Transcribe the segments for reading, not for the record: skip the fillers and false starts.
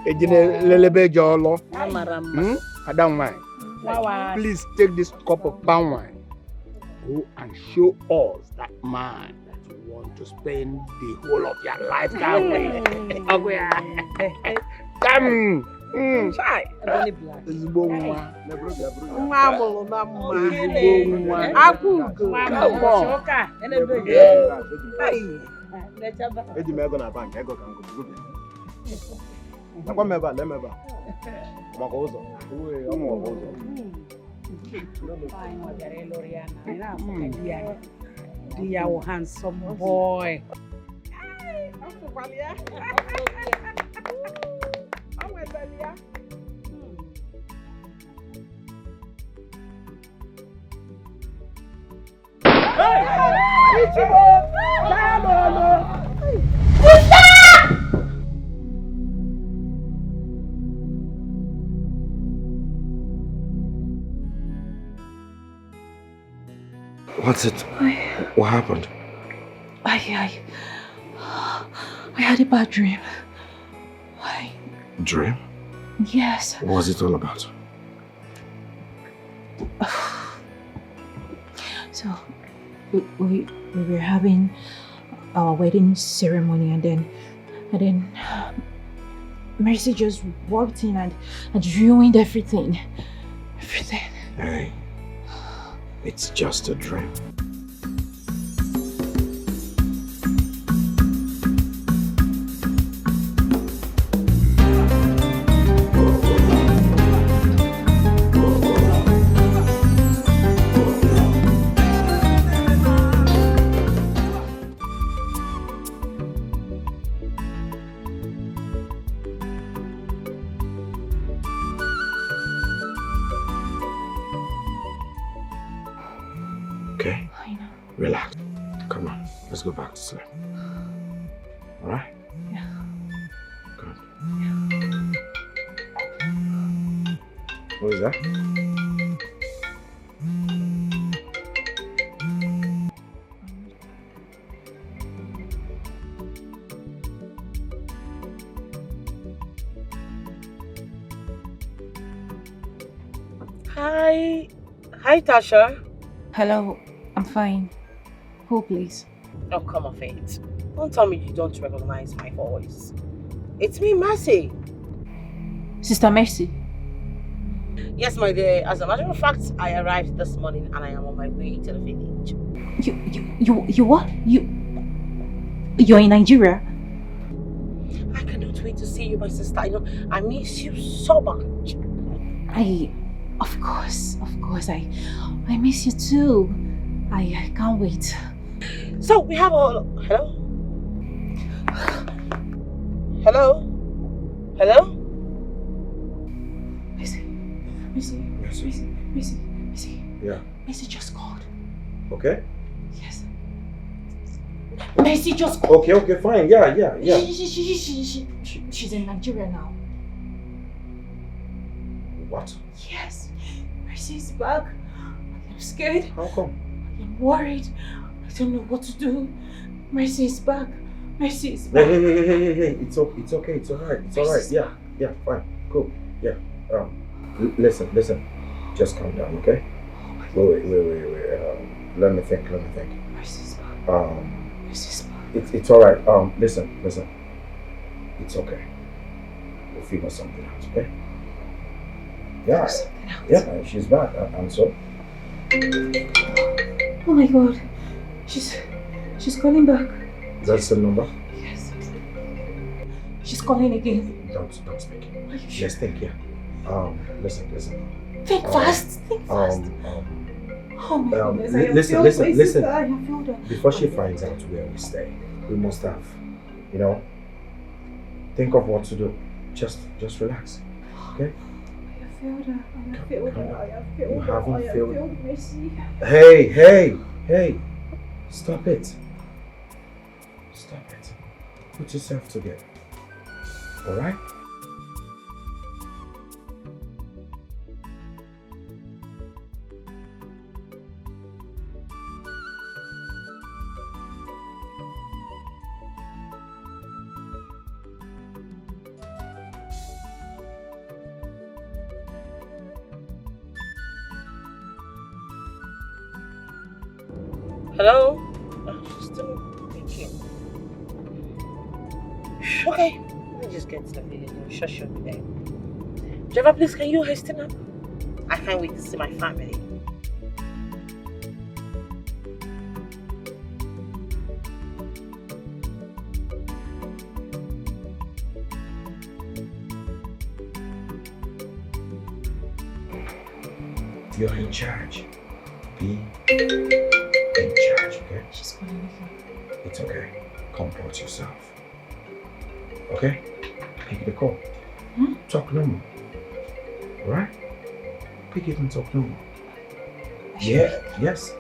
Lelebe Jolo. I don't mind. Please take this cup of palm wine. Go and show us that man that you want to spend the whole of your life that way. Come. Try. Dear handsome boy. What's it? What happened? I had a bad dream. Dream? Yes. What was it all about? So, we were having our wedding ceremony and then Mercy just walked in and ruined everything. Hey, it's just a dream. Okay? I know. Relax. Come on, let's go back to sleep. Alright? Yeah. Good. Yeah. What is that? Hi, Tasha. Hello, I'm fine. Who, please? Oh, come off it. Don't tell me you don't recognize my voice. It's me, Mercy. Sister Mercy. Yes, my dear. As a matter of fact, I arrived this morning and I am on my way to the village. You what? You're in Nigeria? I cannot wait to see you, my sister. I miss you so much. Of course, I miss you too. I can't wait. So we have a hello? Hello? Mercy. Yeah. Mercy just called. Okay? Yes. Mercy just called. Okay, fine. Yeah. She's in Nigeria now. What? Yes. Mercy's back. I'm scared. How come? I'm worried. I don't know what to do. Mercy is back. Hey. It's okay. It's alright. Yeah, fine. Cool. Yeah. Listen. Just calm down, okay? Wait. Let me think. Mercy's back. It's alright. Listen. It's okay. We'll figure something out, okay? Yeah, she's back. And so? Oh my God. She's calling back. That's the number? Yes. She's calling again. Don't speak. Are you sure? Let's think, yeah. Listen. Think fast. Oh my goodness. Listen. I have filled her. Before she finds out where we stay, we must have, think of what to do. Just relax, okay? I have filled her. You haven't filled Mercy. Hey! Stop it. Put yourself together. Alright? Hello? She's still thinking. Okay, let me just get to the village. I'm sure she'll be there. Driver, please, can you hasten up? I can't wait to see my family. You're in charge. Be in charge, okay? She's calling me. It's okay. Comport yourself. Okay? Pick the call. Talk normal. Alright? Pick it and talk normal. Yeah, yes.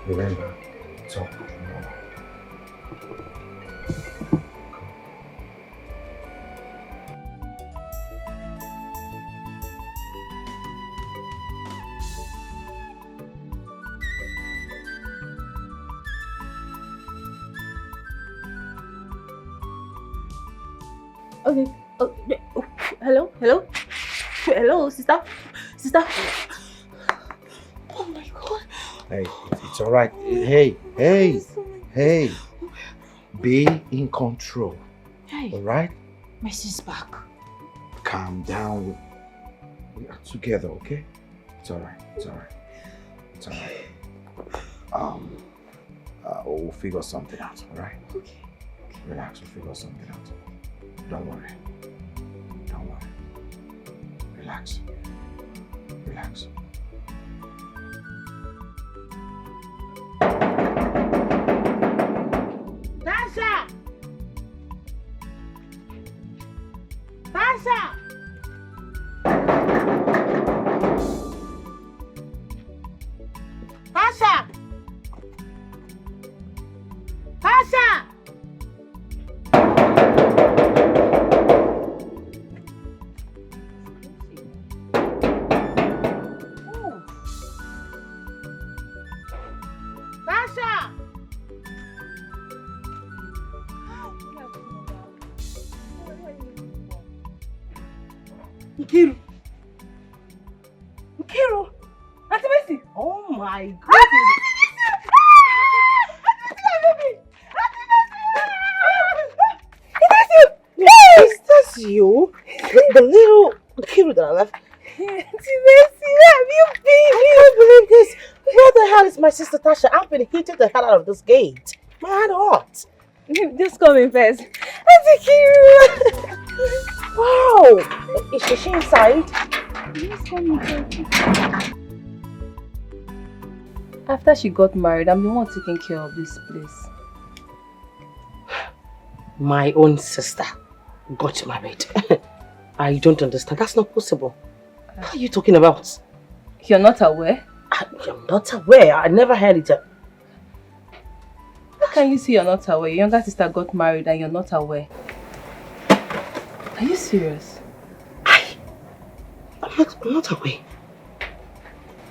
Remember, talk normal. Okay. Hello, sister. Oh my God. Hey, it's alright. Hey. Be in control. Hey. Alright? Mercy's back. Calm down. We are together, okay? It's alright. We'll figure something out, alright? Okay. Relax, we'll figure something out. Don't worry. Relax. Tasha! Nkiru! Auntie Mercy! Oh my goodness! Yes, that's you. The little Nkiru that I left. Auntie Mercy, where have you been? I can't believe this. Where the hell is my sister Tasha? I've been hitting the hell out of this gate. My hand hot. Just come in first. Auntie Nkiru! Wow! Is she inside? Just come in first. After she got married, I'm the one taking care of this place. My own sister got married. I don't understand. That's not possible. What are you talking about? You're not aware? I'm not aware. I never heard it. How can you say you're not aware? Your younger sister got married and you're not aware. Are you serious? I'm not aware.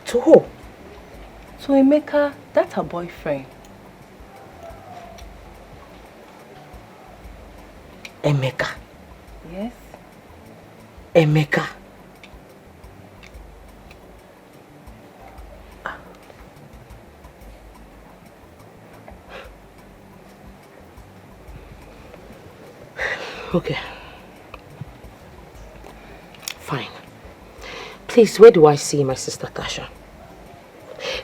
To who? So Emeka, that's her boyfriend. Emeka? Yes. Emeka? Okay. Fine. Please, where do I see my sister Tasha?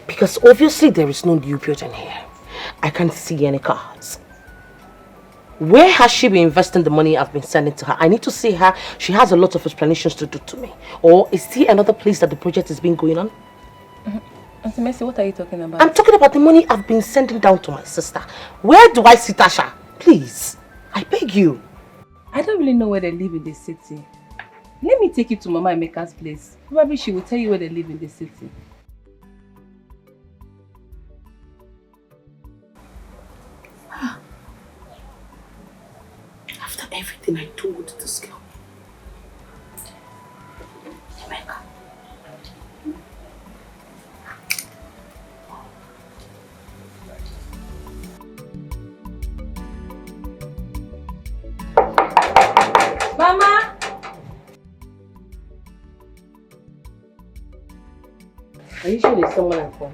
Because obviously there is no new build in here. I can't see any cards. Where has she been investing the money I've been sending to her? I need to see her. She has a lot of explanations to do to me. Or is there another place that the project is being going on? Auntie Mercy, what are you talking about? I'm talking about the money I've been sending down to my sister. Where do I see Tasha? Please, I beg you. I don't really know where they live in the city. Let me take you to Mama Emeka's place. Probably she will tell you where they live in the city. After everything I told this girl. Emeka. Mama! Are you sure there's someone at home?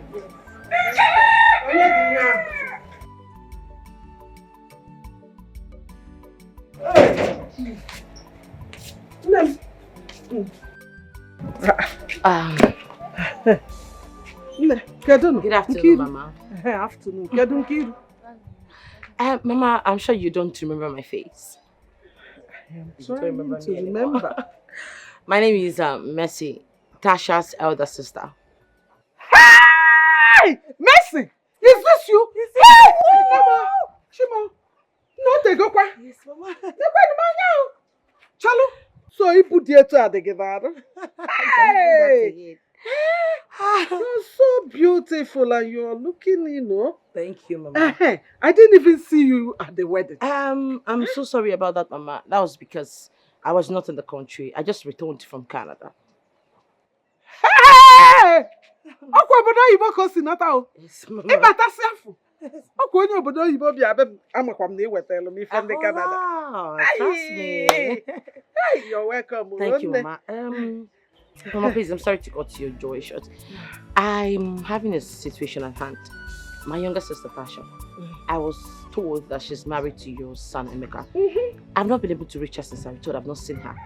Good afternoon, Mama. Afternoon. Kedu Nkiru? Mama, I'm sure you don't remember my face. I'm trying to remember. My name is Mercy, Tasha's elder sister. Hey! Mercy! Is this you? Hey! Mama! Shimo! No, they go kwa. Yes, Mama. They go Chalo. So you put the two together. Hey! You're so beautiful and you're looking, you know. Thank you, Mama. I didn't even see you at the wedding. I'm so sorry about that, Mama. That was because I was not in the country. I just returned from Canada. Hey! Obodo Oyibo ko si nata o. Yes, Mama. Ibata siafu. Onye obodo Oyibo bia be amakwa m na iwetelu m from the Canada. Trust me. Hey, you're welcome. Thank you, Mama. Mama, please, I'm sorry to cut your joy short. I'm having a situation at hand. My younger sister, Tasha, I was told that she's married to your son, Emeka. I've not been able to reach her since I told I've not seen her.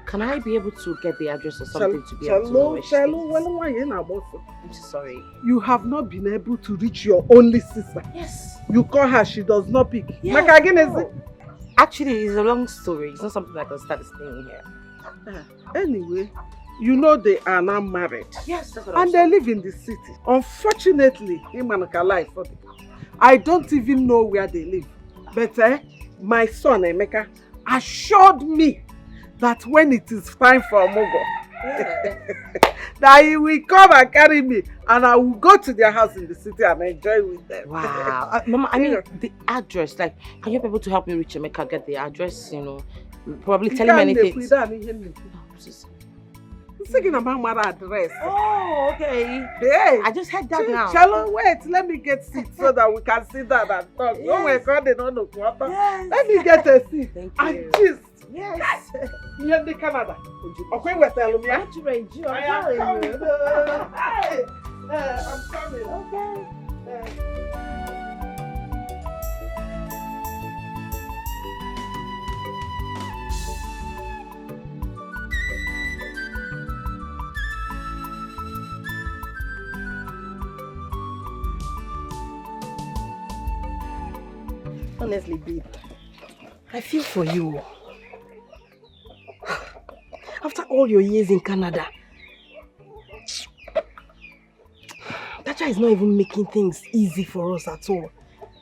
Can I be able to get the address or something to be able to know where she is? I'm so sorry. You have not been able to reach your only sister. Yes. You call her, she does not pick. Yes. Actually, it's a long story. It's not something I can start explaining here. Anyway, you know they are now married. Yes, that's what and they live in the city. Unfortunately, I don't even know where they live. But my son Emeka assured me that when it is time for Mogo, that he will come and carry me and I will go to their house in the city and enjoy with them. Wow. Mama, I mean, the address, like, can you be able to help me reach Emeka, get the address, you know, probably tell him anything. Thinking about my address. Oh, okay. Hey, I just heard that now. Shalom, wait, let me get seat so that we can sit down and talk. Yes. When we're calling on the quarter, Yes. let me get a seat. Thank you. And gist. Yes. You're in the Canada. Okay, we're telling me. I am coming. Hey, I'm coming. Okay. Honestly, babe, I feel for you. After all your years in Canada, Tasha is not even making things easy for us at all.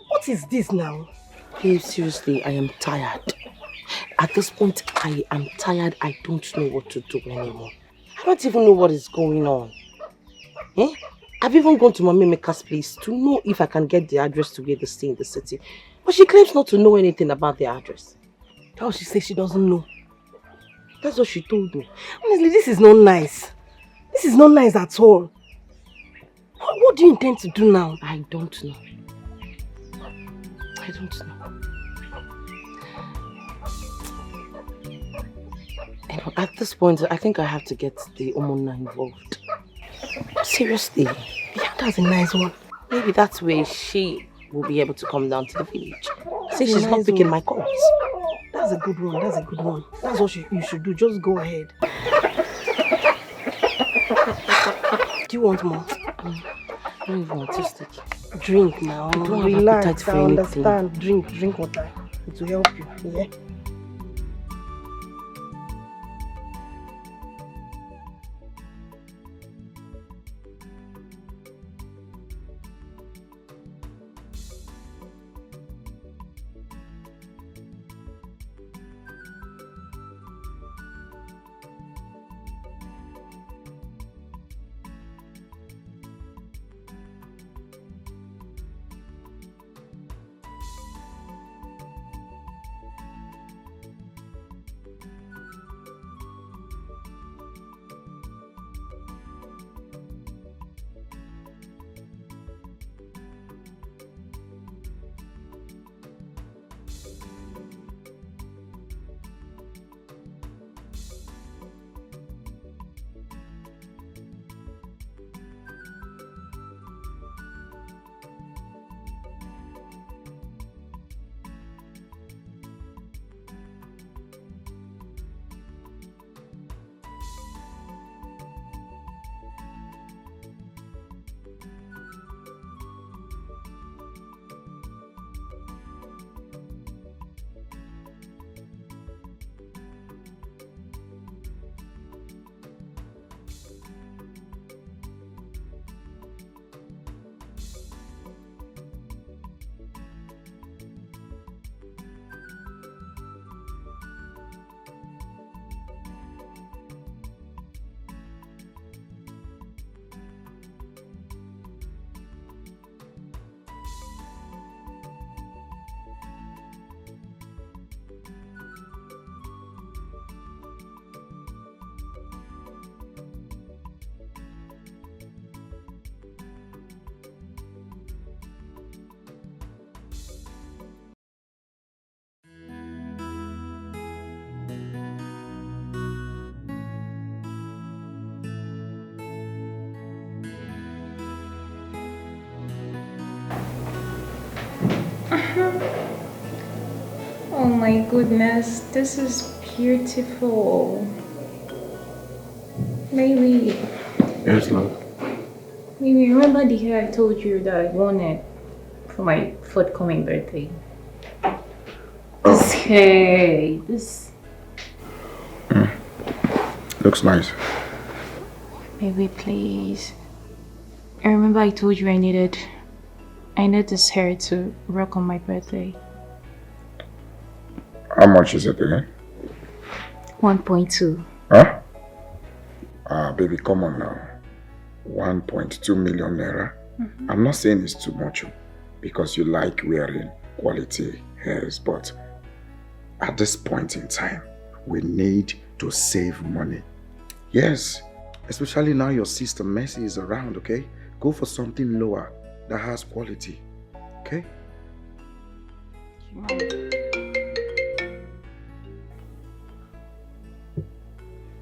What is this now? Babe, seriously, I am tired. At this point, I am tired. I don't know what to do anymore. I don't even know what is going on. I've even gone to Mommy Meka's place to know if I can get the address to where they stay in the city. But she claims not to know anything about the address. Oh, she says she doesn't know. That's what she told me. Honestly, this is not nice. This is not nice at all. What do you intend to do now? I don't know. I don't know. And at this point, I think I have to get the Omona involved. Seriously. Yeah, that's a nice one. Maybe that's where she will be able to come down to the village. See, she's nice not picking one. my calls. That's a good one. That's a good one. That's what you should do. Just go ahead. Do you want more? I don't even want to stick. Drink now. I don't have Relax. appetite for I anything. understand. Drink water. It will help you. Yeah. my goodness, this is beautiful. Maybe. Yes, love. Maybe remember the hair I told you that I wanted for my forthcoming birthday? This hair, this. Looks nice. Baby, please. I remember I told you I needed this hair to rock on my birthday. How much is it again? 1.2. Huh? Baby, come on now. 1.2 million naira. I'm not saying it's too much because you like wearing quality hairs, but at this point in time, we need to save money. Yes, especially now your sister Mercy is around, okay? Go for something lower that has quality, okay?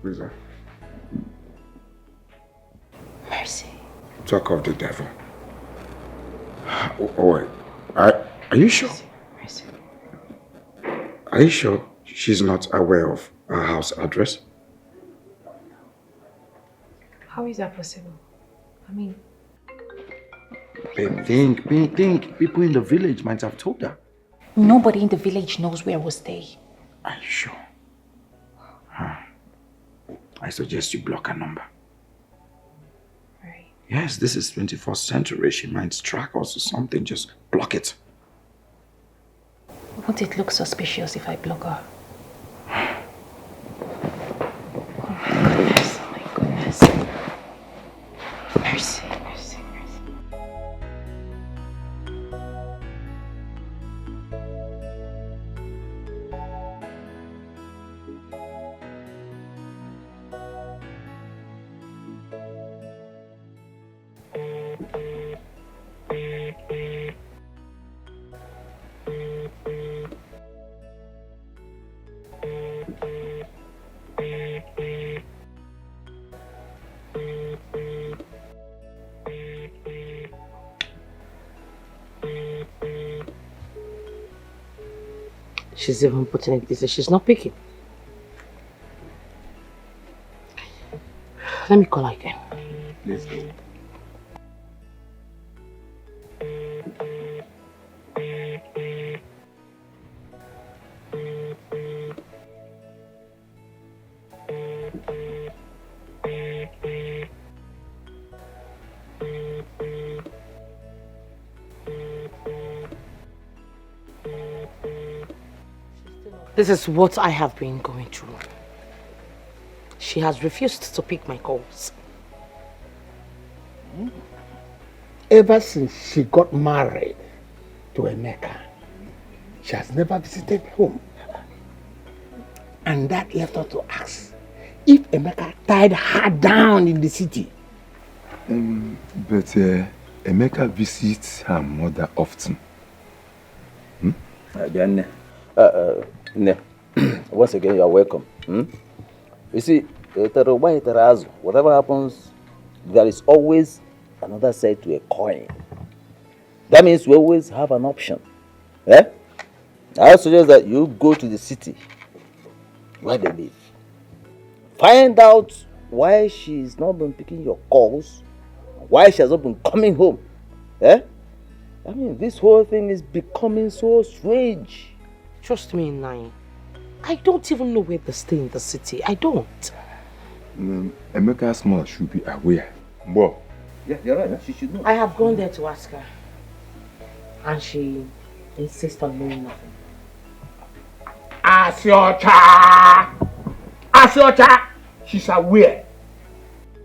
Who's that? Mercy. Talk of the devil. Oh wait, are you sure? Mercy. Are you sure she's not aware of our house address? How is that possible? I mean... Babe, think. People in the village might have told her. Nobody in the village knows where we stay. Are you sure? I suggest you block her number. Right. Yes, this is 21st century. She might track us or something. Just block it. Won't it look suspicious if I block her? Oh my goodness. Mercy. She's even putting it this way. She's not picking. Let me call her again. Let's go. This is what I have been going through. She has refused to pick my calls. Ever since she got married to Emeka, she has never visited home. And that left her to ask if Emeka tied her down in the city. But Emeka visits her mother often. Once again, you are welcome. You see, whatever happens, there is always another side to a coin. That means we always have an option. I suggest that you go to the city where they live. Find out why she's not been picking your calls, why she has not been coming home. I mean, this whole thing is becoming so strange. Trust me, Nai. I don't even know where they stay in the city. I don't. Emeka's mother should be aware. Well, yeah, you're right. She should know. I have gone there to ask her. And she insists on knowing nothing. Asiocha! She's aware.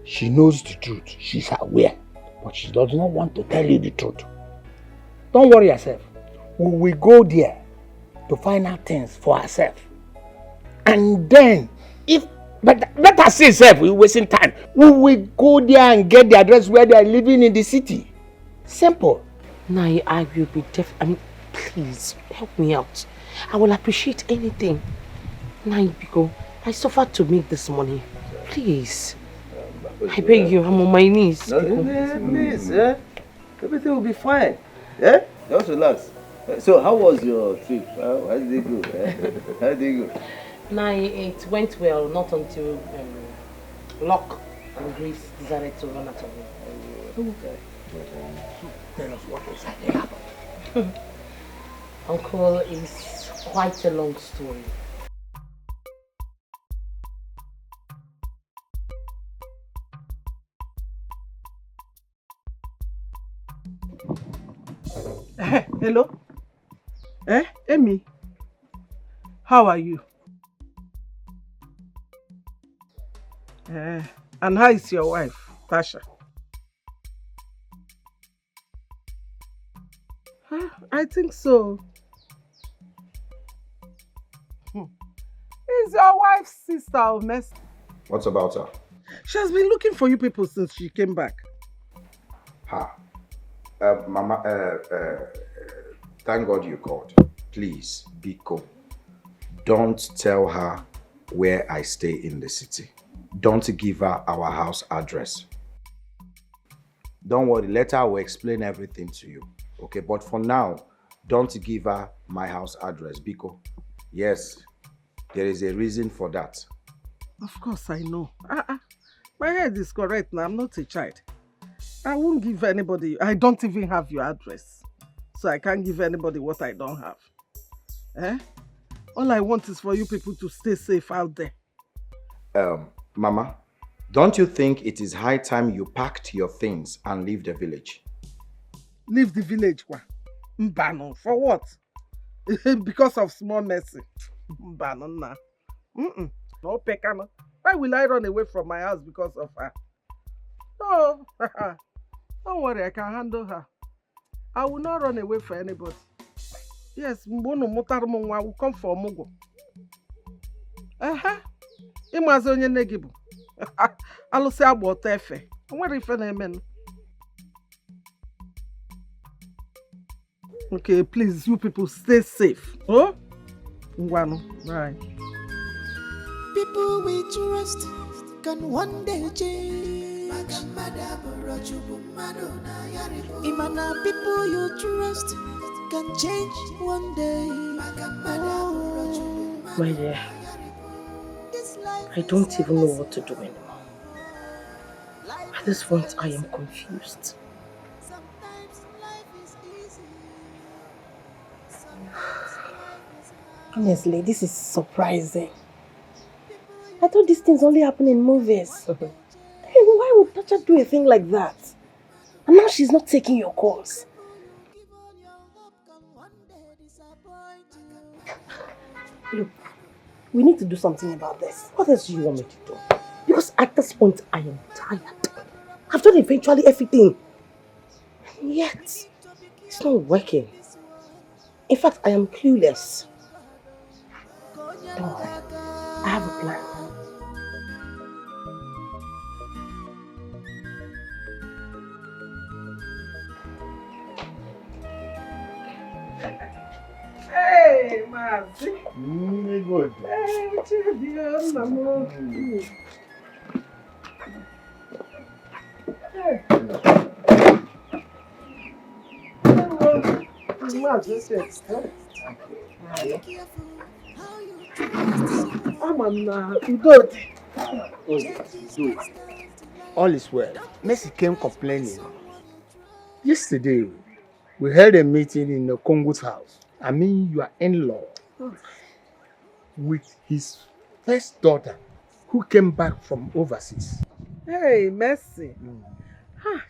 She knows the truth. She's aware. But she does not want to tell you the truth. Don't worry yourself. We will go there to find out things for herself. And then, but let us see self, we're wasting time. We will go there and get the address where they are living in the city. Simple. Nai, I will be please, help me out. I will appreciate anything. Nai, Biko, I suffered to make this money. Please. I beg you, I'm on my knees. Please, everything will be fine. Just relax. So how was your trip? How did it go? How did it go? Now it went well, not until Locke and Grace decided to run out of me. Okay. Tell us what exactly happened. Uncle, is quite a long story. Hello? Amy? How are you? And how is your wife, Tasha? I think so. Is your wife's sister of mess? What's about her? She has been looking for you people since she came back. Mama, thank God you called. Please, Biko, don't tell her where I stay in the city. Don't give her our house address. Don't worry, later I will explain everything to you. Okay, but for now, don't give her my house address, Biko. Yes, there is a reason for that. Of course I know. My head is correct now. I'm not a child. I won't give anybody. I don't even have your address. So I can't give anybody what I don't have. All I want is for you people to stay safe out there. Mama, don't you think it is high time you packed your things and leave the village? Leave the village, kwa? Mbano, for what? Because of small mercy. Mbano na. No pekano. Why will I run away from my house because of her? No. Don't worry, I can handle her. I will not run away for anybody. Yes, Mbono Motarmonwa will come for Mugo. Imazo onye negibu. Alụsị agba ọtọ efe. Nwere ife na-eme. Okay, please, you people stay safe. Oh? Ngwanu, right. People we trust can one day change. Imana people you trust can change one day. Oh. My dear, I don't even know what to do anymore. At this point, I am confused. Honestly, this is surprising. I thought these things only happen in movies. Why would Tasha do a thing like that? And now she's not taking your calls. Look, we need to do something about this. What else do you want me to do? Because at this point, I am tired. I've done eventually everything. And yet, it's not working. In fact, I am clueless. Don't worry. I have a plan. Hey, Mazi. Good. Hey, what you doing, Mama? Hey. All is well. Mercy came complaining. Yesterday, we held a meeting in the Congo's house. I mean, your in-law, with his first daughter, who came back from overseas. Hey, Mercy.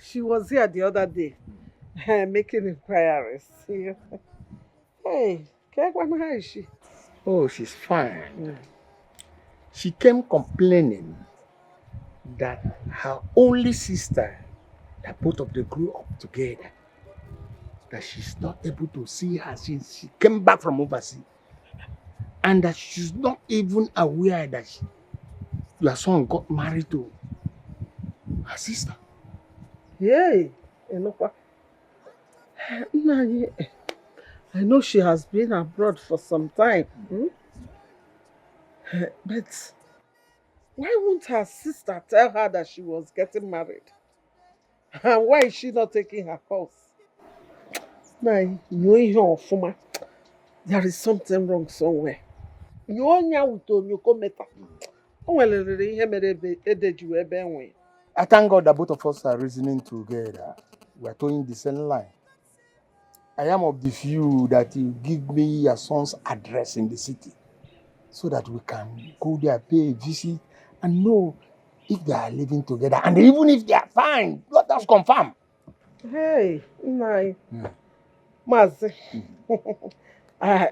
She was here the other day, making inquiries. Hey, how is she? Oh, she's fine. She came complaining that her only sister, that both of them grew up together, that she's not able to see her since she came back from overseas. And that she's not even aware that your son got married to her sister. Hey, I know she has been abroad for some time. But why won't her sister tell her that she was getting married? And why is she not taking her calls? Now, you hear there is something wrong somewhere. You only out on your cometa. I thank God that both of us are reasoning together. We are towing the same line. I am of the few that you give me your son's address in the city so that we can go there, pay a visit, and know if they are living together. And even if they are fine, let us confirm. Hey, Mazi.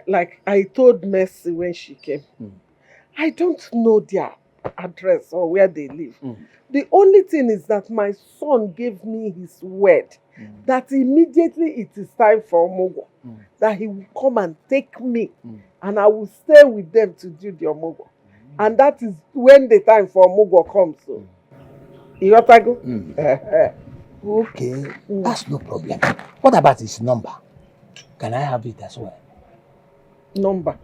Like I told Mercy when she came, I don't know their address or where they live. The only thing is that my son gave me his word that immediately it is time for Omogo, that he will come and take me and I will stay with them to do the Omogo. And that is when the time for Omogo comes. So, you got to go? Okay, that's no problem. What about his number? Can I have it as well? Number?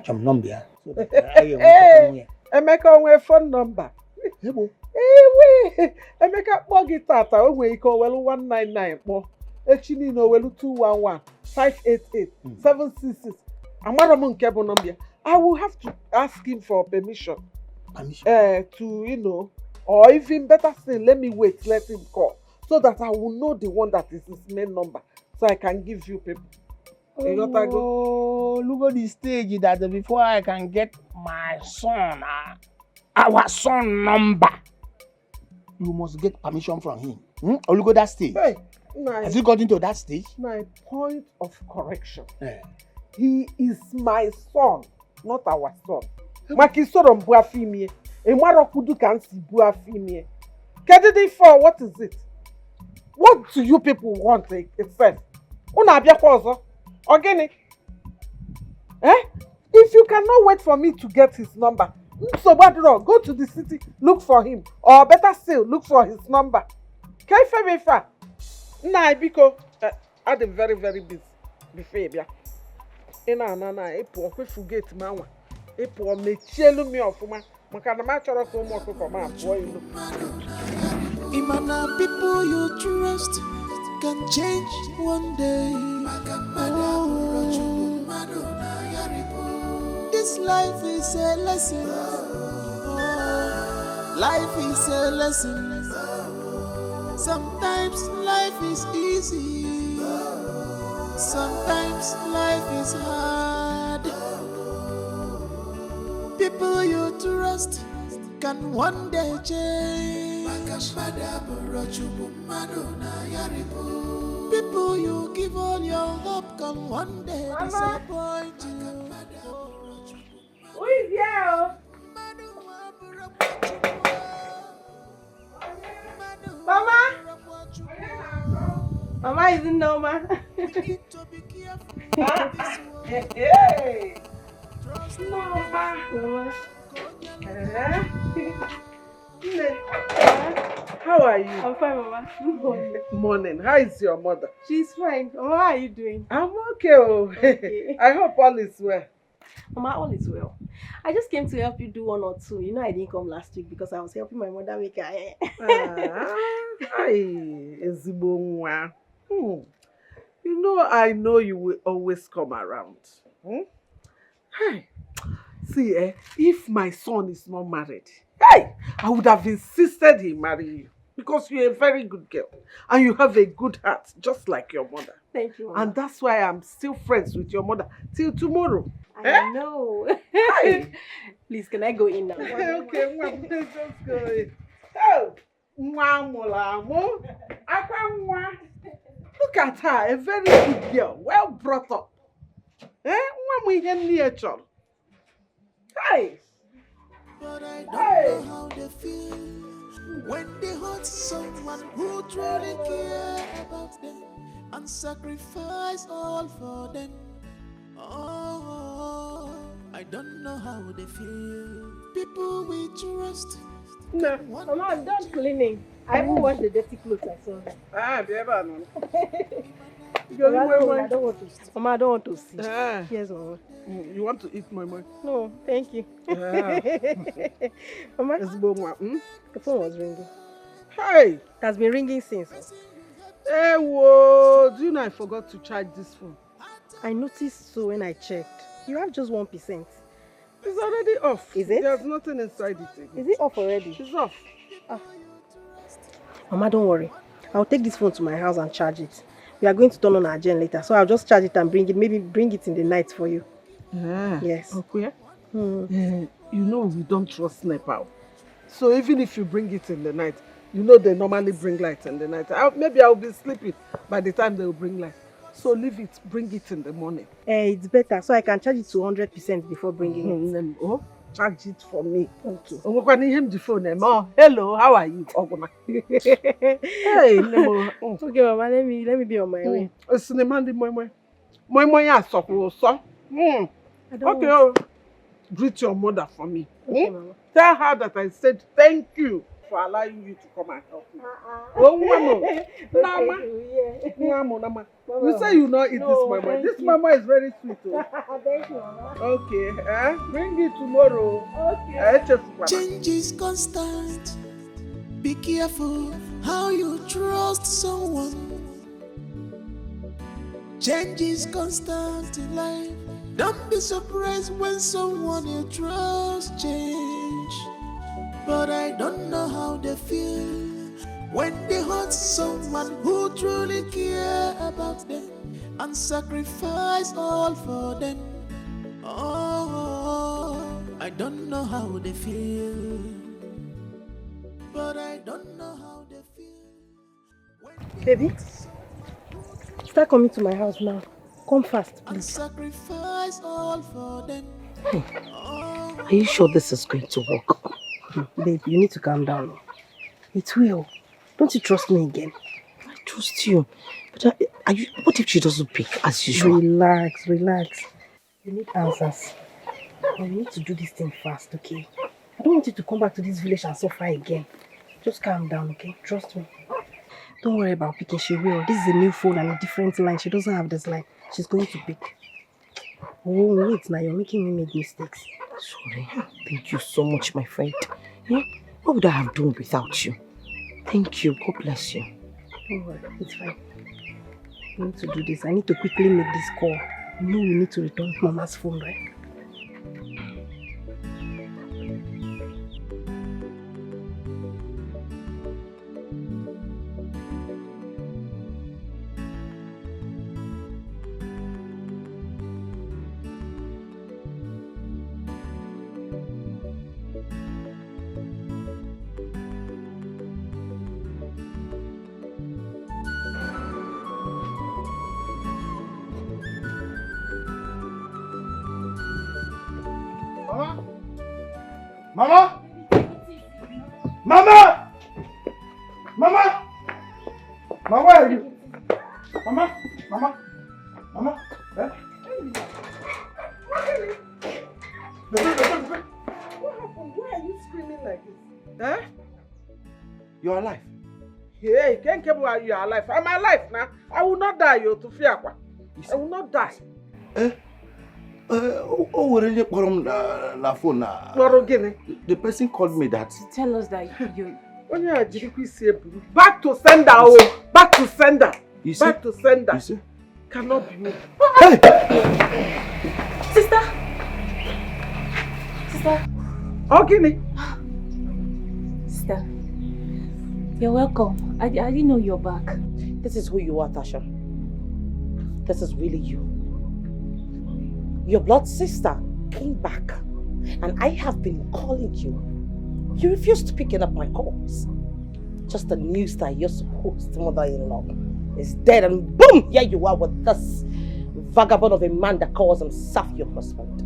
Some number. Hey, Emeka on a phone number. Hey, wait. Emeka plug it out. I will call 199 more. Actually, no, 211 588 766. I'm cable number. I will have to ask him for permission. To or even better still, let me wait, let him call, so that I will know the one that is his main number, so I can give you people. Oh, look at the stage that before I can get my son, our son number, you must get permission from him. Or look at that stage. Hey, has he got into that stage? My point of correction. He is my son, not our son. Makisorom buafimie. Emarokudu can see buafimie. Kedidi for what is it? What do you people want itself? Una abia kwazo. Organic. If you cannot wait for me to get his number, so go to the city, look for him. Or better still, look for his number. Kaifa. Nah, because I'm very, very busy. Before epo forget manwa. Epo mechelu mi ofuma. Makana ma choro ko mo ko ma boy lu. Imana people you trust can change one day. This life is a lesson. Life is a lesson. Sometimes life is easy. Sometimes life is hard. People you trust can one day change. People you give all your hope can one day disappoint you. Who is here? Mama? Mama isn't normal. Hey! Mama. How are you? I'm fine, Mama. Morning. How is your mother? She's fine. Mama, how are you doing? I'm okay. Okay. I hope all is well. Mama, all is well. I just came to help you do one or two. You know I didn't come last week because I was helping my mother make her hair. You know, I know you will always come around. Hey, see, if my son is not married, I would have insisted he marry you because you're a very good girl and you have a good heart, just like your mother. Thank you, Mama. And that's why I'm still friends with your mother till tomorrow. I know. Please, can I go in now? Okay, just go in. Look at her, a very good girl, well brought up. Hey! But I don't know how they feel when they hurt someone who truly care about them and sacrifice all for them. Oh, I don't know how they feel. People we trust. No, Mama, I'm done cleaning. I even washed the dirty clothes I saw. Mama, I don't want to see. Yes, Mama. You want to eat my money? No, thank you. Mama, the phone was ringing. Hey! It has been ringing since. Hey, whoa! Do you know I forgot to charge this phone? I noticed so when I checked. You have just 1%. It's already off. Is it? There's nothing inside it again. Is it off already? It's off. Ah. Mama, don't worry. I'll take this phone to my house and charge it. We are going to turn on our gen later, so I'll just charge it and bring it. Maybe bring it in the night for you. Yes. Okay. You know we don't trust NEPA. So even if you bring it in the night, you know they normally bring light in the night. Maybe I'll be sleeping by the time they'll bring light. So leave it, bring it in the morning. It's better, so I can charge it to 100% before bringing it. Oh, charge it for me. Okay. The phone. Oh, hello, how are you? Hey, no. Okay, Mama, let me be on my way. It's the man, okay, greet your mother for me. Okay, Mama. Tell her that I said thank you for allowing you to come and help me. Oh, Mama. Mama. You say you not eat this mama. This mama is very sweet. Oh. Thank you, Mama. Okay, bring it tomorrow. Okay. Change is constant. Be careful how you trust someone. Change is constant in life. Don't be surprised when someone you trust change. But I don't know how they feel when they hurt someone who truly care about them and sacrifice all for them. Oh, I don't know how they feel. But I don't know how they feel. Baby, start coming to my house now. Come fast, please. Sacrifice all for them. Are you sure this is going to work? Babe, you need to calm down. It will. Don't you trust me again? I trust you. But what if she doesn't pick as usual? Relax. You need answers. And we need to do this thing fast, okay? I don't want you to come back to this village and suffer again. Just calm down, okay? Trust me. Don't worry about picking, she will. This is a new phone and a different line. She doesn't have this line. She's going to pick. Oh, wait, now you're making me make mistakes. Sorry. Thank you so much, my friend. What would I have done without you? Thank you. God bless you. Don't worry, it's fine. We need to do this. I need to quickly make this call. You know we need to return Mama's phone, right? Mama! Mama! Mama! Mama, where are you? Mama! Mama! Mama! Eh? What happened? Why are you screaming like this? Eh? You're alive. Hey, can't care about you are alive. I'm alive now. I will not die, you to fear. I will not die. Really na phone na. The person called me that. Tell us that you. Back to sender, oh! Back to sender. You see? Back to sender. You see? Cannot be me. Hey! Sister. Okay. Sister. You're welcome. I didn't know you're back. This is who you are, Tasha. This is really you. Your blood sister came back, and I have been calling you. You refused picking up my calls. Just the news that your supposed mother-in-law is dead, and boom, here you are with this vagabond of a man that calls himself your husband.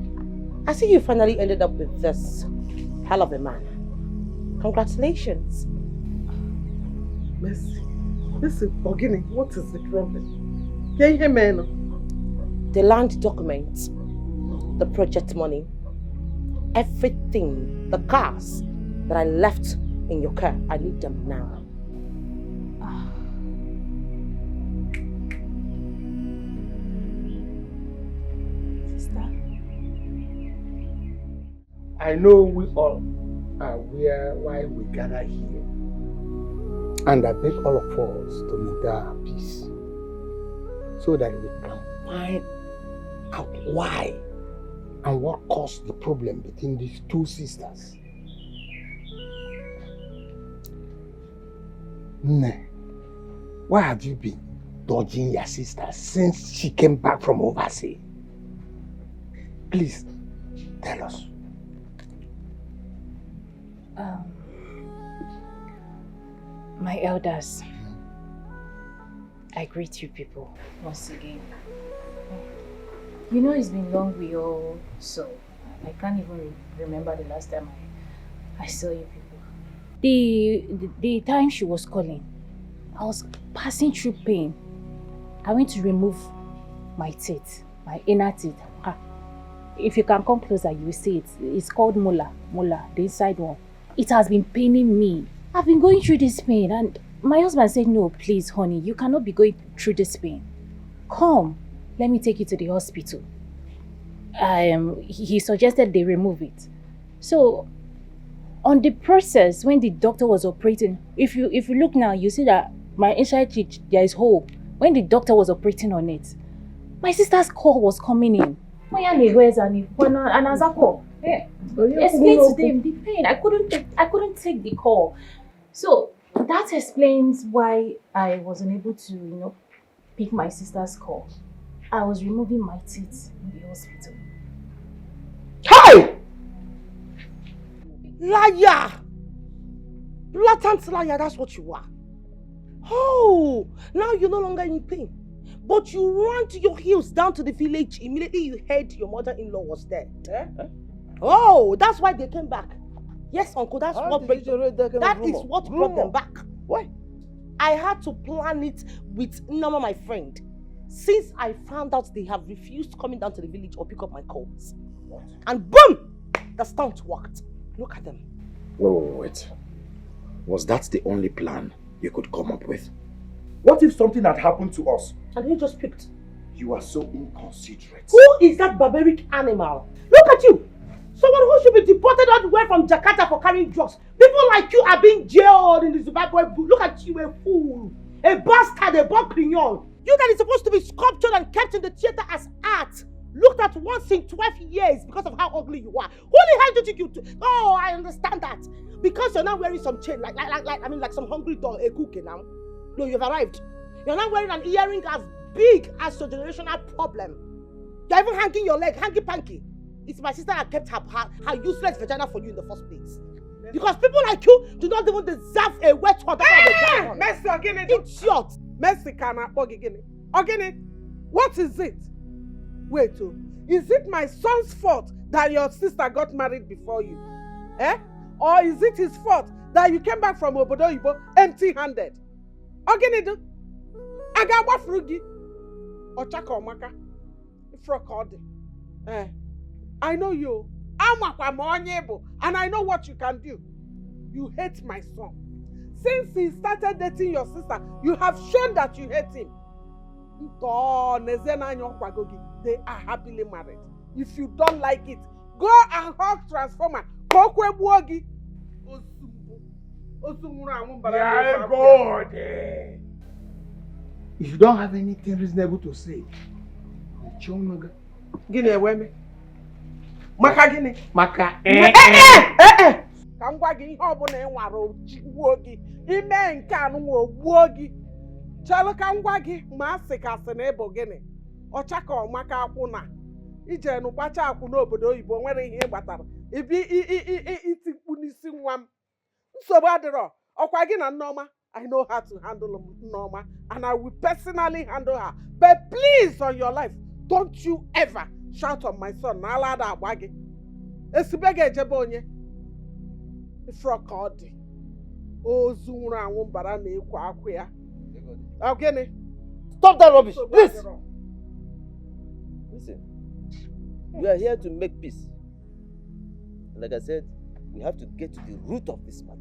I see you finally ended up with this hell of a man. Congratulations. Mercy. Listen, Ogini, what is the problem? Can you hear me now? The land documents, the project money, everything, the cars that I left in your car, I need them now. Sister. I know we all are aware why we gather here. And I beg all of us to maintain peace so that we can find out why and what caused the problem between these two sisters. Nne, why have you been dodging your sister since she came back from overseas? Please, tell us. My elders, I greet you people once again. You know it's been long we all saw. I can't even remember the last time I saw you people. The time she was calling, I was passing through pain. I went to remove my teeth, my inner teeth. If you can come closer, you will see it. It's called molar, the inside one. It has been paining me. I've been going through this pain, and my husband said, no, please, honey, you cannot be going through this pain. Come, let me take you to the hospital. He suggested they remove it. So, on the process, when the doctor was operating, if you look now, you see that my inside teeth, there is hole. When the doctor was operating on it, my sister's call was coming in. Explain to them the pain. I couldn't take the call. So that explains why I wasn't able to, pick my sister's call. I was removing my teeth in the hospital. Hey! Liar! Blatant liar, that's what you are. Oh, now you're no longer in pain. But you ran to your heels down to the village immediately you heard your mother-in-law was there. Oh, that's why they came back. Yes, uncle, that is what brought them back. Why? I had to plan it with Nama, my friend. Since I found out they have refused coming down to the village or pick up my calls. What? And boom! The stunt worked. Look at them. Wait. Was that the only plan you could come up with? What if something had happened to us? And he just picked. You are so inconsiderate. Who is that barbaric animal? Look at you! Someone who should be deported all the way from Jakarta for carrying drugs. People like you are being jailed in the Zimbabwe. Look at you, a fool. A bastard, a boccrignol. You that is supposed to be sculptured and kept in the theater as art. Looked at once in 12 years because of how ugly you are. Who the hell do you think you do? Oh, I understand that. Because you're not wearing some chain, like some hungry dog, a cookie now. No, you've arrived. You're not wearing an earring as big as your generational problem. You're even hanging your leg, hanky-panky. It's my sister that kept her useless vagina for you in the first place. Because people like you do not even deserve a wet water. Mercy, again, idiot. Mercy, what is it? Wait, is it my son's fault that your sister got married before you? Or is it his fault that you came back from Obodo Ibo empty-handed? Ogenidu, Agawa Frugi, Ochaka Omaka, Ifrokodi. I know you. And I know what you can do. You hate my son. Since he started dating your sister, you have shown that you hate him. They are happily married. If you don't like it, go and hug Transformer. Yeah, God. If you don't have anything reasonable to say, Gini eweme. Maka gini? Maka Ka ngwa gị ihe ọbụla ị nwara ogbuo gị. Ime nke anụ ogbuo gị. Chelụ ka ngwa gị ma asị ka asị na ịbụ gịnị. Ọcha ka ọmaka akwụ na. Ije nụkpacha akwụ n'obodo oyibo nwere ihe gbatara. Ibi itikpu n'isi nwa m. Nsogbu adịrọ. Ọkwa gị na Nneoma. I know how to handle Nneoma. And I will personally handle her. But please, on your life, don't you ever shout on my son. Nalada abagi. Esibege ejebe onye. Ifrokodi. Ozunra anwumbara na ekwa akwa ya. Okay. Stop that rubbish, please. Listen. We are here to make peace. Like I said, we have to get to the root of this matter.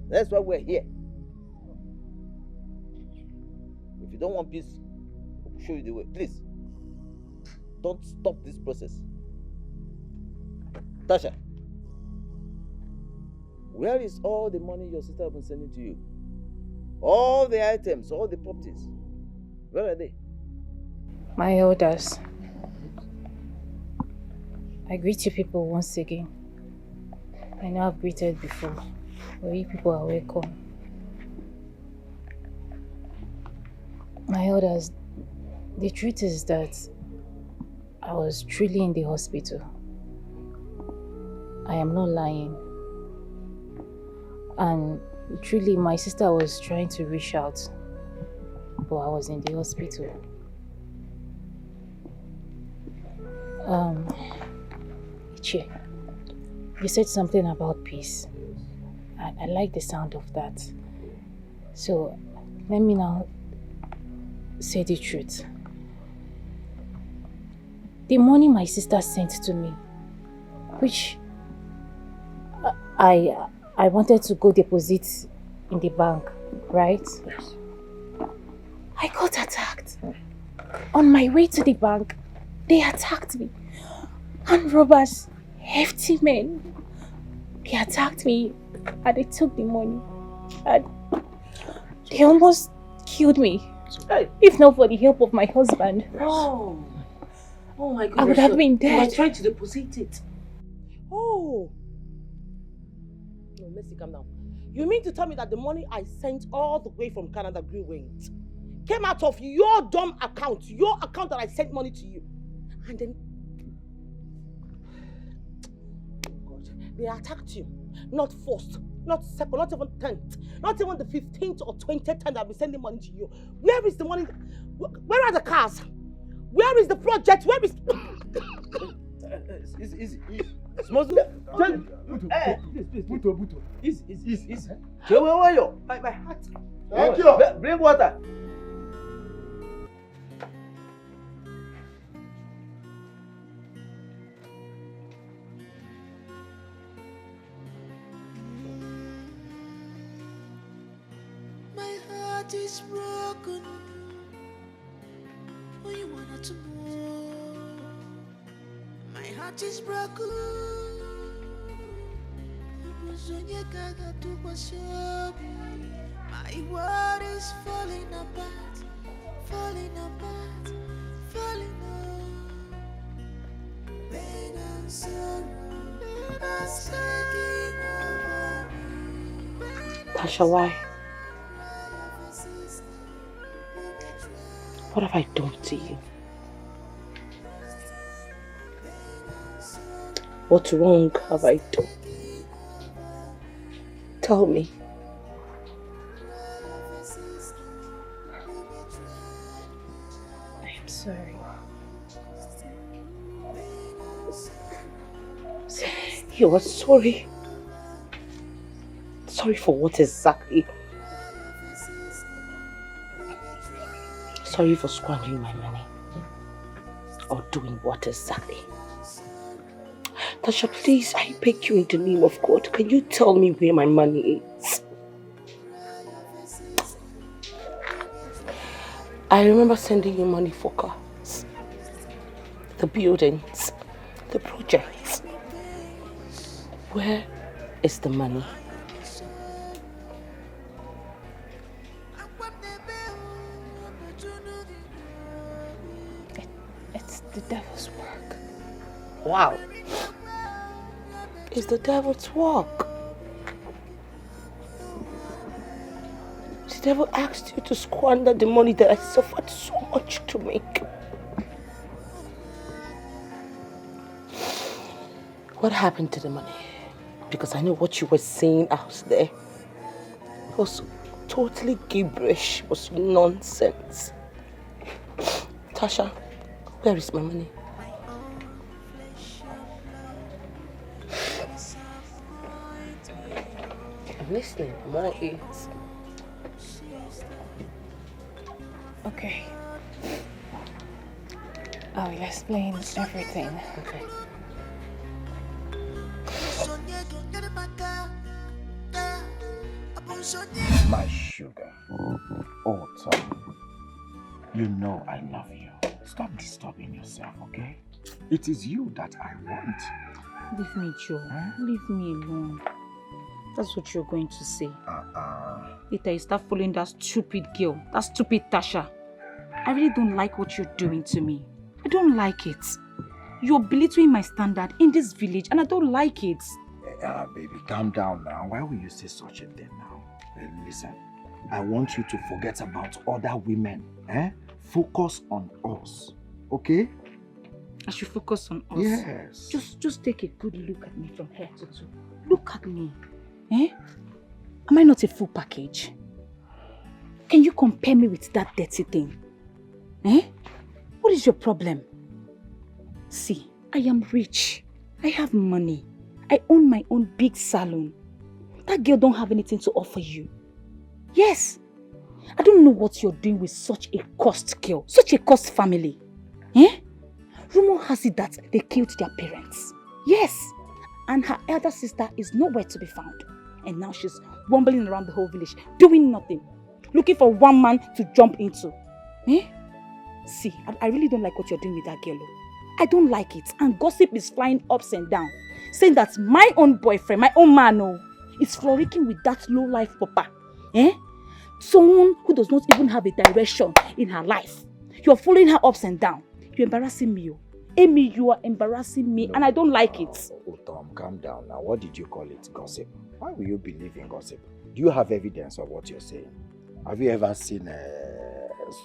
That's why we're here. If you don't want peace, I'll show you the way. Please, don't stop this process. Tasha, where is all the money your sister has been sending to you? All the items, all the properties. Where are they? My elders. I greet you people once again. I know I've greeted before, but you people are welcome. My elders, the truth is that I was truly in the hospital. I am not lying. And truly, my sister was trying to reach out, but I was in the hospital. Ichie, you said something about peace. I like the sound of that. So, let me now say the truth. The money my sister sent to me, which I wanted to go deposit in the bank, right? Yes. I got attacked. On my way to the bank, they attacked me. Armed robbers, hefty men, they attacked me and they took the money. And they almost killed me. If not for the help of my husband. Oh my goodness. I would have been dead. You were trying to deposit it. Oh. No, Mercy, calm down. You mean to tell me that the money I sent all the way from Canada, Greenwings, came out of your dumb account, your account that I sent money to you, and then they attacked you? Not first, not second, not even 10th, not even the 15th or 20th time that I've been sending money to you. Where is the money? Where are the cars? Where is the project? Where is... Easy. Buto. Easy. My heart. Thank you. Bring water. My heart is broken. Oh, you wanna to know? My heart is broken. My world is falling apart. Pain and sorrow are taking over me. Tasha, why? What have I done to you? What wrong have I done? Tell me. I am sorry. You are sorry? Sorry for what exactly? Sorry for squandering my money. Or doing what exactly? Tasha, please, I beg you in the name of God, can you tell me where my money is? I remember sending you money for cars, the buildings, the projects. Where is the money? It's the devil's work. Wow. It's the devil's work. The devil asked you to squander the money that I suffered so much to make. What happened to the money? Because I know what you were saying out there. It was totally gibberish. It was nonsense. Tasha, where is my money? I'm listening. I'm all ears. Okay. I will explain everything. Okay. My sugar. Oh, Tommy. You know I love you. Stop disturbing yourself, okay? It is you that I want. Leave me, Joe. Leave me alone. That's what you're going to say. Later you start following that stupid girl, that stupid Tasha. I really don't like what you're doing to me. I don't like it. You're belittling my standard in this village and I don't like it. Baby, calm down now. Why will you say such a thing now? Listen, I want you to forget about other women. Focus on us, okay? I should focus on us? Yes. Just take a good look at me from head to toe. Look at me. Am I not a full package? Can you compare me with that dirty thing? What is your problem? See, I am rich. I have money. I own my own big salon. That girl don't have anything to offer you. Yes. I don't know what you're doing with such a cursed girl, such a cursed family. Rumor has it that they killed their parents. Yes. And her elder sister is nowhere to be found. And now she's wambling around the whole village, doing nothing. Looking for one man to jump into. See, I really don't like what you're doing with that girl. I don't like it. And gossip is flying ups and down. Saying that my own boyfriend, my own man, is frolicking with that low-life papa. Someone who does not even have a direction in her life. You're following her ups and down. You're embarrassing me. Amy, you are embarrassing me and I don't like it. Tom, calm down now. What did you call it? Gossip? Why will you believe in gossip? Do you have evidence of what you're saying? Have you ever seen...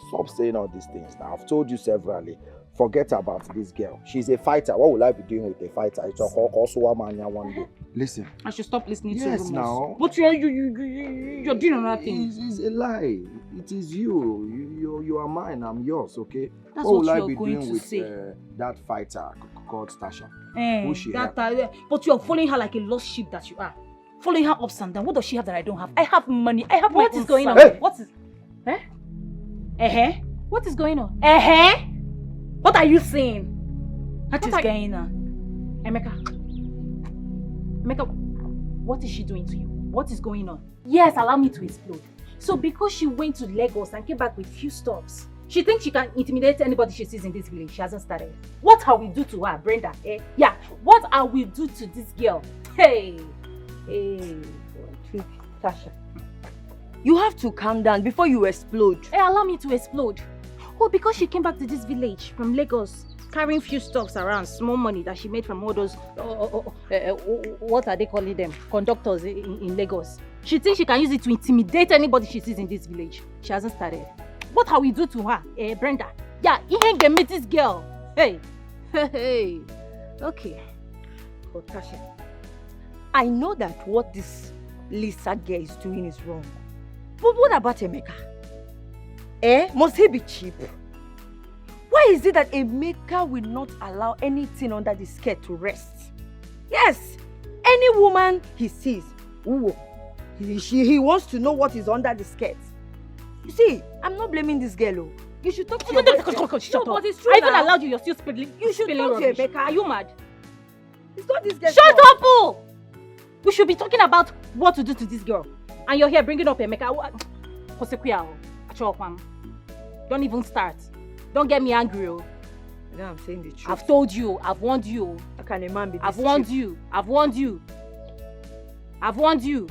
Stop saying all these things now. I've told you severally. Forget about this girl. She's a fighter. What will I be doing with a fighter? It's a one day. Listen. I should stop listening to rumors. Yes, now. But you're doing another thing. It's a lie. It is you. You are mine. I'm yours, okay? That's what will I you're be going doing to with say. That fighter called Tasha? Who's she? But you're following her like a lost sheep that you are. Following her ups and downs. What does she have that I don't have? I have money. I have my What is going on? Hey! What is... What is going on? What are you saying? What is going on? Emeka, what is she doing to you? What is going on? Yes, allow me to explode. So because she went to Lagos and came back with few stops, she thinks she can intimidate anybody she sees in this village. She hasn't started. What are we do to her, Brenda? Yeah, what are we do to this girl? Hey, Tasha, you have to calm down before you explode. Allow me to explode. Oh, because she came back to this village from Lagos, carrying few stuffs around, small money that she made from all those, what are they calling them? Conductors in Lagos. She thinks she can use it to intimidate anybody she sees in this village. She hasn't started. What have we do to her, Brenda? Yeah, he ain't gonna meet this girl. Hey. Okay. But Tasha, I know that what this Lisa girl is doing is wrong. But what about Emeka? Must he be cheap? Why is it that Emeka will not allow anything under the skirt to rest? Yes, any woman he sees, he wants to know what is under the skirt. You see, I'm not blaming this girl. You should talk to your boyfriend. Shut up. But it's true. I even allowed you. You're still spilling. You should talk to Emeka. Are you mad? It's not this girl. Shut up, oh! We should be talking about what to do to this girl. And you're here bringing up Emeka. Don't even start. Don't get me angry, oh. Now I'm saying the truth. I've told you. I've warned you. How can a man be this I've warned you. I've warned you. I've warned you.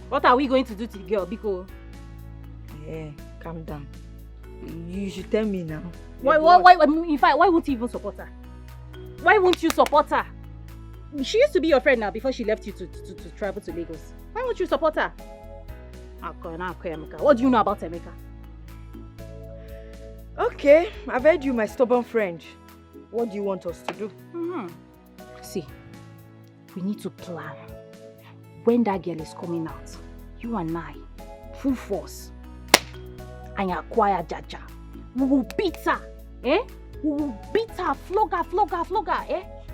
What are we going to do to the girl, Biko? Calm down. You should tell me now. Why, in fact, why won't you even support her? Why won't you support her? She used to be your friend now before she left you to travel to Lagos. Why won't you support her? What do you know about Emeka? Okay, I've heard you, my stubborn friend. What do you want us to do? See, we need to plan. When that girl is coming out, you and I, full force, and acquire Jaja. We will beat her, We will beat her, flog her,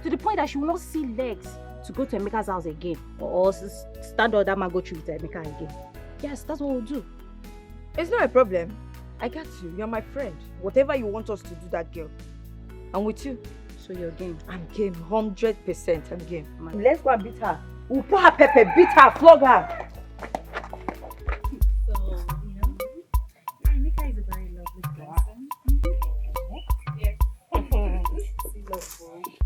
to the point that she will not see legs to go to Emeka's house again, or stand on that man go through with Emeka again. Yes, that's what we'll do. It's not a problem. I got you. You're my friend. Whatever you want us to do, that girl, I'm with you. So you're game? I'm game. 100% I'm game. Let's go and beat her. We'll put her pepper, beat her, flog her. So, Emeka is a very lovely person. Yes.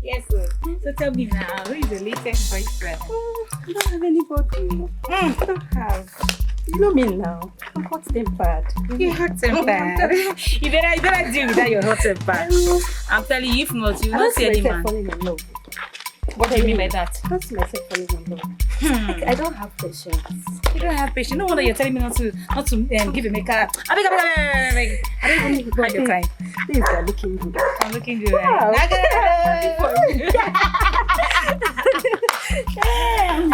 Yes, sir. So tell me now, who is the latest boyfriend? I don't have anybody. I don't have. You know me now. I'm hot-tempered. You hot-tempered. you better deal with that, your hot-tempered. I'm telling you, if not, you will not see any man. Falling in love. What do you mean by that? I don't see myself falling in love. I don't have patience. You don't have patience. No wonder you're telling me not to give a makeup. I don't even go your time. Things are looking good. I'm looking good. Right?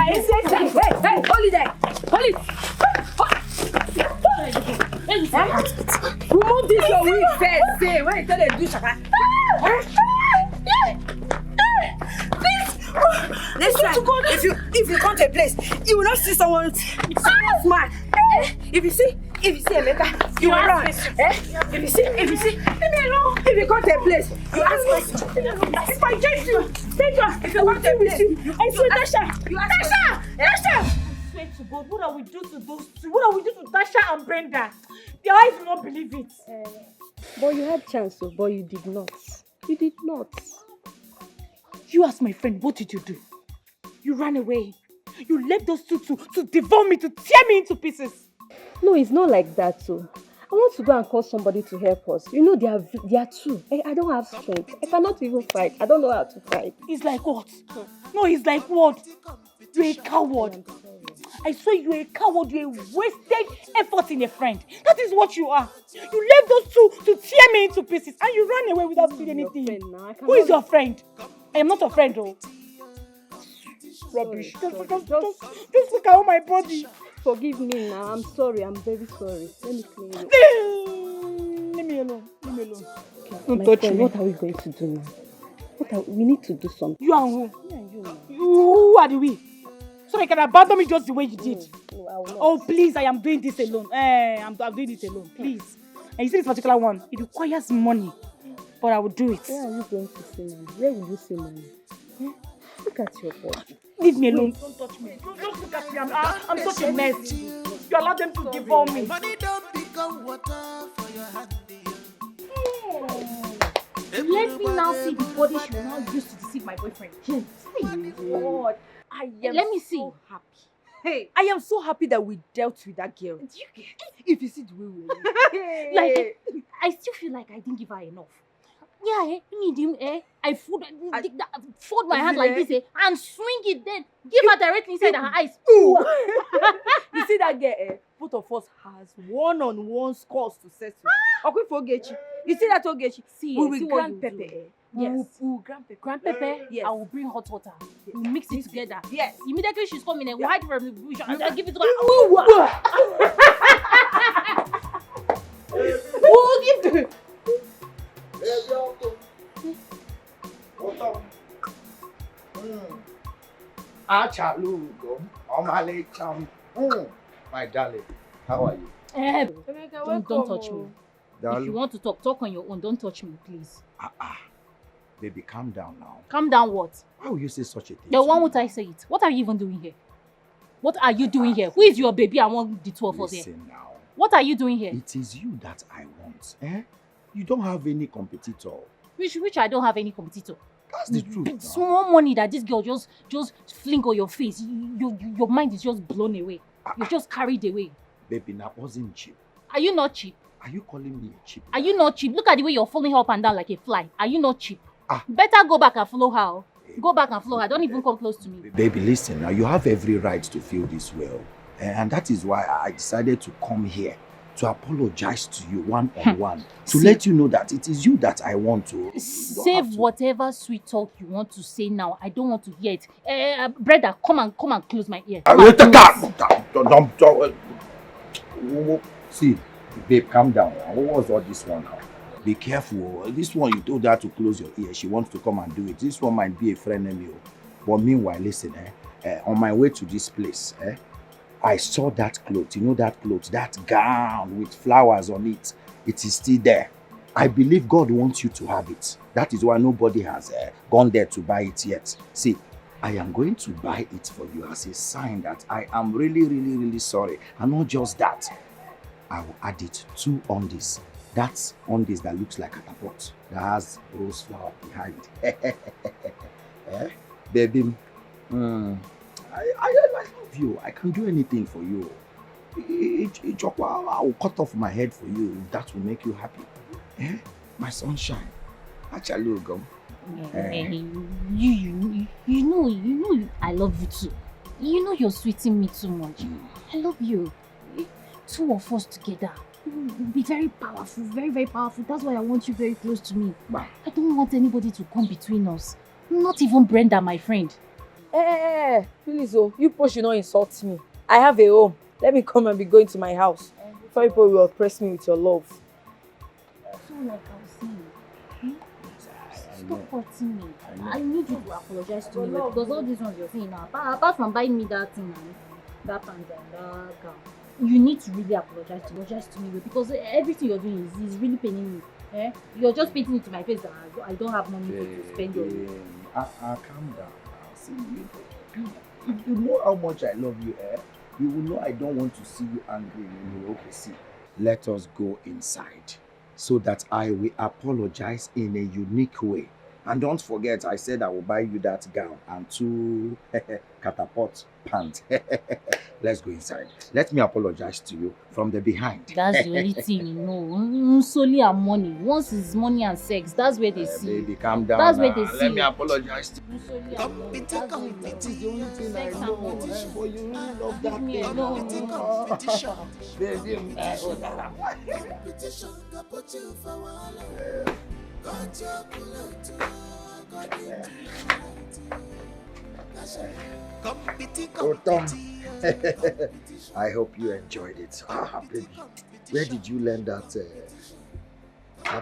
I said, hey, hold it there. Hold it. Remove this your wig first. Say, when you tell them to do shaka. Listen, if you come to a place, you will not see someone smart. If you see Emeka, you will run. If you see, if you come to a place, you ask questions. If I judge you, if you come to a place, I swear, Tasha. I swear to God, what are we do to those two? What are we do to Tasha and Brenda? Their eyes will not believe it. But you had chance, but you did not. You did not. You as my friend, what did you do? You ran away. You left those two to devour me, to tear me into pieces. No, it's not like that, so. I want to go and call somebody to help us. You know, they are two. I don't have strength. I cannot even fight. I don't know how to fight. It's like what? No, it's like what? You're a coward. I swear you're a coward. You're a wasted effort in a friend. That is what you are. You left those two to tear me into pieces and you ran away without saying anything. Who is your friend? I am not a friend, though. Rubbish. Just look at all my body. Forgive me now. I'm sorry. I'm very sorry. Let me clean you. Leave me alone. Okay. Don't touch me. What are we going to do now? We need to do something. You and who? Yeah, you. Who are the we? So you can abandon me just the way you did. No, I will not. Oh, please, I am doing this alone. I'm doing it alone. Please. And you see this particular one, it requires money. But I will do it. Where are you going to see money? Where will you see money? Look at your body. Leave me alone. Don't touch me. Just look at me. I'm such a mess. You allow them to devour me. Money don't become water for your hand. Let me now see the body she will now use to deceive my boyfriend. God, Let me see. So happy. Hey, I am so happy that we dealt with that girl. Do you get? If you see the way we Like, I still feel like I didn't give her enough. Yeah, need him, I fold my hand like this, and swing it then. Give her directly inside her eyes. Ooh. You see that girl, both of us has one-on-one scores to settle. Okay, for Ogechi. You see that Ogechi? See, we will grind pepper. Yes. We will grind pepper. Grind pepper, yes. I will bring hot water. Yes. We'll mix it together. Yes. Immediately she's coming and we'll hide from the bush and I'll give it to her. We'll give to My darling, how are you? Don't touch me. Darling. If you want to talk on your own. Don't touch me, please. Baby, calm down now. Calm down what? Why would you say such a thing? Then why would I say it? What are you even doing here? What are you doing here? Who is your baby among the two of us here? Listen now. What are you doing here? It is you that I want. You don't have any competitor. Which I don't have any competitor. That's the truth. Now. Small money that this girl just fling on your face. Your mind is just blown away. You're just carried away. Baby, that wasn't cheap. Are you not cheap? Are you calling me a cheap? Are you not cheap? Look at the way you're falling up and down like a fly. Are you not cheap? Better go back and follow her. Go back and follow her. Don't even come close to me. Baby, listen, now you have every right to feel this well. And that is why I decided to come here to apologize to you one-on-one. To let you know that it is you that I want to. Save whatever sweet talk you want to say now. I don't want to hear it. Brother, come and close my ear. See, babe, calm down. What was all this one now? Be careful. This one, you told her to close your ear. She wants to come and do it. This one might be a friend of you. But meanwhile, listen, on my way to this place, I saw that cloth. You know that cloth, that gown with flowers on it. It is still there. I believe God wants you to have it. That is why nobody has gone there to buy it yet. See, I am going to buy it for you as a sign that I am really, really, really sorry. And not just that. I will add it 2 undies. That's undies that looks like a catapult. That has rose flower behind. Baby, I love you. I can do anything for you. I will cut off my head for you if that will make you happy. My sunshine. Actually, go. You know, I love you too. You know you're sweeting me too much. I love you. Two of us together. We'll be very powerful, very, very powerful. That's why I want you very close to me. I don't want anybody to come between us. Not even Brenda, my friend. Please, you push, you not insult me. I have a home. Let me come and be going to my house. Before people will oppress me with your love. So like I was saying, stop hurting me. I need you to apologize to me because all these ones you're saying now, apart from buying me that thing and that pants and that gown, you need to really apologize to me because everything you're doing is really paining me. You're just painting it to my face that I don't have money to spend on you. Calm down. See, if you know how much I love you, you will know I don't want to see you angry. Okay, see. Let us go inside so that I will apologize in a unique way. And don't forget, I said I will buy you that gown and 2 catapult pants. Let's go inside. Let me apologize to you from the behind. That's the only thing you know. Solely and money. Once it's money and sex, that's where they see. Baby, calm down. That's where they see. Let me apologize to you. Solely and money. That's where they see. The only thing I know. But you really love that me thing. Oh, Tom. I hope you enjoyed it. Baby, where did you learn that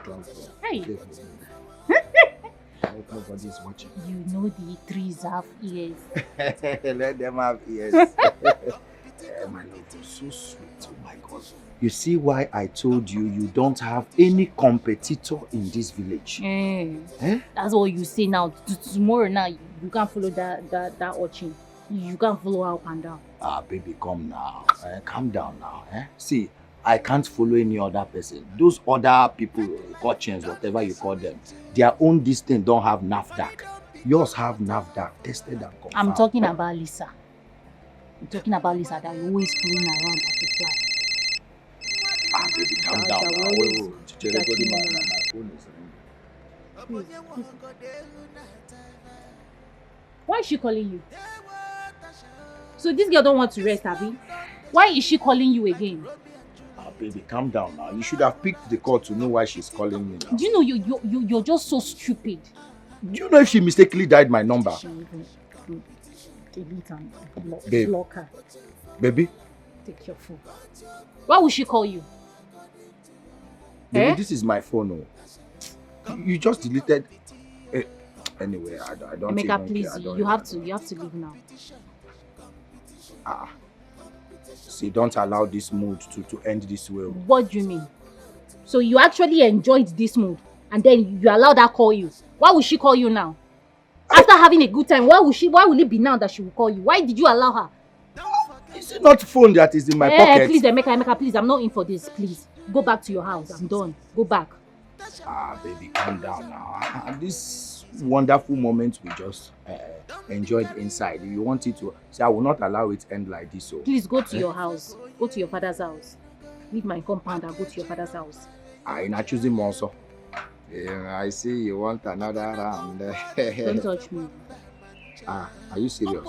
one from? Hey. I hope nobody's watching. You know the trees have ears. Let them have ears. My love, you're so sweet. Oh my God. You see why I told you you don't have any competitor in this village? That's what you say now. Tomorrow now, you can't follow that urchin. You can't follow her up and down. Baby, come now. Calm down now. See, I can't follow any other person. Those other people, urchins, whatever you call them, their own distance don't have NAFDAC. Yours have NAFDAC, tested and confirmed. I'm talking about Lisa. I'm talking about Lisa that you're always flying around like a fly. Baby, calm down now. Why is she calling you? So this girl don't want to rest, Abby? Why is she calling you again? Baby, calm down now. You should have picked the call to know why she's calling me now. Do you know you're just so stupid? Do you know if she mistakenly dialed my number? She even delete and block her. Baby? Take your phone. Why would she call you? Baby, this is my phone. You just deleted. Anyway, I don't. Emeka, please, you have to leave now. See, don't allow this mood to end this way. What do you mean? So you actually enjoyed this mood and then you allowed her call you? Why would she call you now? After having a good time, why will it be now that she will call you? Why did you allow her? Is it not phone that is in my pocket? Please, Emeka, please, I'm not in for this, please. Go back to your house. I'm done. Go back. Baby, calm down now. This wonderful moment we just enjoyed inside. You want it to... See, I will not allow it to end like this. So. Please go to your house. Go to your father's house. Leave my compound and go to your father's house. I'm not choosing him also. I see you want another round. Don't touch me. Are you serious?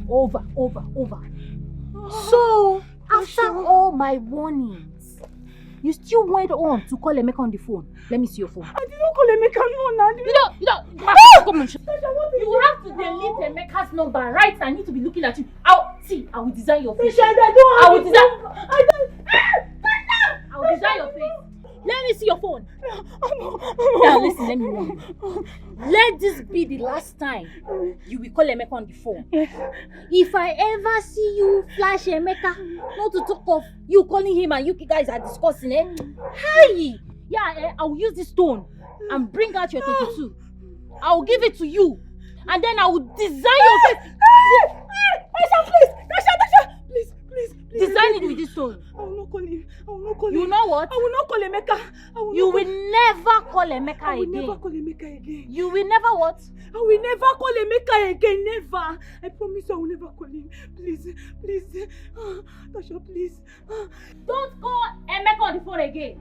Over. So, after all my warnings, you still went on to call Emeka on the phone. Let me see your phone. I didn't call Emeka, no. You have to delete Emeka's number, right? I need to be looking at you. I will design your face. I will design your face. Let me see your phone. Now listen, let me warn you. Let this be the last time you will call Emeka on the phone. If I ever see you flash Emeka, not to talk of you calling him and you guys are discussing it, hey, Yeah, I will use this stone and bring out your 32. I will give it to you. And then I will design your face. Tasha, please! Tasha! Please. Design it with this stone. I will not call him. I will not call him. You know what? I will not call Emeka. You will never call Emeka again. I will never call Emeka again. You will never what? I will never call Emeka again. Never. I promise I will never call him. Please. Tasha, please. Don't call Emeka on the phone again.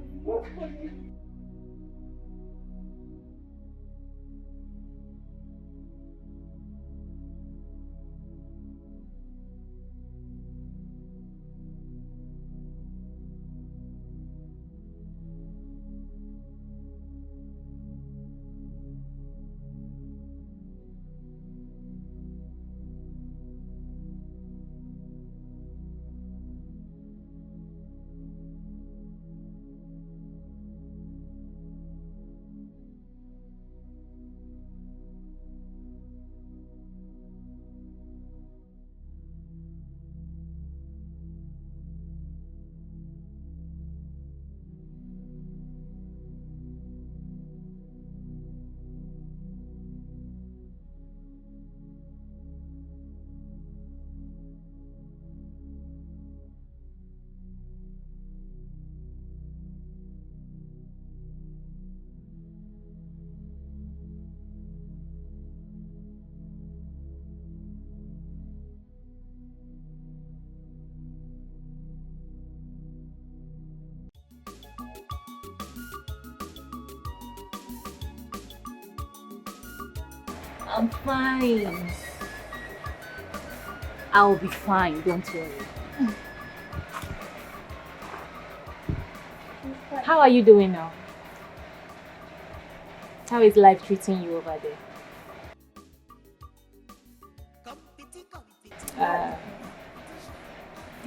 I'm fine. I'll be fine, don't worry. How are you doing now? How is life treating you over there?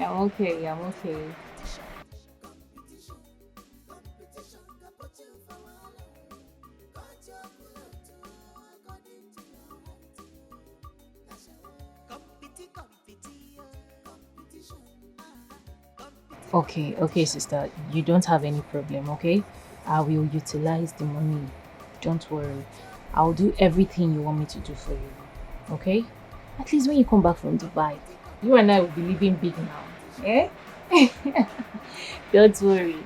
I'm okay. Okay, sister. You don't have any problem, okay? I will utilize the money. Don't worry. I'll do everything you want me to do for you, okay? At least when you come back from Dubai, you and I will be living big now, eh? Don't worry.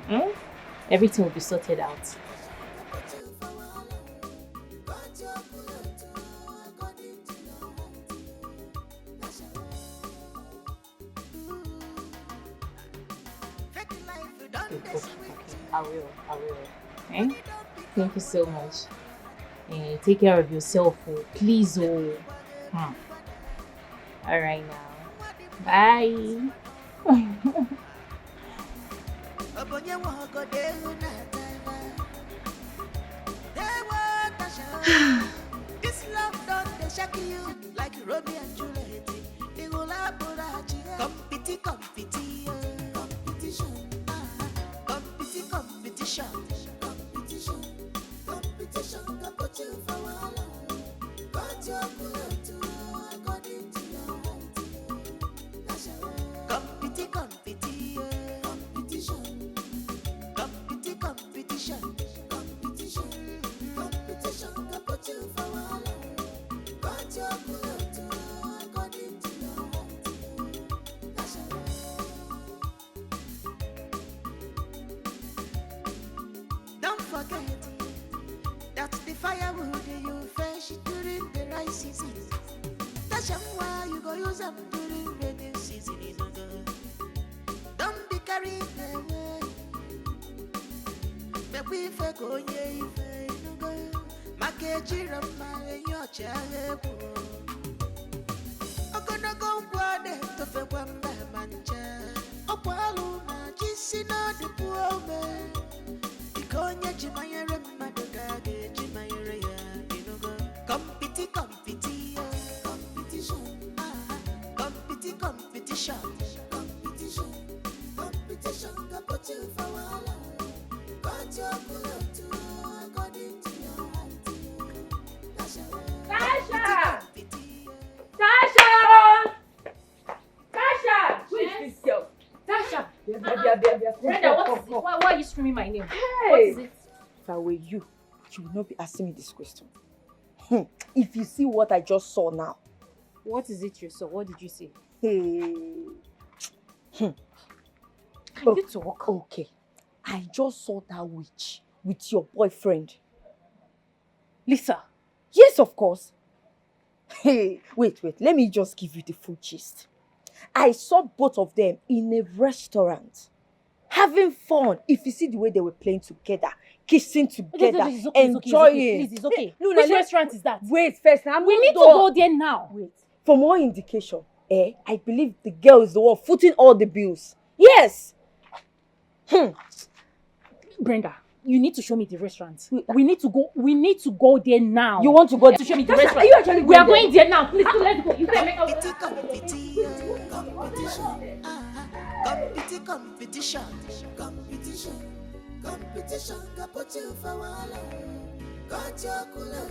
Everything will be sorted out. I will. Okay? Thank you so much. Take care of yourself, please. Alright now. Bye. This love don't shake you like Romeo and Juliet. They will competition. Competition can put you for a while. But you're good according to your height. Competition can put you for a while. But you're good according to your height. Don't forget that the firewood you fetch during the rice season. That's why you go use them during rainy season. Don't be carried away. But we fake on ye, Makeji Rama in your chair. Okono go guade to fe wamba mancha. Opaluna, Jissina the poor man. Ikonya Jimayere Madogade, Jimayere, competition. Competition can put you for a while. But you're good according to your height. Tasha! Who is this girl? Tasha! Brenda, Why are you screaming my name? Hey! What is it? If I were you, you would not be asking me this question. If you see what I just saw now. What is it you saw? What did you see? Hey. Can you talk? Okay. I just saw that witch with your boyfriend. Lisa? Yes, of course. Hey, wait. Let me just give you the full gist. I saw both of them in a restaurant, having fun. If you see the way they were playing together, kissing together, it's okay, enjoying. Please, it's okay. No, Which restaurant is that? Wait, first. We need to go there now. Wait. For more indication, I believe the girl is the one footing all the bills. Yes. Brenda, you need to show me the restaurant. We need to go there now. You want to go to show me the restaurant? Are you actually going We are going there now. Please, let's go. You can make a competition, got put you for wala. Got your cooler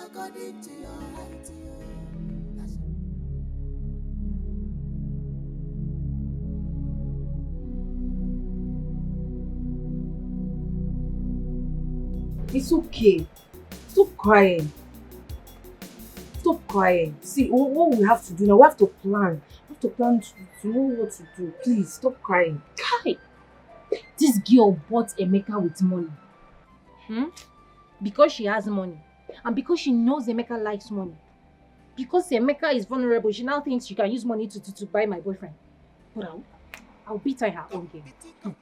according to your height. It's okay. Stop crying. Stop crying. See, what we have to do now, we have to plan. We have to plan to know what to do. Please, stop crying. Kai, this girl bought Emeka with money. Because she has money. And because she knows Emeka likes money. Because Emeka is vulnerable, she now thinks she can use money to buy my boyfriend. But I'll beat her in her own game.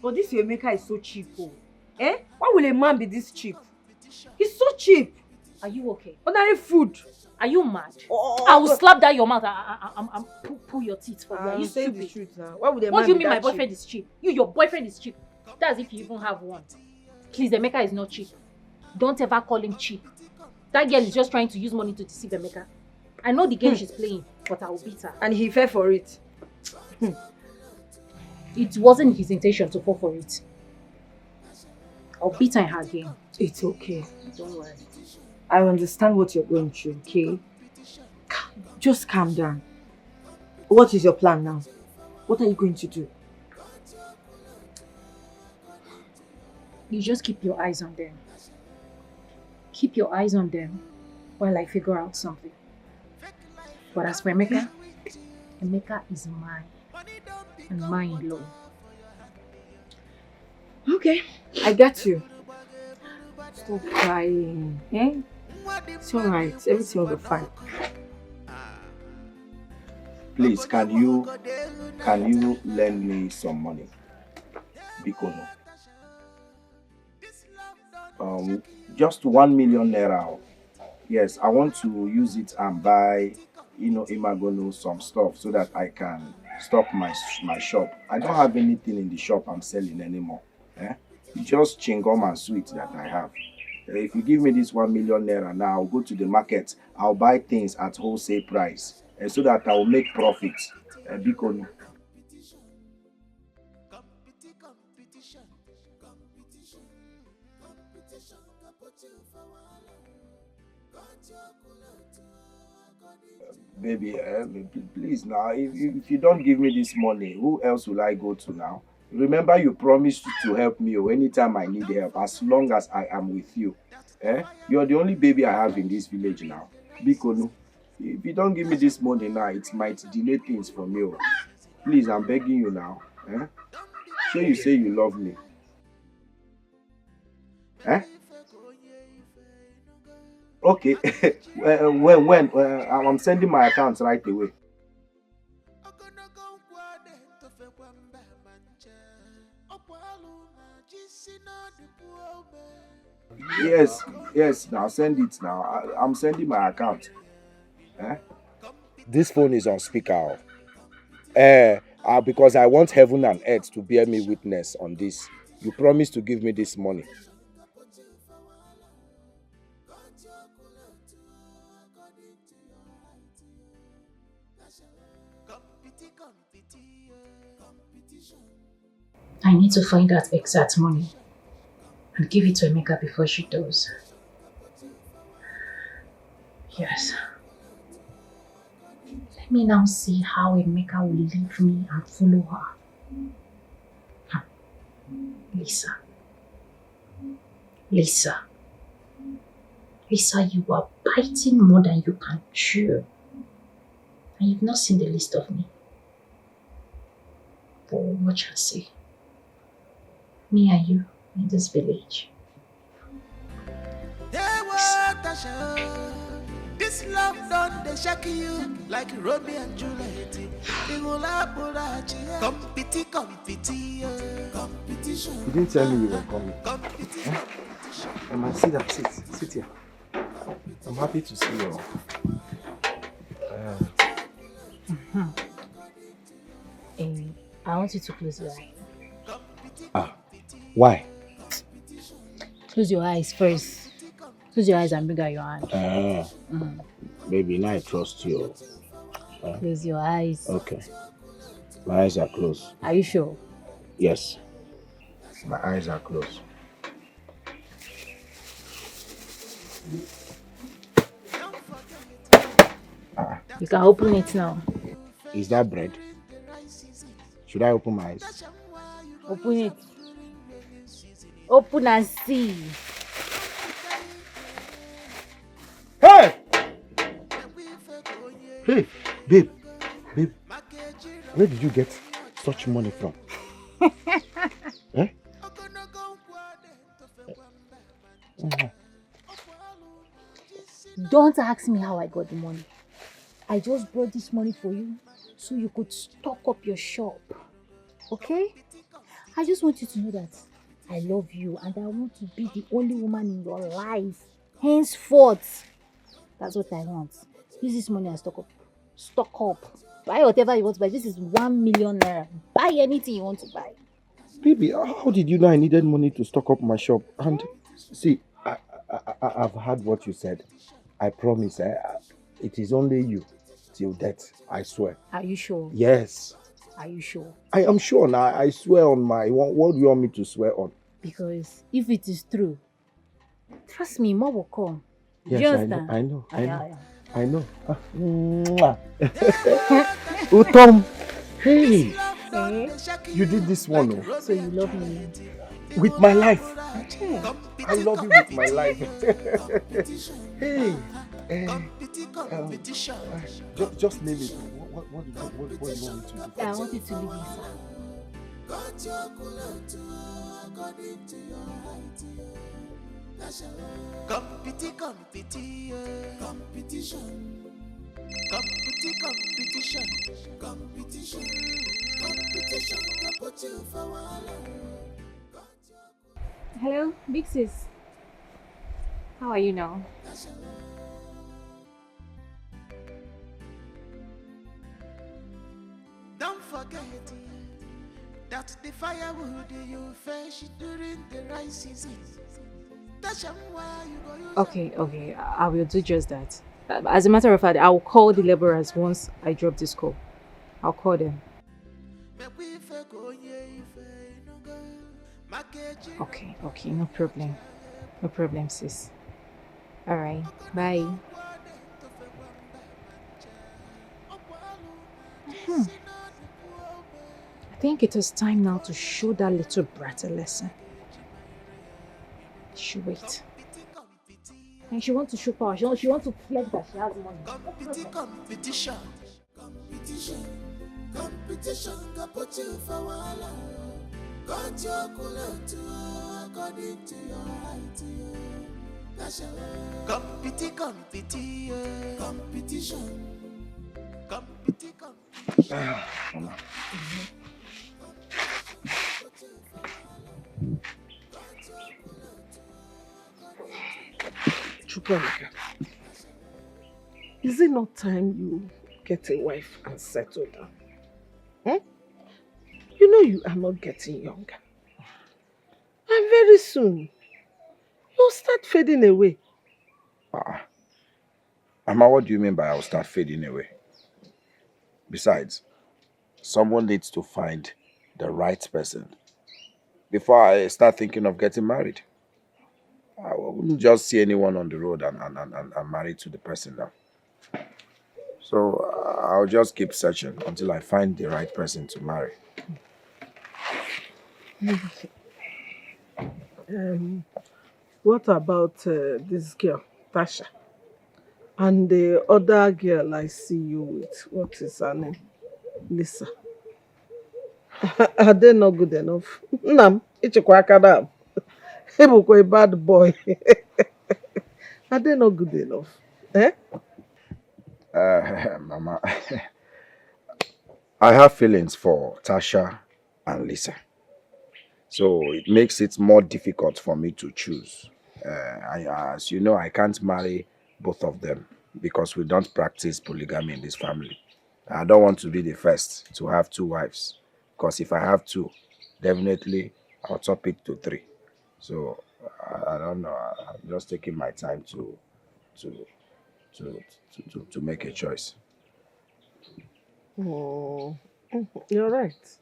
But this Emeka is so cheap, oh. Why will a man be this cheap? He's so cheap. Are you okay? Ordinary food. Are you mad? I will slap down your mouth and pull your teeth for you. Are you saying stupid? the truth now. Why would a man What do you be mean my that boyfriend is cheap? Your boyfriend is cheap. That's if you even have one. Please, Emeka is not cheap. Don't ever call him cheap. That girl is just trying to use money to deceive Emeka. I know the game she's playing, but I will beat her. And he fell for it. It wasn't his intention to fall for it. I'll beat her in her game. It's okay. Don't worry. I understand what you're going through, okay? Just calm down. What is your plan now? What are you going to do? You just keep your eyes on them. Keep your eyes on them while I figure out something. But as for Emeka, Emeka is mine. And mine alone. Okay, I got you. Stop crying, It's alright, everything will be fine. Please, can you lend me some money? Bcos. Just 1 million naira. Yes, I want to use it and buy, Imagonu some stuff so that I can stock my shop. I don't have anything in the shop I'm selling anymore. Just chewing-gum and sweets that I have. If you give me this 1 million naira now, I'll go to the market. I'll buy things at wholesale price so that I will make profit. Bcos. Baby, please now, if you don't give me this money, who else will I go to now? Remember, you promised to help me anytime I need help, as long as I am with you. You're the only baby I have in this village now. Bcos, if you don't give me this money now, it might delay things for me. Please, I'm begging you now. Sure, you say you love me. Okay. when I'm sending my account right away. Yes, now send it now. I'm sending my account. This phone is on speaker. Because I want heaven and earth to bear me witness on this. You promised to give me this money. I need to find that exact money and give it to Emeka before she does. Yes. Let me now see how Emeka will leave me and follow her. Lisa. Lisa. Lisa, you are biting more than you can chew. And you've not seen the least of me. But watch and see. Me and you in this village. Tasha. This love done they shock you like Romeo and Juliet. Competition. You didn't tell me you were coming. Emma, sit down, sit here. I'm happy to see you. I want you to close your eyes. Why? Close your eyes first. Close your eyes and bring out your hand. Baby, now I trust you. Close your eyes. Okay. My eyes are closed. Are you sure? Yes. My eyes are closed. You can open it now. Is that bread? Should I open my eyes? Open it. Open and see. Hey! Hey, babe, where did you get such money from? Eh? Don't ask me how I got the money. I just brought this money for you so you could stock up your shop. Okay? I just want you to know that I love you and I want to be the only woman in your life. Henceforth. That's what I want. Use this money and stock up. Stock up. Buy whatever you want to buy. This is 1 million naira. Buy anything you want to buy. Baby, how did you know I needed money to stock up my shop? And see, I've heard what you said. I promise, it is only you till death, I swear. Are you sure? Yes. Are you sure? I am sure now. I swear on my... What do you want me to swear on? Because if it is true, trust me, more will come. Yes, I know. Utom, hey, you did this one. Oh. So you love me? With my life. I love you with my life. Hey, just name it. What do you want me to do? I want you to leave Lisa. Hello, big sis. How are you now? Don't forget that the firewood you fetch during the rice season. Okay, I will do just that. As a matter of fact, I will call the laborers once I drop this call. I'll call them. Okay, no problem. No problem, sis. Alright, bye. I think it is time now to show that little brat a lesson. She wait. And she wants to show power. She wants to flex that she has money. Competition can put you for wahala. Got your cooler too, according to your height. Competition. Chukwuemeka, is it not time you get a wife and settle down? You know you are not getting younger. And very soon, you'll start fading away. Mama, what do you mean by I'll start fading away? Besides, someone needs to find the right person before I start thinking of getting married. I wouldn't just see anyone on the road and marry to the person now. So I'll just keep searching until I find the right person to marry. What about this girl, Tasha? And the other girl I see you with, what is her name? Lisa. Are they not good enough? Nam, ichekwa aka na. Ebukwa a bad boy. Are they not good enough? Eh? Mama, I have feelings for Tasha and Lisa. So it makes it more difficult for me to choose. As you know, I can't marry both of them because we don't practice polygamy in this family. I don't want to be the first to have 2 wives, because if I have 2, definitely I'll top it to 3. So I don't know. I'm just taking my time to make a choice. Oh, you're right.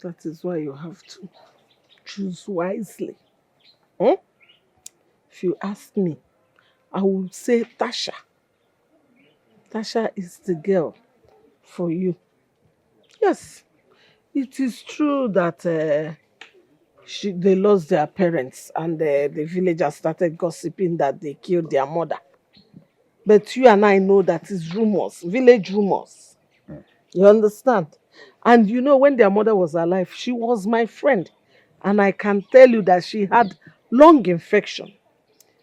That is why you have to choose wisely. Hmm? If you ask me, I would say Tasha. Tasha is the girl for you. Yes, it is true that they lost their parents and the villagers started gossiping that they killed their mother. But you and I know that is rumors, village rumors. You understand? And you know, when their mother was alive, she was my friend. And I can tell you that she had lung infection.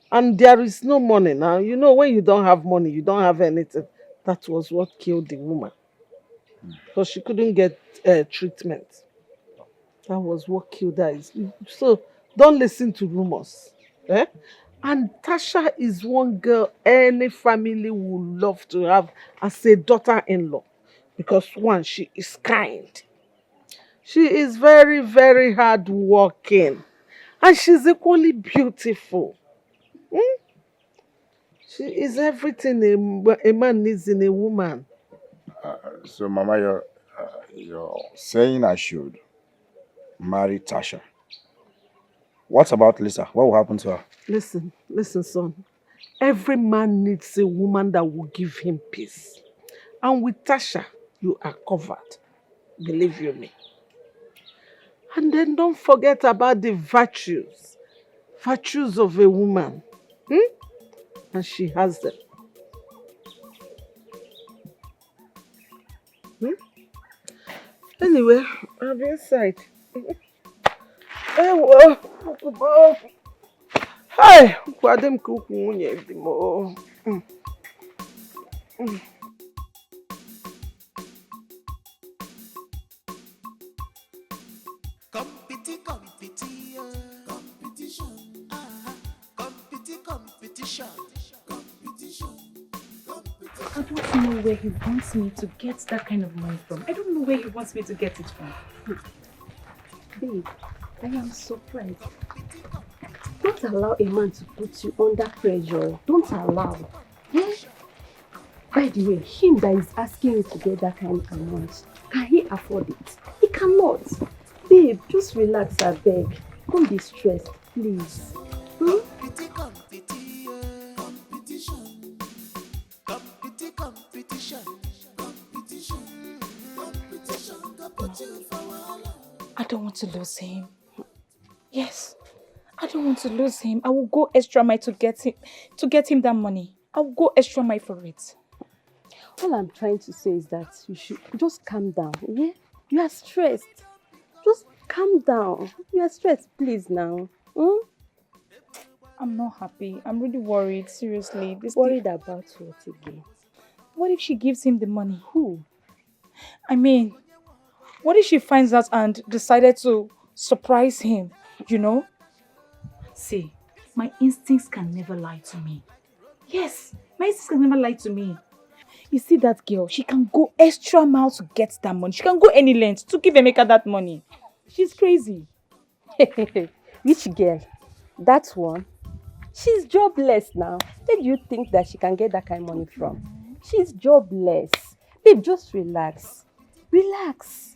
And there is no money now. You know, when you don't have money, you don't have anything. That was what killed the woman. Because she couldn't get treatment. That was what killed her. So don't listen to rumors. Eh? And Tasha is one girl any family would love to have as a daughter-in-law. Because one, she is kind. She is very, very hardworking. And she's equally beautiful. Hmm? She is everything a man needs in a woman. So, Mama, you're saying I should marry Tasha. What about Lisa? What will happen to her? Listen, son. Every man needs a woman that will give him peace. And with Tasha, you are covered. Believe you me. And then don't forget about the virtues. Virtues of a woman. And she has them. Anyway, I'll be inside. Hey, well. Hey, kwadem kuku nwunye di mo. I don't know where he wants me to get that kind of money from. I don't know where he wants me to get it from. Babe, I am surprised. Don't allow a man to put you under pressure. Don't allow. Eh? By the way, him that is asking you to get that kind of amount, can he afford it? He cannot. Babe, just relax, I beg. Don't be stressed, please. I don't want to lose him. Yes, I don't want to lose him. I will go extra mile to get him that money. I will go extra mile for it. All I'm trying to say is that you should just calm down. Yeah? You are stressed. Just calm down. You are stressed, please now. I'm not happy. I'm really worried. Seriously. Worried about what again? What if she gives him the money? Who? I mean, what if she finds out and decided to surprise him, you know? See, my instincts can never lie to me. Yes, my instincts can never lie to me. You see that girl, she can go extra mile to get that money. She can go any length to give Emeka that money. She's crazy. Which girl? That one? She's jobless now. Where do you think that she can get that kind of money from? She's jobless. Babe, just relax. Relax.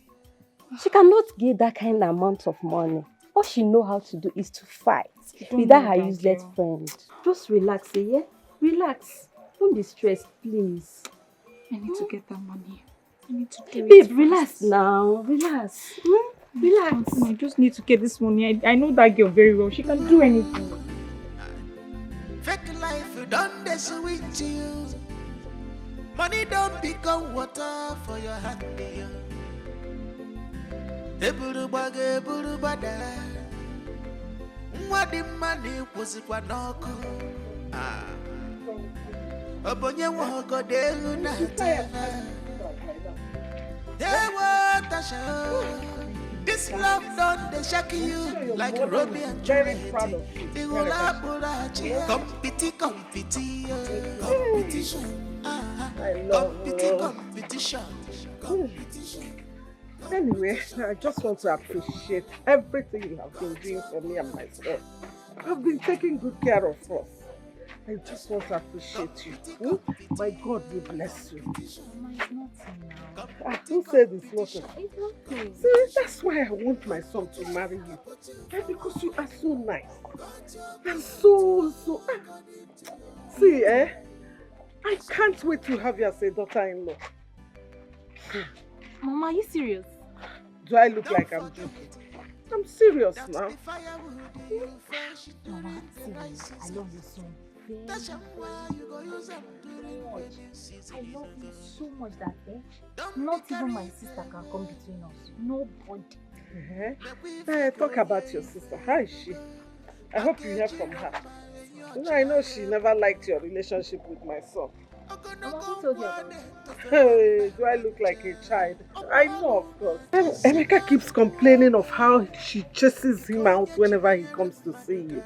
She cannot get that kind of amount of money. All she know how to do is to fight with that her useless friend. Just relax, yeah? Relax. Don't be stressed, please. I need to get that money. I need to do it. Babe, relax now. Relax. Relax. I just need to get this money. I know that girl very well. She can do anything. done the sweet to you. Money don't become water for your hand. Eburu bada. What the money was it what no Obonye wako delu na tena. Tasha. This love done they shaking you like Romeo and Juliet. The whole apurachi, competition. Competition. Anyway, I just want to appreciate everything you have been doing for me and my son. I've been taking good care of us. I just want to appreciate you. My God will bless you. Who said it's not? See, that's why I want my son to marry you. Because you are so nice. And so. See, I can't wait to have you as a daughter-in-law. Mama, are you serious? Do I look like I'm joking? I'm serious now. Mama, serious. I love you so much. I love you so much that not even my sister can come between us. Nobody. Talk about your sister. How is she? I hope you hear from her. I know she never liked your relationship with my son. Mama, who told you about it? Hey, do I look like a child? I know, of course. Emeka keeps complaining of how she chases him out whenever he comes to see you.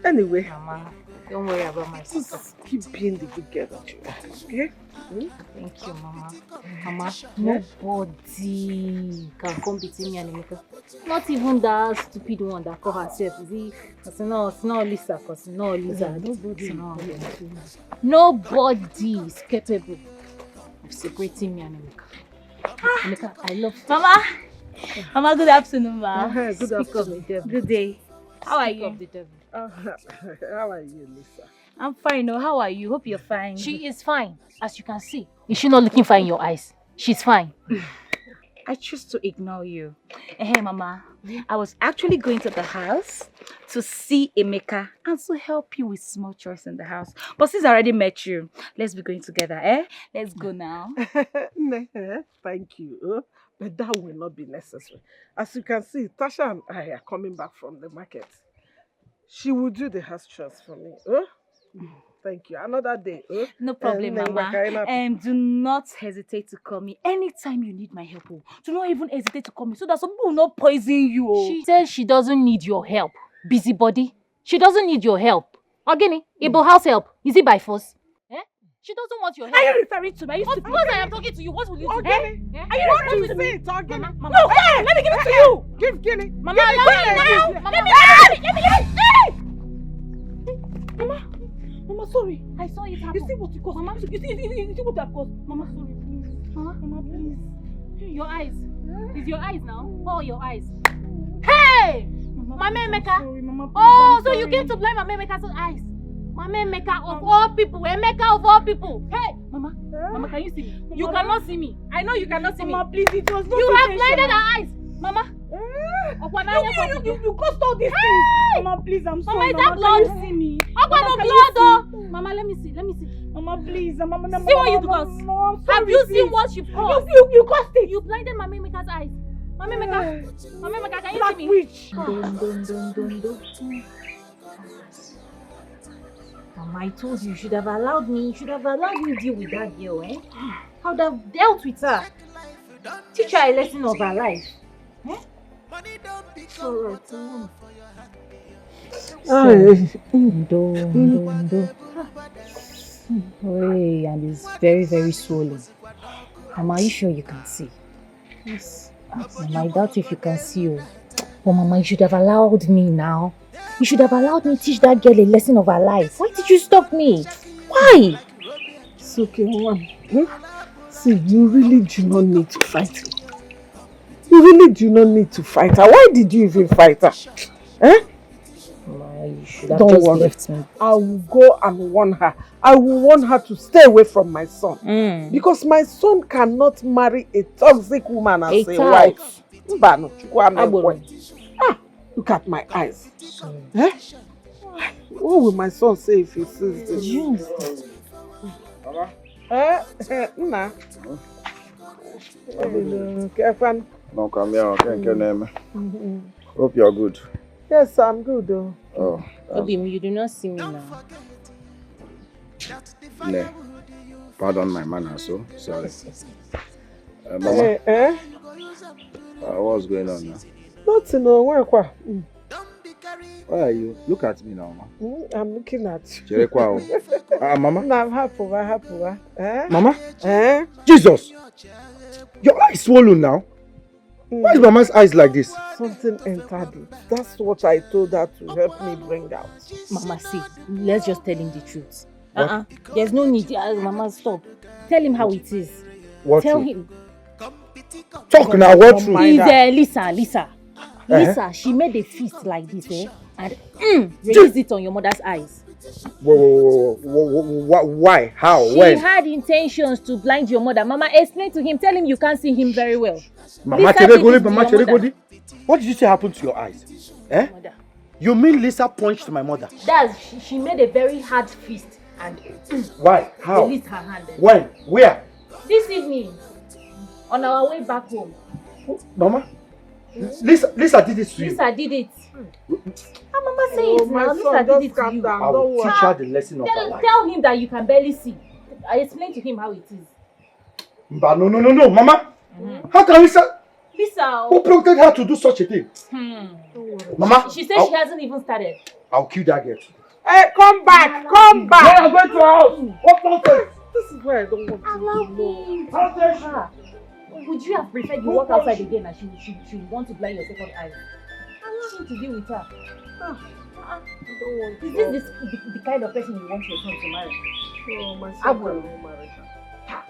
Anyway, Mama, don't worry about my sister. Just keep being the good girl that you are, okay? Thank you, Mama. Mama, nobody can come between me and Emeka. Not even that stupid one that call herself. It's not Lisa, because it's not Lisa. Nobody is capable of separating me and Emeka. Emeka, I love you. Mama! Mama, good afternoon, ma. Good afternoon. Good day. How are you? How are you, Lisa? I'm fine. No, how are you? Hope you're fine. She is fine, as you can see. Is she not looking fine in your eyes? She's fine. I choose to ignore you. Hey, Mama. I was actually going to the house to see Emeka and to help you with small chores in the house. But since I already met you, let's be going together, eh? Let's go now. Thank you. But that will not be necessary. As you can see, Tasha and I are coming back from the market. She will do the house chores for me. Thank you. Another day. No problem, Mama. Do not hesitate to call me anytime you need my help. Do not even hesitate to call me so that some people will not poison you. She says she doesn't need your help. Busybody. She doesn't need your help. Ogini, Igbo house help. Is it by force? She doesn't want your help. Are you referring to me? Of course I am talking to you. What will you do? Ogini. Are you referring to me? Ogini. Mama. No, hey, let me give it to you. Give Guinea. Mama, let me Mama, sorry. I saw it happen. You see what you caused, Mama? You see what I've caused? Mama, sorry, please. Mama, please. Your eyes. It's your eyes now. Oh, your eyes. Hey! Mama Emeka. Sorry, Mama, please, oh, so you came to blame Mama Emeka's eyes. Mama Emeka of all people. Emeka of all people. Hey! Mama. Mama, can you see me? You cannot see me. I know you cannot see me. Mama, please, it was not you have blinded her eyes. Mama. You caused all these things. Mama, please, I'm sorry. Mama, is that blood? Can you see me? Mama, blood, oh. Mama, let me see. Mama, please. Mama, see what you caused. Have you seen what you've caused? You caused it. You blinded Mama Emeka's eyes. Mama Emeka, can you see me? Witch. Mama, I told you should have allowed me. You should have allowed me deal with that girl, eh? I would have dealt with her. Teach her a lesson of her life. Eh? So, and it's very, very swollen. Mama, are you sure you can see? Yes. Mama, I doubt if you can see. Oh, Mama, you should have allowed me now. You should have allowed me teach that girl a lesson of her life. Why did you stop me? Why? It's okay, Mom. See, you really do not need to fight her. You really do not need to fight her. Why did you even fight her? Mama, you should have just left me. I will go and warn her. I will warn her to stay away from my son. Because my son cannot marry a toxic woman as a wife. Look at my eyes. What will my son say if he sees this? Mama? Nah. Careful. No, come here. Okay. Hope you're good. Yes, I'm good though. Oh. Obim, you do not see me now. No. Pardon my manners, so sorry. Mama, what's going on now? Nothing, no. Where? Why are you? Look at me now, Mama. I'm looking at you. Mama? No, I'm happy. Mama? Jesus! Your eye is swollen now. Why is Mama's eyes like this? Something entered it. That's what I told her to help me bring out. Mama, see, let's just tell him the truth. What? There's no need. Mama, stop. Tell him how it is. What Tell truth? him. Talk now, what truth? It's Lisa. Lisa, she made a fist like this, and raised it on your mother's eyes. Whoa. Why? How? When? She had intentions to blind your mother. Mama, explain to him. Tell him you can't see him very well. Mama Cheregodi, what did you say happened to your eyes? Mother. You mean Lisa punched my mother? She made a very hard fist and Why? How? released her hand. When? Where? This evening, on our way back home. Mama? Lisa did it to you. Lisa did it. Mama, say it now. Lisa did it to you. I will teach her the lesson of her life. Tell him that you can barely see. I explain to him how it is. But no, Mama. How can Lisa? Who prompted her to do such a thing? Mama. She says she hasn't even started. I'll kill that girl. Hey, come back! Come back! Yeah, I'm going to her house. What nonsense? This is where I don't want to Allow me. Would you have preferred you walk outside again and she would want to blind your second eye? Allow him to deal with her. I don't want Is this the kind of person you want your son to marry? No, my I will marry her.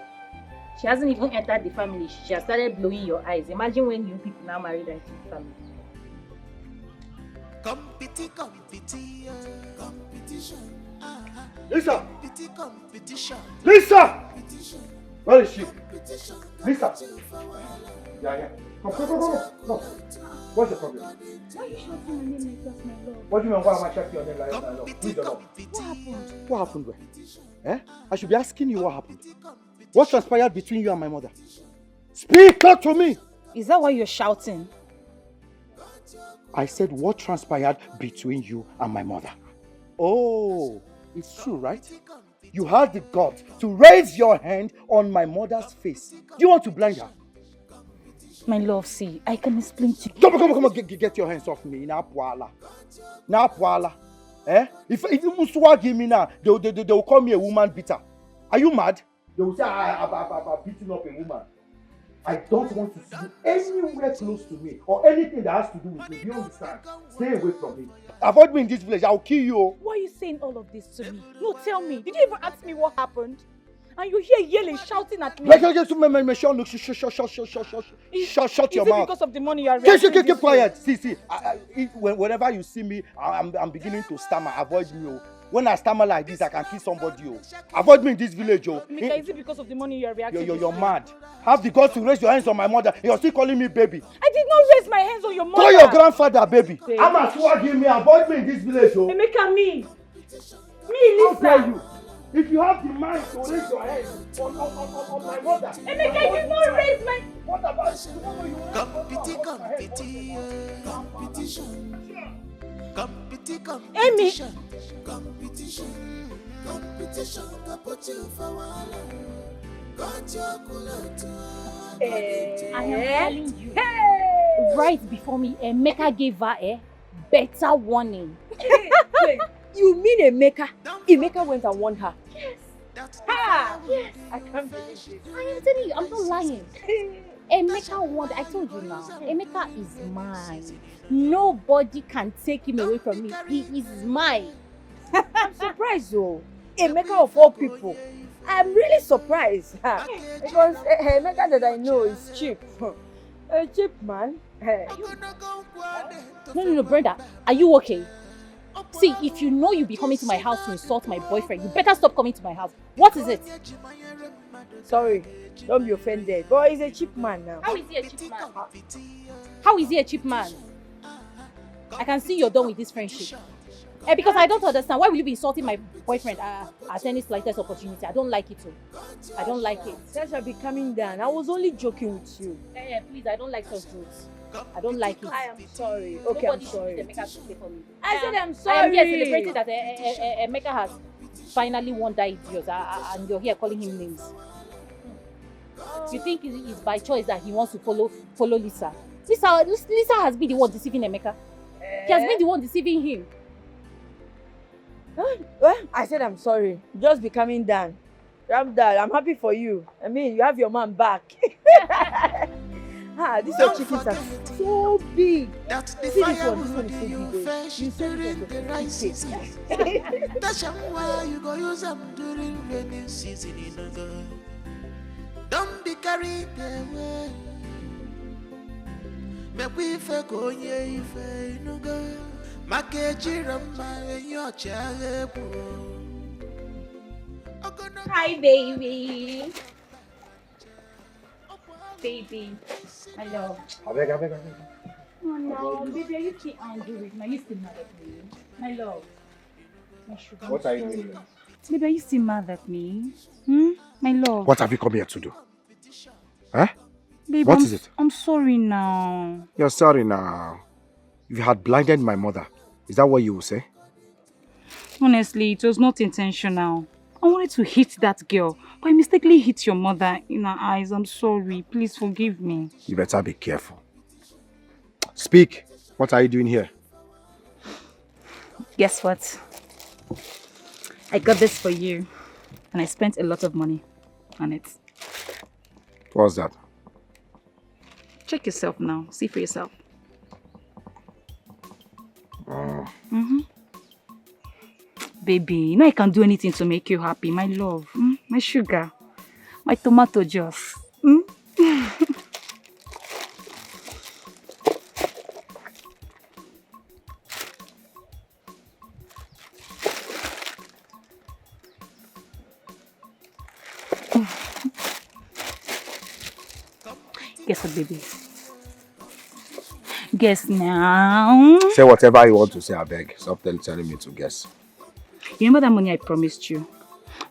She hasn't even entered the family. She has started blowing your eyes. Imagine when you people now married into the family. Lisa! Where is she? Lisa! Yeah. Come. What's the problem? Why are you shouting my name like that, my love? What do you mean, why am I shouting your name like that, my love? Who's your love? What happened? What happened where? I should be asking you what happened. What transpired between you and my mother? Speak up to me! Is that why you're shouting? I said what transpired between you and my mother. Oh, it's true, right? You had the guts to raise your hand on my mother's face. Do you want to blind her? My love, see, I can explain to you. Come on, get your hands off me. Napwala. If Muswa give me now, they will call me a woman beater. Are you mad? They will say I'm beating up a woman. I don't want to see you anywhere close to me or anything that has to do with me. Do you understand? Stay away from me. Avoid me in this village. I'll kill you. Why are you saying all of this to me? No, tell me. Did you even ask me what happened? And you hear yelling, shouting at me. Shut your mouth. Is it because of the money you are raising? Keep quiet. See. Whenever you see me, I'm beginning to stammer. Avoid me. When I stammer like this, I can kill somebody. Avoid me in this village. Mika, is it because of the money you are reacting to? You're mad. Have the guts to raise your hands on my mother. You're still calling me baby. I did not raise my hands on your mother. Call your grandfather baby. I'm a swag me. Avoid me in this village. Mika, me, Lisa. How dare you? If you have the mind to raise your hands on my mother. Emeka, I did not raise my... What about competition? Amy. I am telling you. Right before me, Emeka gave her a better warning. Wait, you mean Emeka? Emeka went and warned her. Yes. Yes. I can't believe this. I am telling you, I'm not lying. Emeka warned. I told you now. Emeka is mine. Nobody can take him away from me. He is mine. I'm surprised though. Emeka of all people. I'm really surprised. Because Emeka that I know is cheap. A cheap man. No, Brenda. Are you okay? See, if you know you'll be coming to my house to insult my boyfriend, you better stop coming to my house. What is it? Sorry, don't be offended. But he's a cheap man now. How is he a cheap man? How is he a cheap man? I can see you're done with this friendship. Because I don't understand. Why will you be insulting my boyfriend at any slightest opportunity? I don't like it. I don't like it. Tasha, be coming down. I was only joking with you. Please, I don't like such jokes. I don't like it. I am sorry. Okay, I'm sorry. Emeka to stay for me. I said I'm I sorry. am here celebrating that Emeka has finally won that idiot, and you're here calling him names. You think it's by choice that he wants to follow Lisa? Lisa has been the one deceiving Emeka. He has been the one deceiving him. Well, I said I'm sorry. Just be coming down. I'm happy for you. I mean, you have your man back. These your chickens are so big. That's the See fire this one is so big. you during the right season. That's why you go use them during rainy season. Don't be carried away. Make we fake on ye if no go. Hi, baby. Baby, I love. I beg. Oh no, baby, you can't undo it. Now you still mad at me. My love. My sugar. What are you doing here? Baby, are you still mad at me? My love. What have you come here to do? Huh? Baby, What is it? I'm sorry now. You're sorry now. You had blinded my mother. Is that what you will say? Honestly, it was not intentional. I wanted to hit that girl, but I mistakenly hit your mother in her eyes. I'm sorry. Please forgive me. You better be careful. Speak. What are you doing here? Guess what? I got this for you, and I spent a lot of money on it. What's that? Check yourself now. See for yourself. Baby, you know I can do anything to make you happy. My love, my sugar, my tomato juice. Guess what, baby? Guess now. Say whatever you want to say, I beg. Stop telling me to guess. You remember that money I promised you?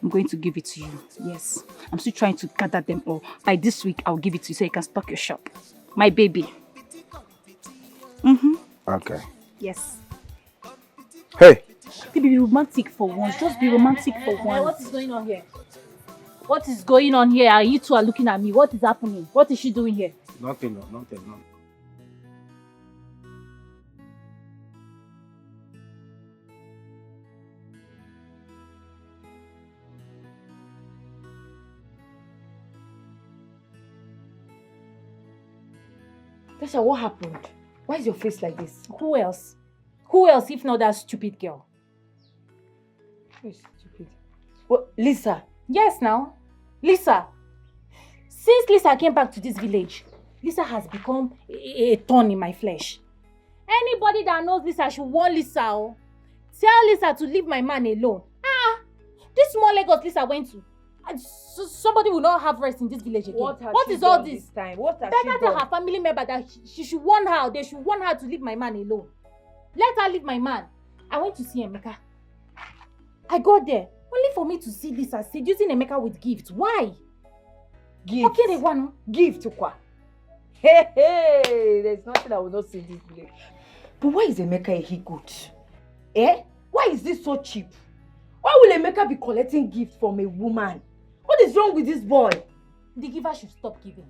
I'm going to give it to you. Yes. I'm still trying to gather them all. By this week, I'll give it to you so you can stock your shop. My baby. Okay. Yes. Hey! Baby, be romantic for once. Just be romantic for once. What is going on here? What is going on here? You two are looking at me. What is happening? What is she doing here? Nothing. Tasha, what happened? Why is your face like this? Who else? Who else if not that stupid girl? Who is stupid? What, Lisa? Yes, now. Lisa. Since Lisa came back to this village, Lisa has become a thorn in my flesh. Anybody that knows Lisa should warn Lisa. Oh. Tell Lisa to leave my man alone. This small Lagos Lisa went to. So somebody will not have rest in this village again. What is all this? Time? What has Better tell her family member that she should warn her. They should warn her to leave my man alone. Let her leave my man. I went to see Emeka. I got there only for me to see Lisa seducing Emeka with gifts. Why? Gift? Okay, they want gift to kwa. Hey, there's nothing I will not see in this village. But why is Emeka a he-goat? Why is this so cheap? Why will Emeka be collecting gifts from a woman? What is wrong with this boy? The giver should stop giving.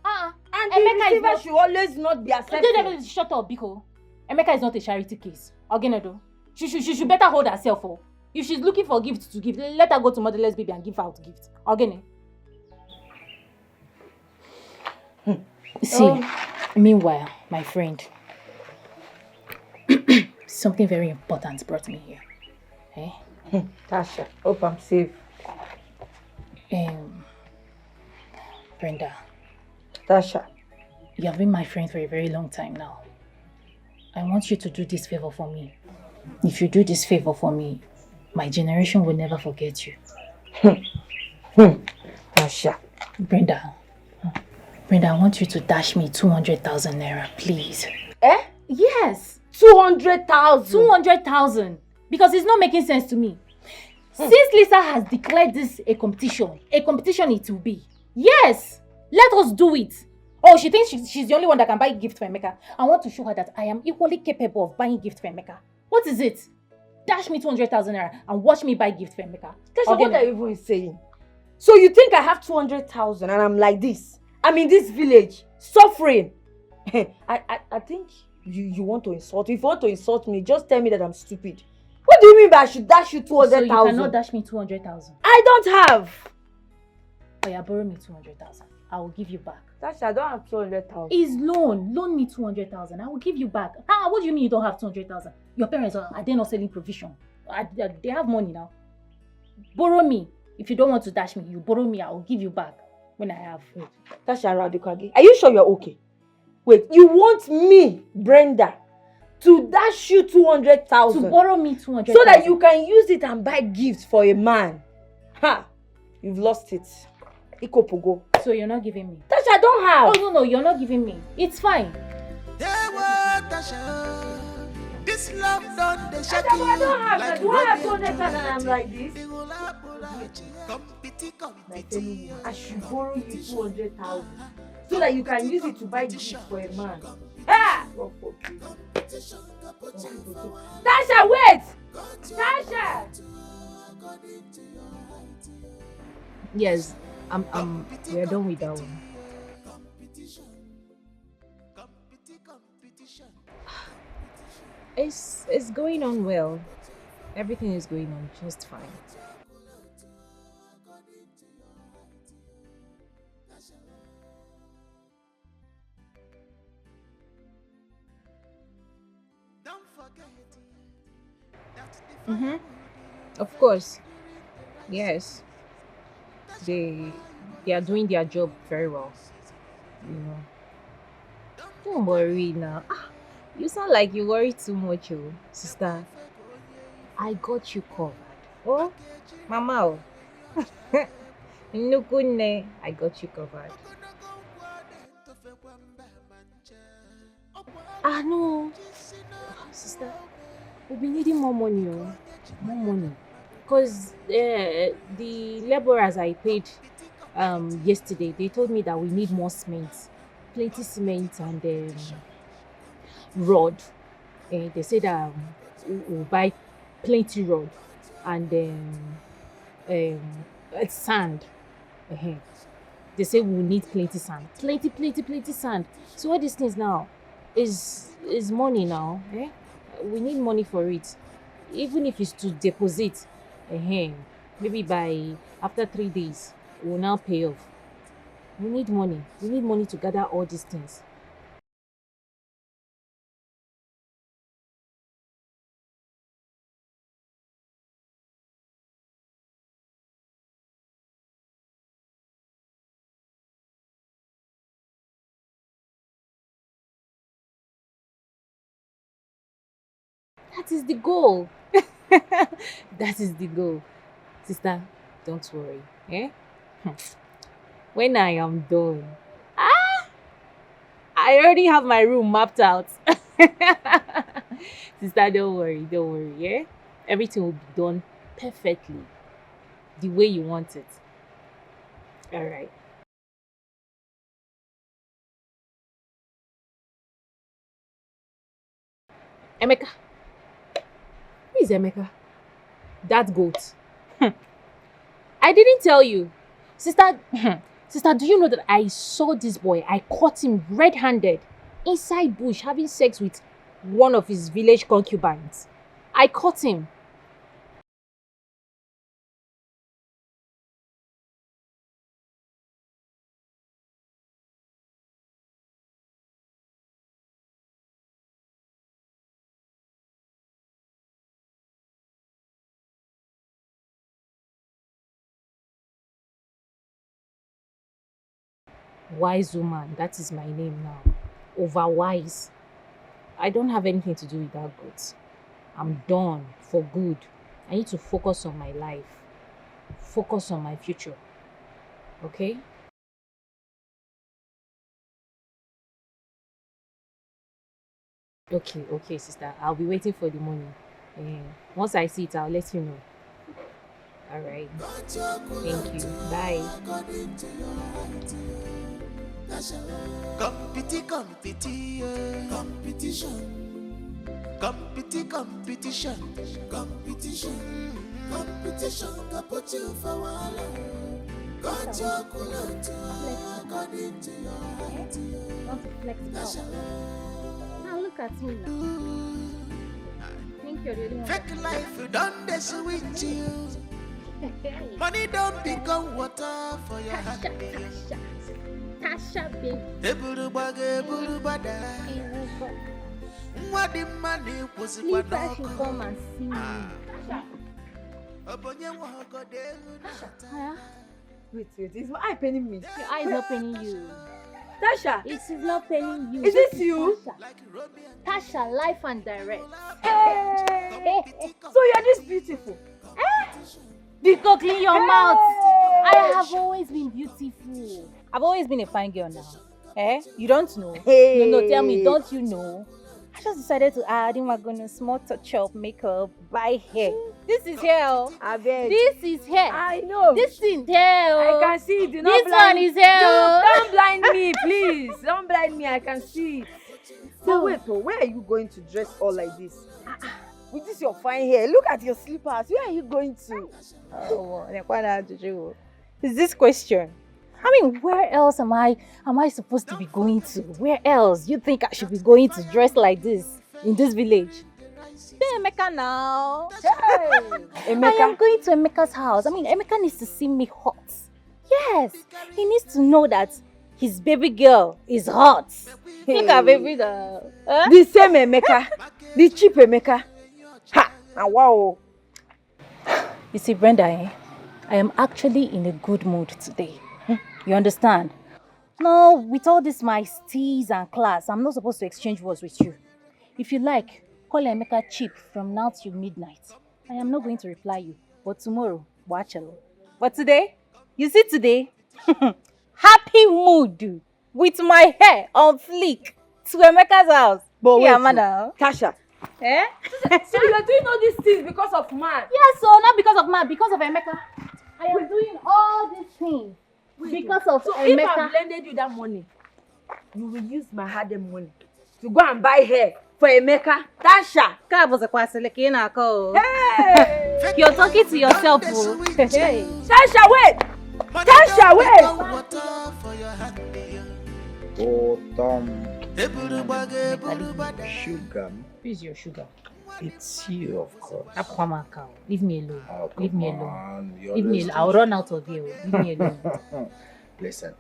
And the receiver should always not be accepted. Shut up, Biko. Emeka is not a charity case. Ogenedo. She should better hold herself. If she's looking for gifts to give, let her go to Motherless Baby and give out gifts. Ogene. See, meanwhile, my friend, something very important brought me here. Tasha, hope I'm safe. Brenda. Tasha. You have been my friend for a very long time now. I want you to do this favor for me. If you do this favor for me, my generation will never forget you. Tasha. Brenda, I want you to dash me 200,000 naira, please. Yes. 200,000. 200,000. Because it's not making sense to me. Since Lisa has declared this a competition it will be. Yes, let us do it. Oh, she thinks she's the only one that can buy gift for Emeka. I want to show her that I am equally capable of buying gift for Emeka. What is it? Dash me 200,000 naira and watch me buy gift for Emeka. Tasha, what are you even saying? So you think I have 200,000 and I'm like this? I'm in this village, suffering. I think you want to insult me. If you want to insult me, just tell me that I'm stupid. What do you mean by I should dash you 200,000? So you cannot dash me 200,000? I don't have. Oh yeah, borrow me 200,000. I will give you back. Tasha, I don't have 200,000. It's loan. Loan me 200,000. I will give you back. What do you mean you don't have 200,000? Your parents are they not selling provision? They have money now. Borrow me. If you don't want to dash me, you borrow me. I will give you back when I have. Tasha Radikage, are you sure you're okay? Wait, you want me, Brenda, to dash you 200,000? To borrow me 200,000. So that you can use it and buy gifts for a man. Ha! You've lost it. Ikopogo. So you're not giving me? Tasha, I don't have. Oh no, you're not giving me. It's fine. This love done the shadow. I don't have that. Do I have 200,000 and I'm like this? I should borrow you 200,000 so that you can use it to buy gifts for a man. Ah! Tasha, wait! Tasha! Yes, we are done with that one. It's going on well. Everything is going on just fine. Of course. Yes. They are doing their job very well. You know. Don't worry now. You sound like you worry too much, oh, sister. I got you covered. Oh, Mama. Nukune, I got you covered. No. Sister, we'll be needing more money, oh. More money. Because the laborers I paid yesterday, they told me that we need more cement. Plenty cement and rod. They said we'll buy plenty rod and sand. They say we'll need plenty sand. Plenty sand. So all these things now is money now. We need money for it. Even if it's to deposit, maybe by after 3 days, we'll now pay off. We need money. We need money to gather all these things. That is the goal. That is the goal. Sister, don't worry. When I am done, I already have my room mapped out. Sister, don't worry, Everything will be done perfectly, the way you want it. All right. Emeka. Who is Emeka? That goat. I didn't tell you. Sister, do you know that I saw this boy? I caught him red-handed inside bush having sex with one of his village concubines. I caught him. Wise woman, that is my name now. Overwise. I don't have anything to do with that goat. I'm done for good. I need to focus on my life. Focus on my future. Okay? Okay, sister. I'll be waiting for the money. Once I see it, I'll let you know. All right. Thank you. Bye. Competition. Competition can put you for wahala. Got your culture according to your height. Now look at me now. I think you're the only one. Fake life done this with you. Money don't become water for your hand. Tasha, baby. What the money was it? Please, I should come and see me. Wait, is my eye paining me? Your eye is not paining you. Tasha! It is not paining you. Is this you? Tasha, life and direct. Hey! So you're this beautiful? Bcos, clean your mouth. I have always been beautiful. I've always been a fine girl now. You don't know? Hey. No, tell me, don't you know? I just decided to add in my goodness, small touch up, makeup, buy hair. This is hair. I bet. This is hair. I know. This is hair. I can see it. This one is hair. Don't blind me, please. Don't blind me. I can see it. So wait, where are you going to dress all like this? With this your fine hair, look at your slippers. Where are you going to? Is this question? I mean, where else am I supposed to be going to? Where else you think I should be going to dress like this in this village? Emeka now. Hey, Emeka. I am going to Emeka's house. I mean, Emeka needs to see me hot. Yes, he needs to know that his baby girl is hot. Hey. Look at baby girl. The same Emeka. The cheap Emeka. Ha! Wow. You see, Brenda, I am actually in a good mood today. You understand? No, with all this my steez and class, I'm not supposed to exchange words with you. If you like, call Emeka cheap from now till midnight. I am not going to reply you, but tomorrow, watch alone. But today, you see today, happy mood with my hair on fleek to Emeka's house. But wait, madam. Tasha. So you are doing all these things because of man? Yes, so not because of man, because of Emeka. I am doing all these things because of so Emeka. If I lended you that money, you will use my hard-earned money to go and buy hair for Emeka. Tasha. Hey! You're talking to yourself. Hey. Tasha, wait! Tasha, wait! Sugar. Who's your sugar? It's you, of course. Leave me alone. Oh, Leave me on. alone. Leave me alone. I'll run out of here. Leave me alone. Listen,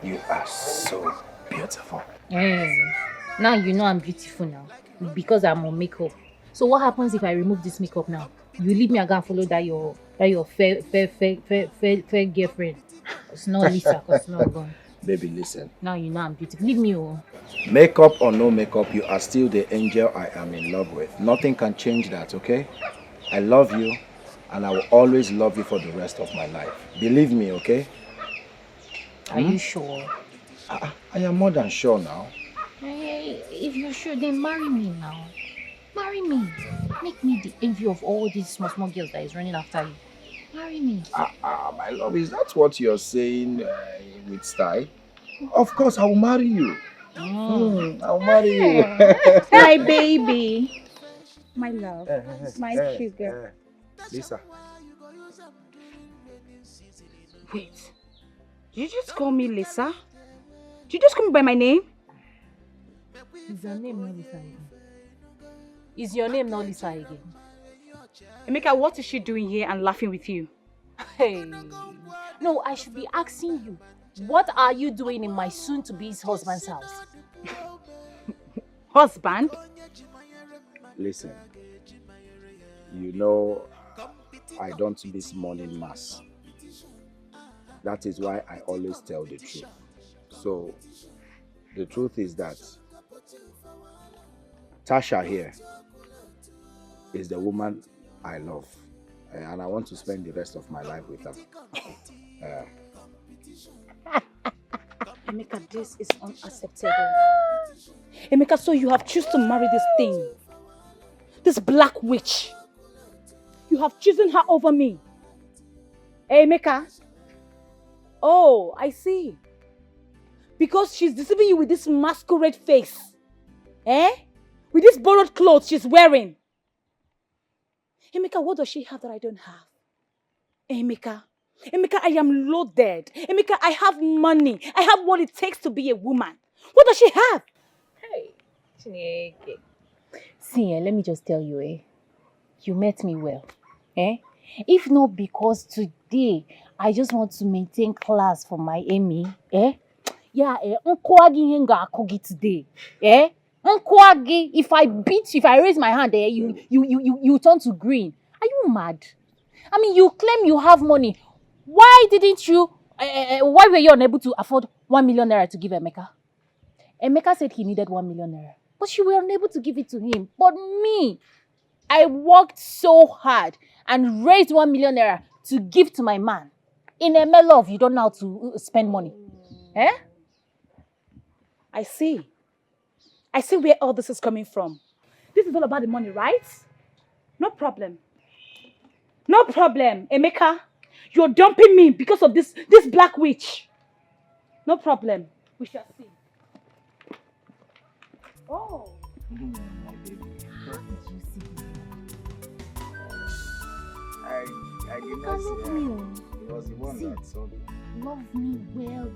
you are so beautiful. Now you know I'm beautiful now because I'm on makeup. So what happens if I remove this makeup now? You leave me and go and follow that your fair girlfriend. It's not Lisa, because it's not gone. Baby, listen. Now you know I'm beautiful. Leave me alone. Makeup or no makeup, you are still the angel I am in love with. Nothing can change that, okay? I love you, and I will always love you for the rest of my life. Believe me, okay? Are you sure? I am more than sure now. If you're sure, then marry me now. Marry me. Make me the envy of all these small girls that is running after you. Marry me. My love, is that what you're saying with style? Of course, I will marry you. I'll marry you. My baby. My love. My sugar. Lisa. Wait. Did you just call me Lisa? Did you just call me by my name? Is your name not Lisa again? Is your name not Lisa again? Emeka, what is she doing here and laughing with you? Hey. No, I should be asking you. What are you doing in my soon-to-be's husband's house? Husband? Listen, you know I don't miss morning mass. That is why I always tell the truth. So, the truth is that Tasha here is the woman I love. And I want to spend the rest of my life with her. Emeka, this is unacceptable. Emeka, so you have chosen to marry this thing. This black witch. You have chosen her over me. Hey, Emeka. Oh, I see. Because she's deceiving you with this masquerade face. Eh? With this borrowed clothes she's wearing. Emeka, what does she have that I don't have? Emeka, I am loaded. Emeka, I have money. I have what it takes to be a woman. What does she have? Hey, Chineke. See, let me just tell you, you met me well. If not because today I just want to maintain class for my Amy, yeah, today, if I beat you, if I raise my hand, you turn to green. Are you mad? I mean, you claim you have money. Why didn't you? Why were you unable to afford 1 million naira to give Emeka? Emeka said he needed 1 million naira, but you were unable to give it to him. But me, I worked so hard and raised 1 million naira to give to my man. In a love, you don't know how to spend money. I see. I see where all this is coming from. This is all about the money, right? No problem. No problem, Emeka. You're dumping me because of this black witch. No problem. We shall see. Oh. My baby. How did you see this? I did not see her. It was the one that saw me. Love me well.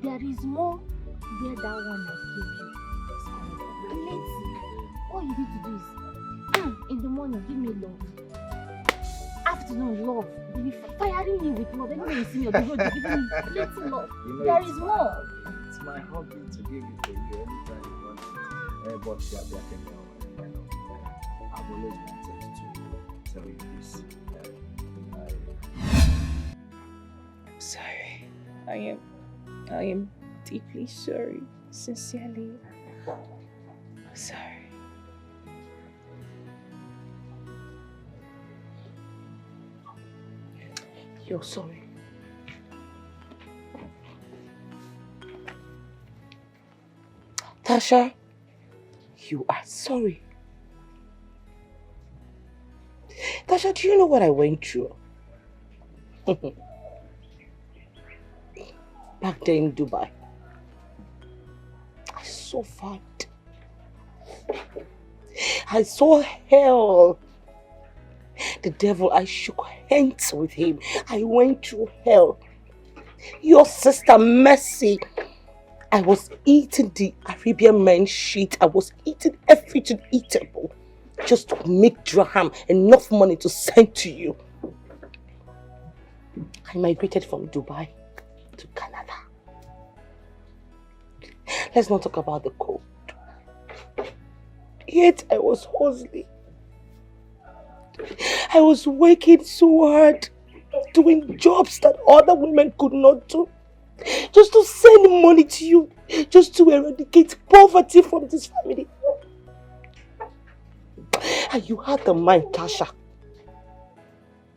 There is more where that one has given you. Let's see. All you need to do is, in the morning, give me love. Afternoon, love. Firing me with love. Anyway, you see me on the road, you're giving me plenty love. There is more. It's my hobby to give it to you anytime you want it. But yeah, I've always wanted to tell you this. I'm sorry. I am deeply sorry. Sincerely. I'm sorry. You're sorry. Tasha, you are sorry. Tasha, do you know what I went through? Back there in Dubai. I suffered. I saw hell. The devil, I shook hands with him. I went through hell. Your sister Mercy, I was eating the Arabian man's shit. I was eating everything eatable just to make dirham, enough money to send to you. I migrated from Dubai to Canada. Let's not talk about the cold. Yet I was hustling. I was working so hard, doing jobs that other women could not do. Just to send money to you, just to eradicate poverty from this family. And you had the mind, Tasha.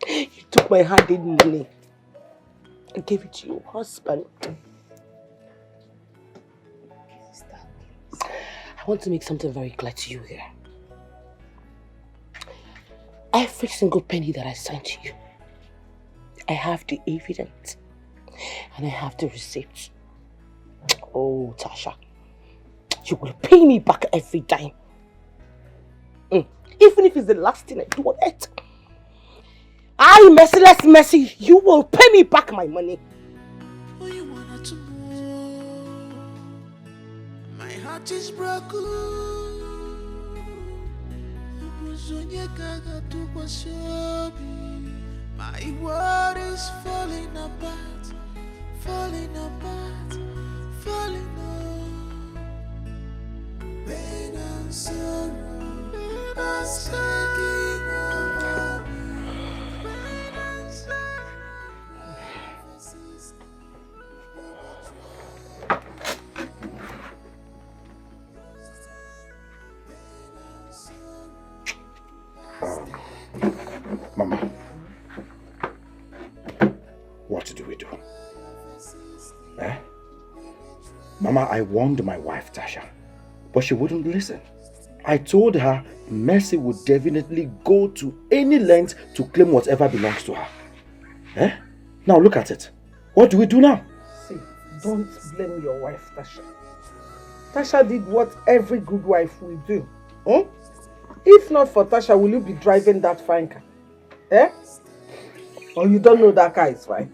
You took my hard-earned money and gave it to your husband. I want to make something very clear to you here. Every single penny that I sent to you, I have the evidence and I have the receipt. Oh, Tasha, you will pay me back every time. Even if it's the last thing I do on it. I, merciless Mercy, you will pay me back my money. Oh, you wanted to know. My heart is broken. My world is falling apart, falling apart, falling apart. Pain and sorrow are taking over me. Pain and sorrow. Mama, what do we do? Mama, I warned my wife, Tasha, but she wouldn't listen. I told her Mercy would definitely go to any length to claim whatever belongs to her. Eh? Now look at it. What do we do now? See, don't blame your wife, Tasha. Tasha did what every good wife will do. Hmm? If not for Tasha, will you be driving that fine car? Eh? Or you don't know that car is fine?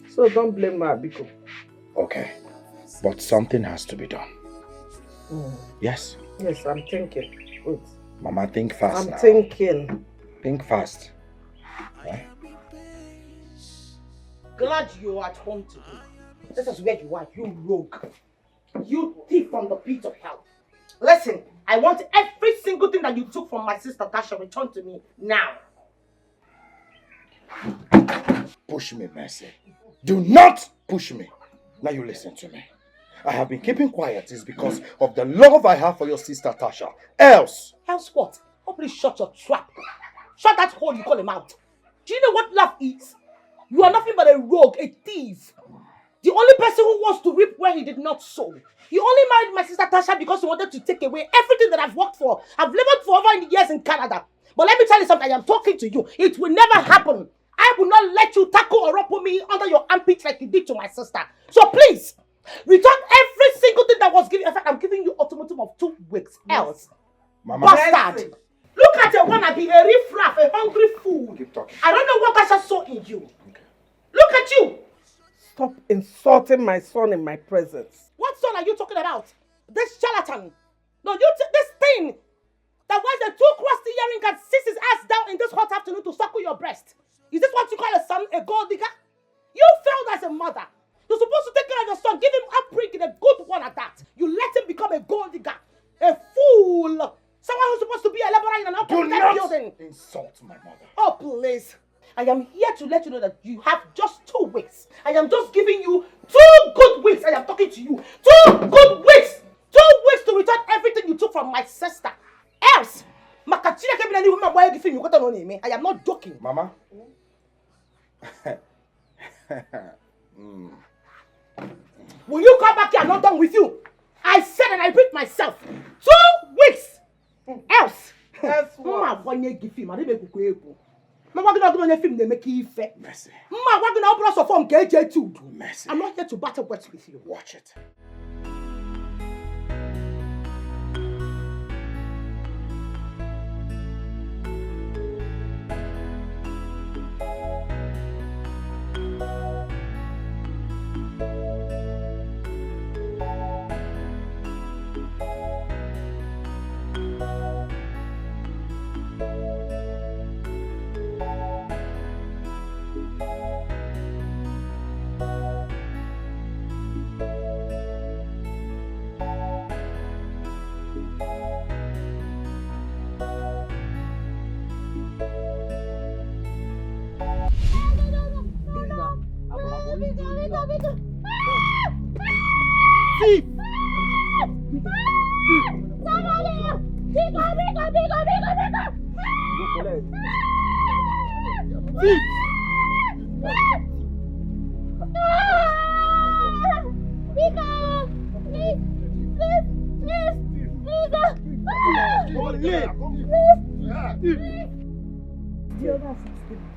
So don't blame her, Biko. Okay, but something has to be done. Yes? Yes, I'm thinking. Wait. Mama, think fast now. I'm thinking. Think fast. Eh? Glad you're at home today. This is where you are, you rogue. You thief from the pit of hell. Listen, I want every single thing that you took from my sister Tasha returned to me now. Push me, Mercy. Do not push me. Now you listen to me. I have been keeping quiet is because of the love I have for your sister Tasha. Else what? Hopefully shut your trap. Shut that hole you call a mouth. Do you know what love is? You are nothing but a rogue, a thief. The only person who wants to reap where he did not sow. You only married my sister Tasha because you wanted to take away everything that I've worked for. I've labored for over years in Canada. But let me tell you something, I am talking to you. It will never happen. I will not let you tackle or rumple me under your armpits like you did to my sister. So please, return every single thing that was given. In fact, I'm giving you ultimatum of 2 weeks. Else, Mama. bastard. Look at your wanna be a riffraff, a hungry fool. Keep talking. I don't know what Tasha saw in you. Okay. Look at you. Stop insulting my son in my presence. What son are you talking about? This charlatan. No, this thing that wears the 2 crusty earring and sits his ass down in this hot afternoon to suckle your breast. Is this what you call a son, a gold digger? You failed as a mother. You're supposed to take care of your son, give him upbringing, a good one at that. You let him become a gold digger, a fool. Someone who's supposed to be a laborer in an upper building. Insult my mother. Oh, please. I am here to let you know that you have just 2 weeks. I am just giving you 2 good weeks. I am talking to you. 2 good weeks. 2 weeks to return everything you took from my sister. Else, I am not joking. Mama? Will you come back here? I'm not done with you. I said and I repeat myself. 2 weeks. Else. That's what. Mercy. Mercy. I'm not here to battle words with you. Watch it.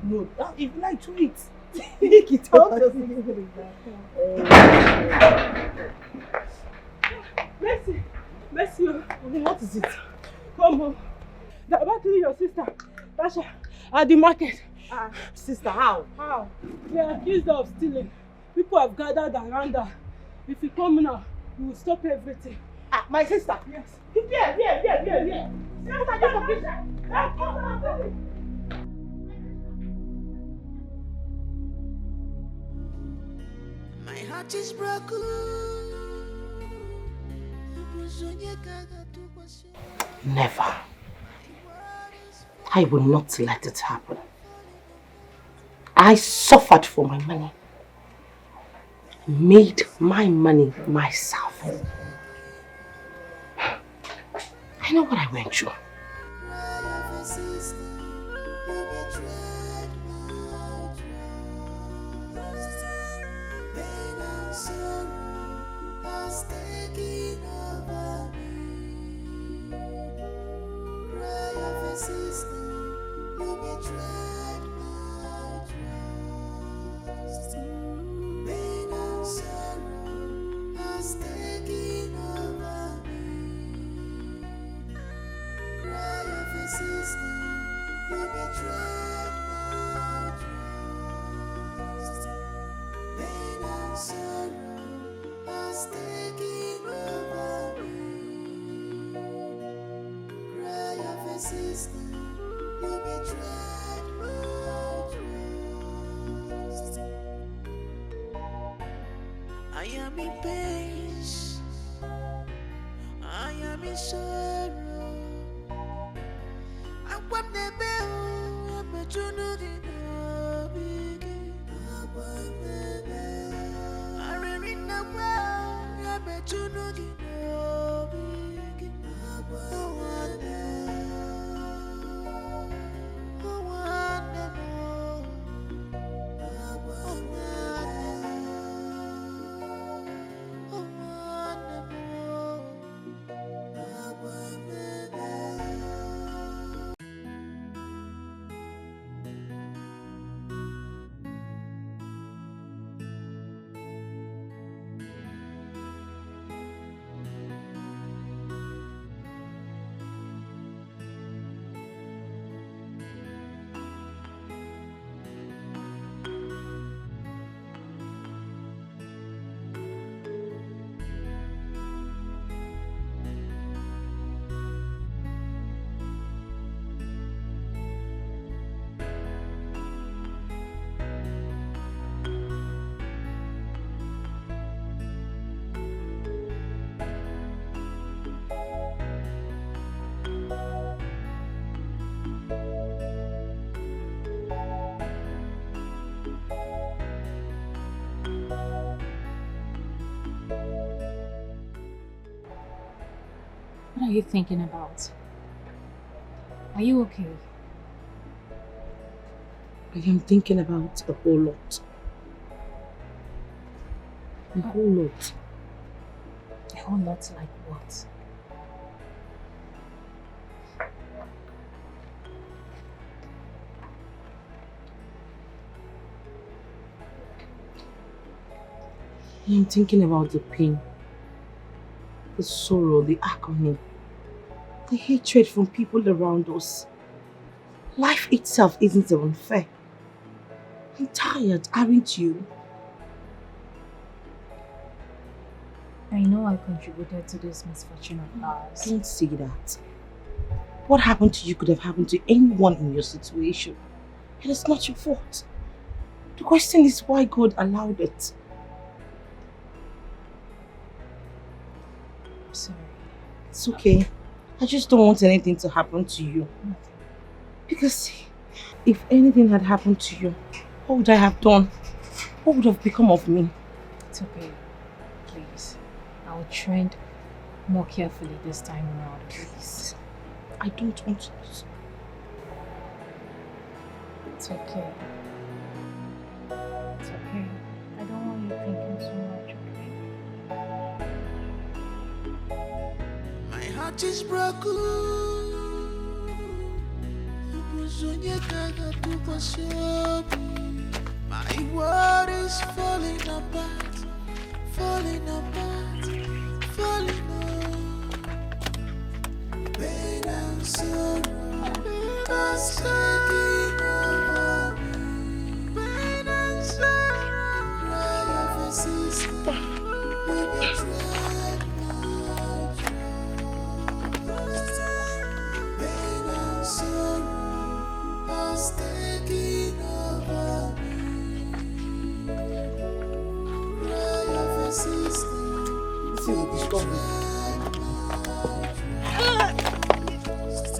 No, if you like to eat, take it out. Mercy. What is it? Come home. They're about to your sister, Tasha, at the market. Sister, how? How? They are accused of stealing. People have gathered around her. If you come now, you will stop everything. My sister? Yes. Here. My heart is broken. Never. I will not let it happen. I suffered for my money. Made my money myself. I know what I went through. I am in pain. I am in sorrow. I want the bell. I'm a junior. I in the well. I'm a junior. What are you thinking about? Are you okay? I am thinking about a whole lot. A whole lot. A whole lot like what? I am thinking about the pain, the sorrow, the agony, the hatred from people around us. Life itself isn't even fair. I'm tired, aren't you? I know I contributed to this misfortune of ours. Don't say that. What happened to you could have happened to anyone in your situation. And it's not your fault. The question is why God allowed it. I'm sorry. It's okay. I just don't want anything to happen to you. Because if anything had happened to you, what would I have done? What would have become of me? It's okay. Please. I'll tread more carefully this time around, please. I don't want to. It's okay. It's okay. I don't want you thinking so much, okay? My heart is broken. My world is falling apart, falling apart, falling apart. Pain and sorrow are taking over me. Pain and sorrow, cry of a sister, we betrayed my trust. Pain and sorrow are taking over me. Cry of a sister, we betrayed my trust.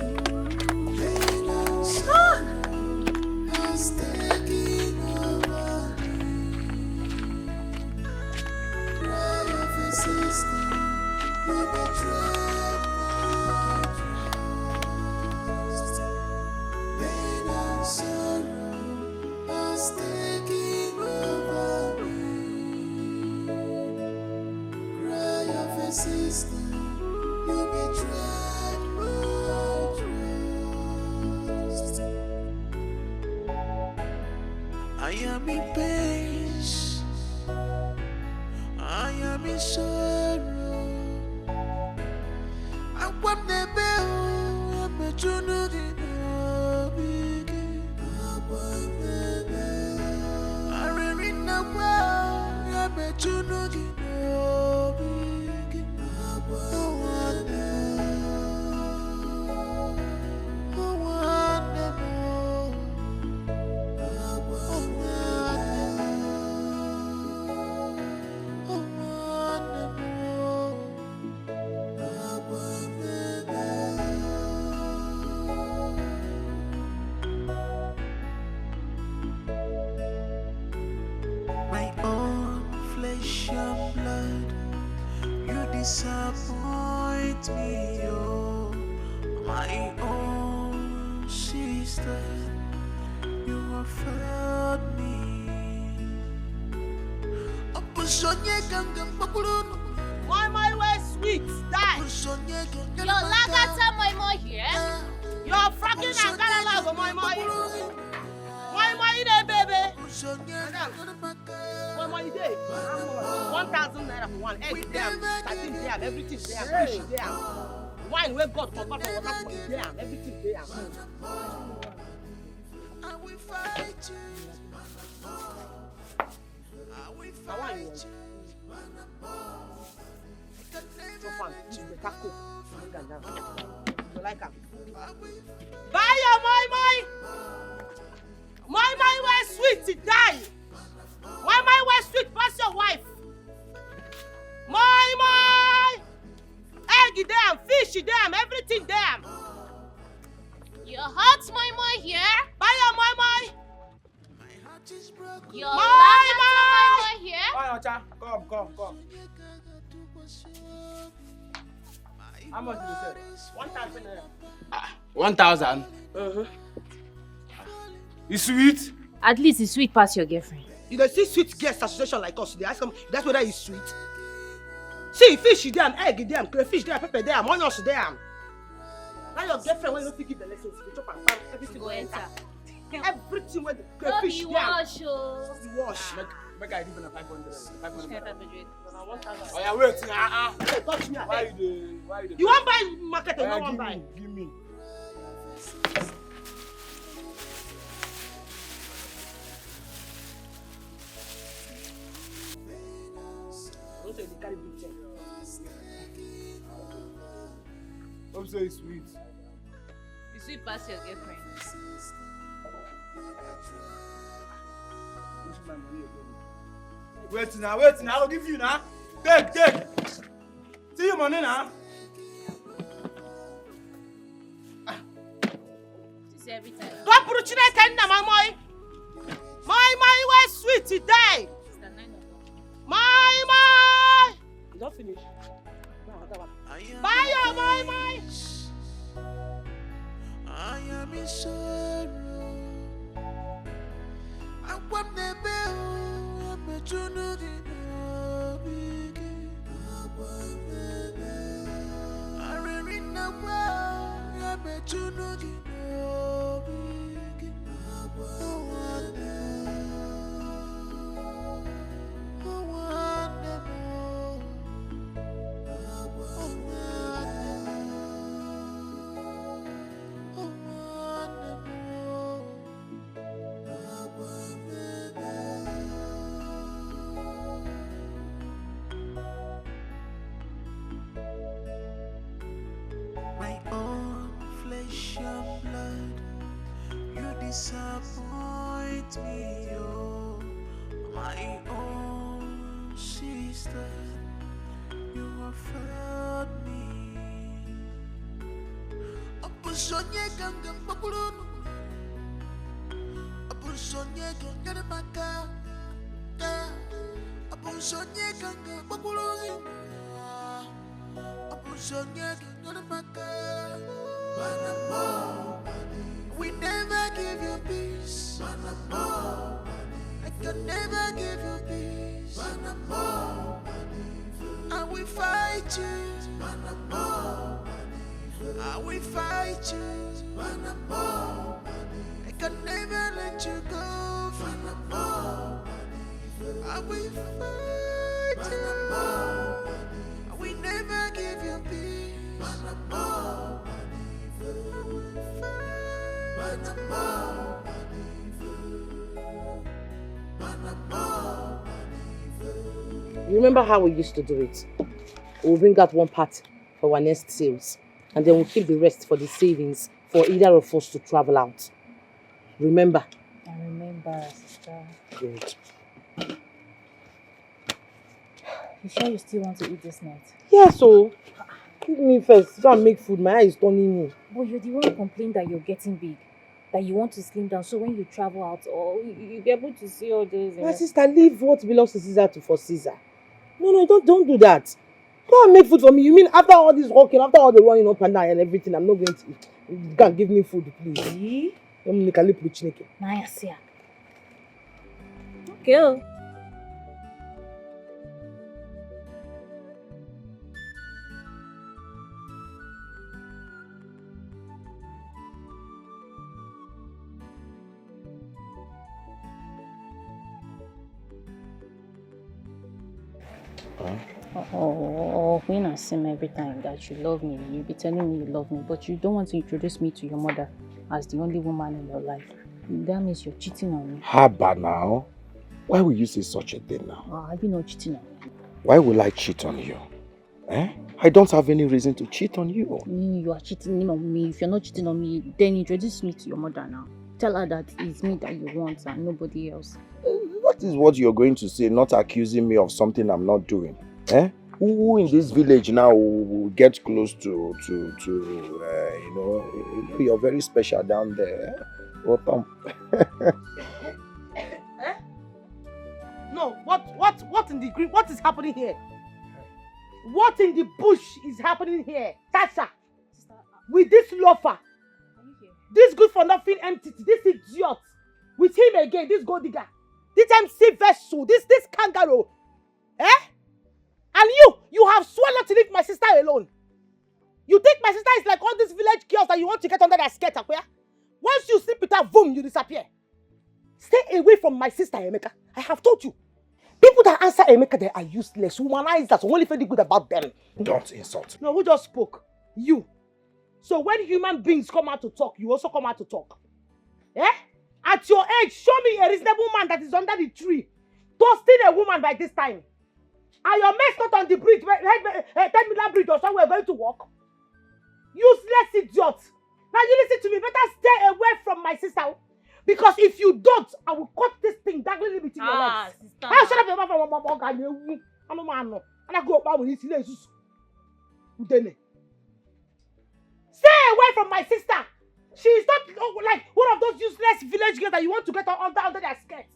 I am in pain, I am in sorrow. disappoint me, oh, my own sister. You have failed me. My way sweet, die. Your lagata my here. You're fracking and galalago, my. My day, baby. My day. 1,000 naira for one egg there, starting there, everything there, fish there. Wine we got for water for there, everything there. I will fight you. I will fight you. So fun, the taco. You like them? Buy your my. My way sweet to die. My way sweet pass your wife. My egg damn, fish damn, everything damn. Your heart's my here. Buy your my. Your lagata my here. Come. How much did you say? 1,000 naira. 1,000? It's sweet? At least it's sweet past your girlfriend. You don't see sweet guest association like us. They ask them, that's whether it's sweet. See, fish damn, egg damn, crayfish damn, pepper damn, onions damn. Now your girlfriend, when you don't give the lessons, you chop and pan, everything will enter. Everything with the crayfish damn. Wash. Make I give you 500. 500. Oh yeah, wait. Hey, touch me. Why you You want buy market or no want buy? Give me. Don't say they carry big thing. Hope so it's sweet. You sweet past your girlfriend. Wait now, I'll give you now. Take. See your money now. This is every time. Go put it in my boy. My way sweet today. My. You don't finish. Buy your my. I am in sorrow. I want the bell. I'm a junudi. I really know I'm a junudi. My own flesh and blood, you disappoint me, oh, my own sister, you have failed me. Abusonye gangan bakulun, abusonye gangan maka, abusonye gangan bakulun. We never give you peace. I can never give you peace. I will fight you. I will fight you. I can never let you go. I will fight you. We never give you peace. You remember how we used to do it? We'll bring out one part for our next sales, and then we'll keep the rest for the savings for either of us to travel out. Remember? I remember, sister. Good. You sure you still want to eat this night? Yeah, so give me first. So I make food. My eye is turning me. But you're the one who complained that you're getting big, that you want to slim down, so when you travel out, or you'll be able to see all those. My sister, leave what belongs to Caesar for Caesar. No, don't do that. Go and make food for me. You mean after all this walking, after all the running up and down and everything, I'm not going to eat? You can't give me food, please. Okay. Oh, when I see me every time that you love me, you be telling me you love me, but you don't want to introduce me to your mother as the only woman in your life. That means you're cheating on me. Haba now. Why will you say such a thing now? Are you not cheating on me? Why will I cheat on you? Eh? I don't have any reason to cheat on you. You are cheating on me. If you're not cheating on me, then introduce me to your mother now. Tell her that it's me that you want and nobody else. That is what you're going to say, not accusing me of something I'm not doing. Eh? Who in this village now will get close to you know, you're very special down there. Welcome. No, what in the green? What is happening here? What in the bush is happening here? Tasha, with this loafer, this good for nothing entity, this idiot, with him again, this gold digger, this MC vessel, this kangaroo, eh? And you have sworn not to leave my sister alone. You think my sister is like all these village girls that you want to get under their skirt, Akwea? Once you sleep with her, boom, you disappear. Stay away from my sister, Emeka. I have told you. People that answer Emeka, they are useless. Humanizers, only feel good about them. Don't insult. No, who just spoke? You. So when human beings come out to talk, you also come out to talk. Eh? At your age, show me a reasonable man that is under the tree, toasting a woman by this time. Are your mates not on the bridge, 10 million bridge or somewhere going to walk? Useless idiot. Now you listen to me, better stay away from my sister. Because if you don't, I will cut this thing dangling between your legs. Sister. I'll shut up your mouth and I go back with this. Stay away from my sister. She is not like one of those useless village girls that you want to get under their skirts.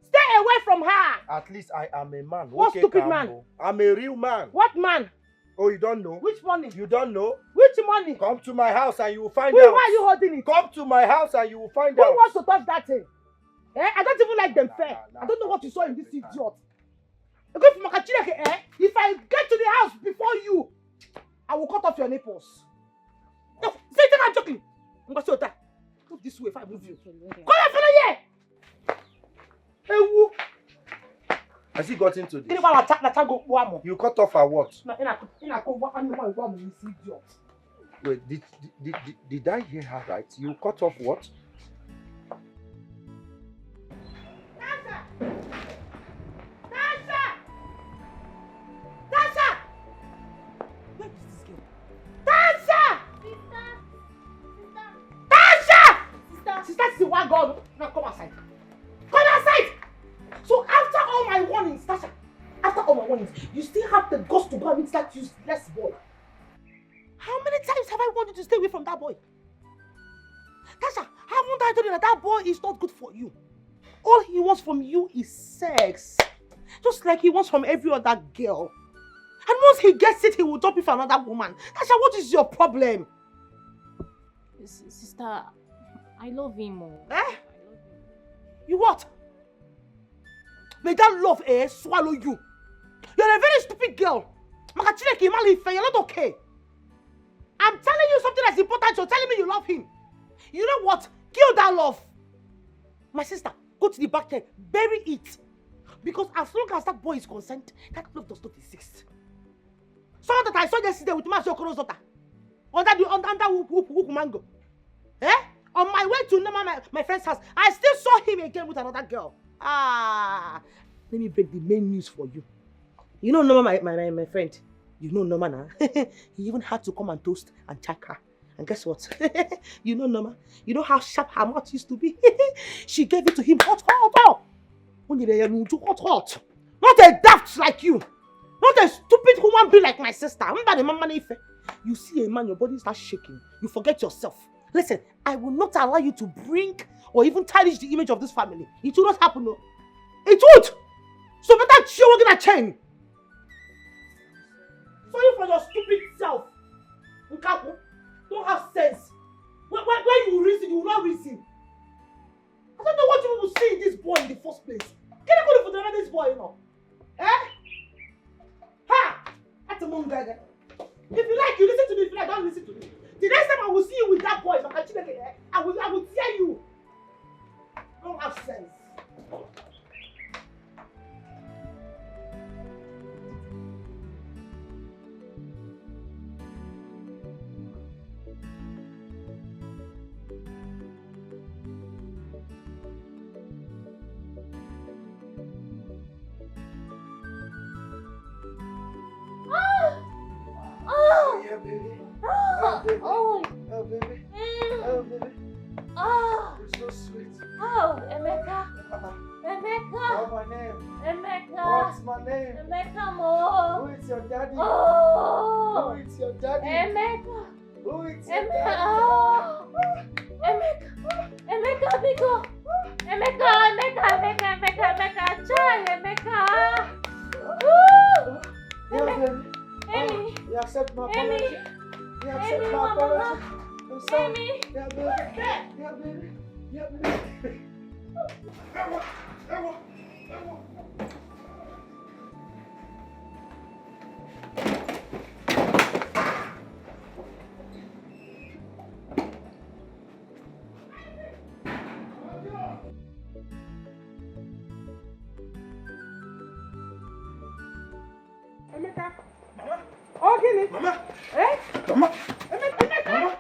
Stay away from her. At least I am a man. What okay, stupid man? I'm a real man. What man? Oh, you don't know? Which money? You don't know? Which money? Come to my house and you will find out. Why are you holding it? Come to my house and you will find Who out. wants to touch that thing? Eh? I don't even like them fair. I don't know what you saw in this idiot. If I get to the house before you, I will cut off your nipples. No, say that I'm joking. I'm going to say move this way if I move you. Come here, hey, who? Has he got into this? You cut off her what? Wait, did I hear her right? You cut off what? Tasha! Where is this girl? Tasha! Tasha! Sister, see what God? Now come outside. Come outside! So after all my warnings, Tasha, after all my warnings, you still have the guts to go and meet that useless boy. How many times have I warned you to stay away from that boy? Tasha, haven't I told you that boy is not good for you? All he wants from you is sex. Just like he wants from every other girl. And once he gets it, he will dump you for another woman. Tasha, what is your problem? Sister, I love him. Eh? You what? May that love swallow you. You're a very stupid girl. You're not okay. I'm telling you something that's important. You're telling me you love him. You know what? Kill that love. My sister, go to the back there. Bury it. Because as long as that boy is concerned, that love does not exist. Someone that I saw yesterday with my daughter under mango. Eh? On my way to my friend's house, I still saw him again with another girl. Let me break the main news for you. You know Norma, my friend. You know Norma now. He even had to come and toast and check her. And guess what? You know Norma. You know how sharp her mouth used to be. She gave it to him hot. Hot. Not a daft like you. Not a stupid human being like my sister. You see a man, your body starts shaking. You forget yourself. Listen, I will not allow you to bring or even tarnish the image of this family. It will not happen, no. It would. So better chill, we're gonna change. Sorry for your stupid self. Nkaku, don't have sense. When you reason, you will not reason. I don't know what you will see in this boy in the first place. Can you go to this boy, you know? Eh? Ha! That's a mum gaga. If you like, you listen to me. If you like, don't listen to me. The next time I will see you with that boy, I will tear you. Don't have sense. Yeah, baby. Oh, Oh, baby. Oh, baby. oh, You're so sweet. oh, Emeka. Emeka. What's my name? Emeka. What's my name? Emeka mo. Who is your daddy? Oh. Who is your daddy? Emeka. Who is your Emeka. daddy? Oh. Emeka. Emeka, Biko. Emeka, Emeka. Child, Emeka. Woo. Yeah, baby. Amy. You accept my Amy. apology? You accept Amy, my Mama. apology? I'm sorry. Amy. Yeah, baby. Yeah, baby. Yeah, baby. Emeka. Oh, Gini. Mama. Eh? Mama. Emeka. Mama.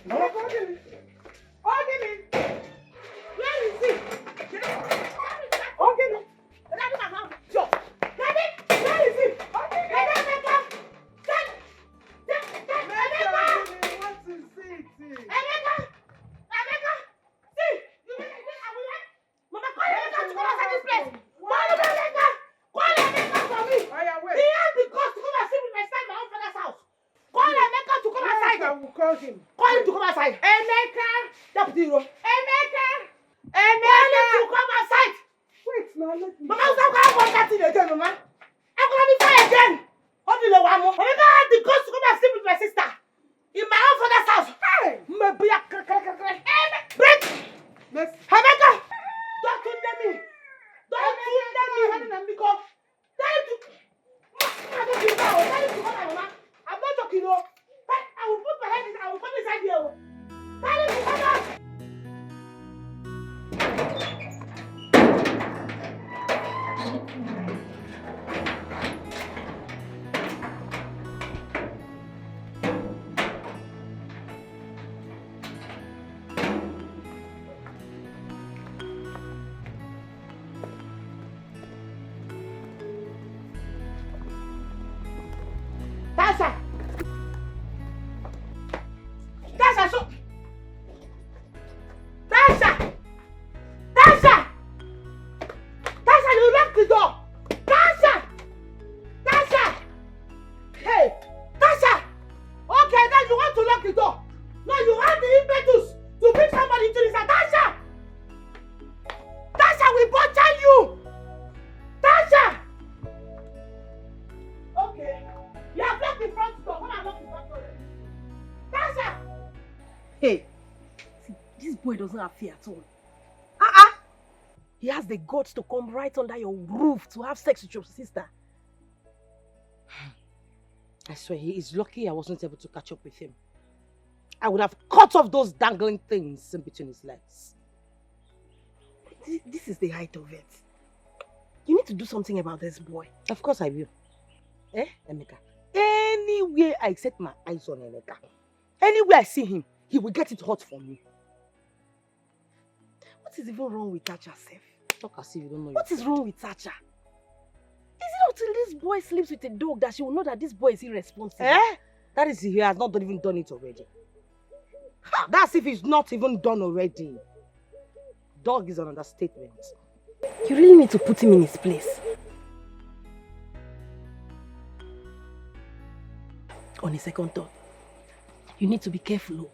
Mama. Oh, Gini. Oh, Gini. Where is he? Oh, Gini. Daddy, where is he? Oh, Gini. Emeka. What is it? Emeka. See. Mama, call Emeka to come outside this place. Call Emeka. Call Emeka for me. Oh, yeah, wait. He has the guts to come and sleep with my son in my own father's house. Call Emeka to come outside. I will call him. Call him to come outside. Emeka. Deputy Hero. Emeka. Call him to come outside. Wait, now let me. Mama, I'm going to go that thing again, Mama. I'm going to be fine again. Emeka had the guts to come and sleep with my sister in my own father's house. Hey. Break. Emeka. Don't tune me. Don't tune me. Because tell him to. I don't give now. Tell him to come out, Mama. I'm not joking, no. I will put my head in. I will come inside here. Tell him to come out. Tasha! Tasha, so... Tasha! Tasha! Tasha, you lock the door! Tasha! Tasha! Hey! Tasha! Okay, now you want to lock the door. No, you have the impetus to bring somebody into this house. Tasha! Tasha, we butcher you! Tasha! Okay. You have locked the front door. Come and lock the front door. Tasha! Hey, see, this boy doesn't have fear at all. He has the guts to come right under your roof to have sex with your sister. I swear, he is lucky I wasn't able to catch up with him. I would have cut off those dangling things in between his legs. This is the height of it. You need to do something about this boy. Of course I will. Eh, Emeka? Anywhere I set my eyes on Emeka, anywhere I see him, he will get it hot for me. What is even wrong with Tasha, Sef? Talk as if you don't know. What is wrong with Tasha? Is it not till this boy sleeps with a dog that she will know that this boy is irresponsible? Eh? That is if he has not even done it already. That's if he's not even done already. Dog is an understatement. You really need to put him in his place. On a second thought, you need to be careful. Oh.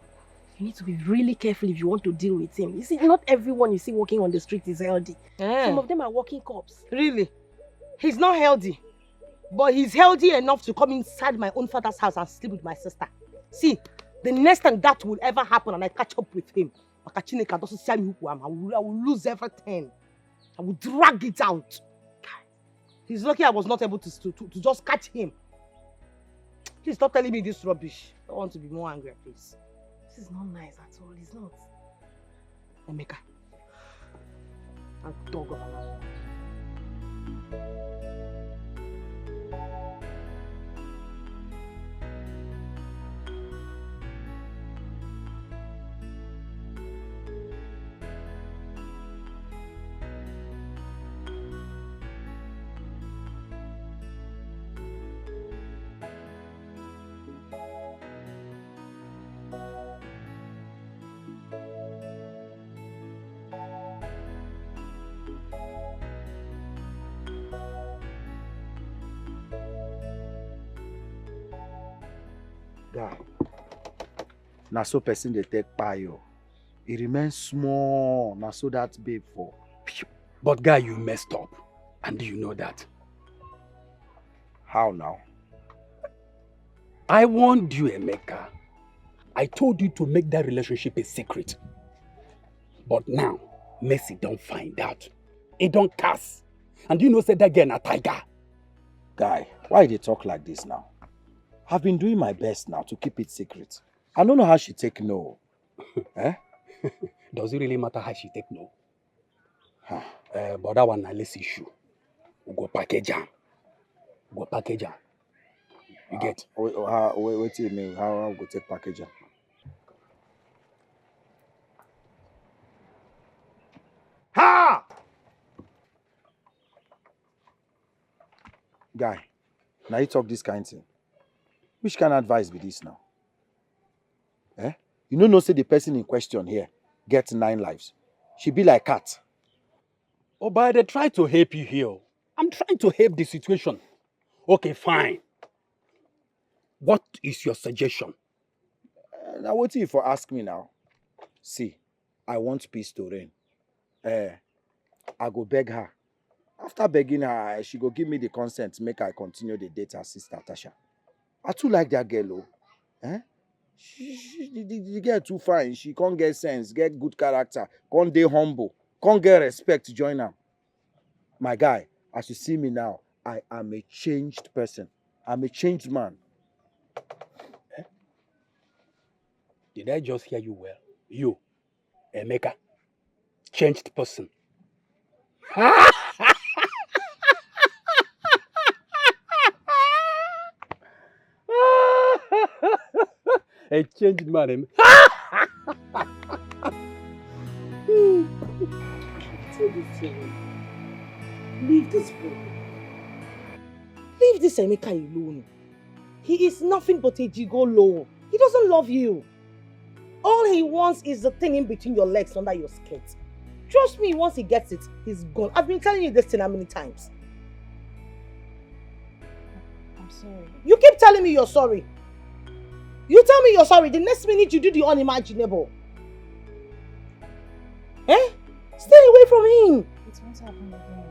You need to be really careful if you want to deal with him. You see, not everyone you see walking on the street is healthy. Some of them are walking cops. Really? He's not healthy. But he's healthy enough to come inside my own father's house and sleep with my sister. See, the next time that will ever happen and I catch up with him, I will lose everything. I will drag it out. He's lucky I was not able to just catch him. Please stop telling me this rubbish. I want to be more angry, please. This is not nice at all, it's not. Emeka, I'm dog of an Guy, now so person they take payo. It remains small. Now so that's babe for. But guy, you messed up. And do you know that? How now? I warned you, Emeka. I told you to make that relationship a secret. But now, Mercy don't find out. He don't curse. And you know say that girl a tiger. Guy, why they talk like this now? I've been doing my best now to keep it secret. I don't know how she take no. Eh? Does it really matter how she take no? But that one a less issue. We go package her. Go package her. You get? Wait till me. How I go take package her? Ha! Guy, now you talk this kind of thing. Which kind of advice be this now? Eh? You know, say the person in question here gets 9 lives. She be like cat. Oh, but they try to help you here. I'm trying to help the situation. Okay, fine. What is your suggestion? Now, what if you ask me now? See, I want peace to reign. I go beg her. After begging her, she go give me the consent to make I continue the date her sister Tasha. I too like that girl, oh. Eh? The girl too fine. She can't get sense, get good character, can't dey humble, can't get respect to join her. My guy, as you see me now, I am a changed person. I'm a changed man. Eh? Did I just hear you well? You, Emeka, changed person. A changed man. Leave this boy. Leave this Emeka alone. He is nothing but a gigolo. He doesn't love you. All he wants is the thing in between your legs under your skirt. Trust me, once he gets it, he's gone. I've been telling you this thing how many times? I'm sorry. You keep telling me you're sorry. You tell me you're sorry, the next minute you do the unimaginable. Eh? Stay away from him. It won't happen again.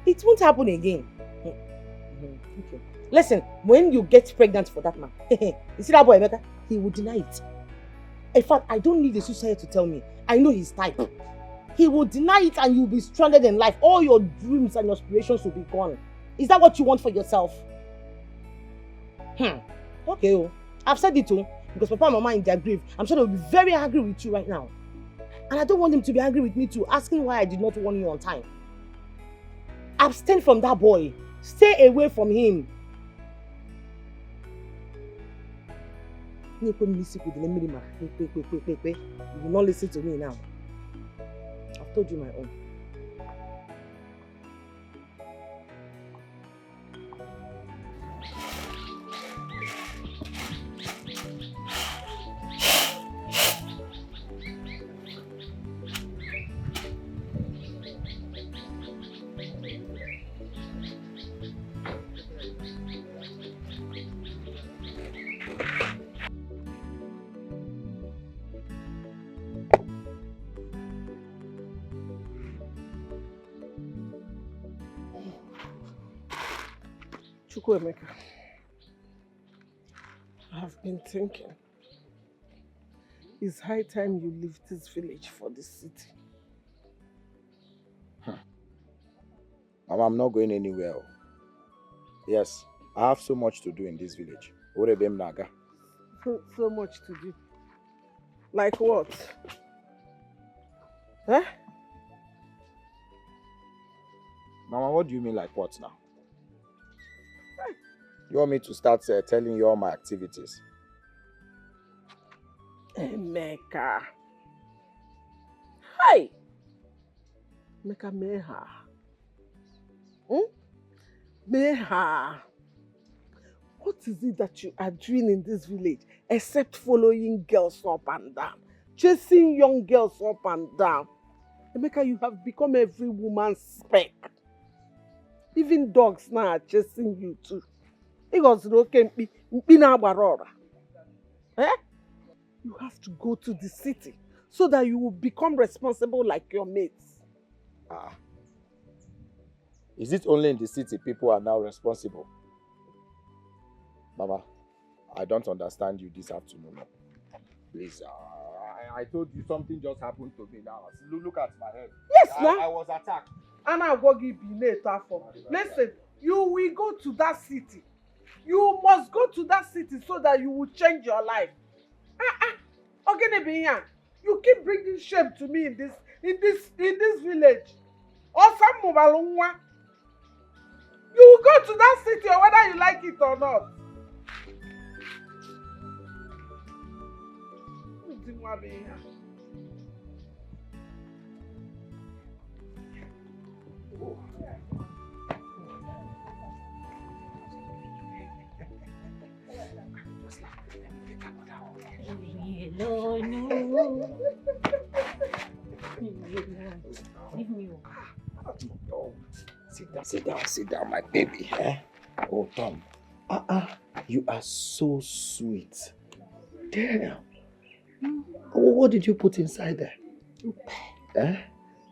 It won't happen again. Okay. Listen, when you get pregnant for that man, you see that boy, Emeka? He will deny it. In fact, I don't need the suicide to tell me. I know his type. He will deny it and you'll be stranded in life. All your dreams and your aspirations will be gone. Is that what you want for yourself? Okay, oh. I've said it too, because Papa and Mama in their grave, I'm sure they'll be very angry with you right now. And I don't want them to be angry with me too, asking why I did not warn you on time. Abstain from that boy. Stay away from him. You will not listen to me now. I've told you my own. Chukwuemeka, I have been thinking. It's high time you leave this village for the city. Mama, I'm not going anywhere. Yes, I have so much to do in this village. So much to do. Like what? Huh? Mama, what do you mean like what now? You want me to start telling you all my activities? Emeka. Hi! Emeka, Meha. Meha. What is it that you are doing in this village except following girls up and down? Chasing young girls up and down? Emeka, you have become every woman's spec. Even dogs now are chasing you too. You have to go to the city so that you will become responsible like your mates. Is it only in the city people are now responsible? Mama, I don't understand you this afternoon. Please, I told you something just happened to me now. Look at my head. Yes, I was attacked. Listen, you will go to that city. You must go to that city so that you will change your life. You keep bringing shame to me in this village. You will go to that city whether you like it or not. No. Leave me alone. Sit down, my baby. Oh, Tom. You are so sweet. Damn. What did you put inside there?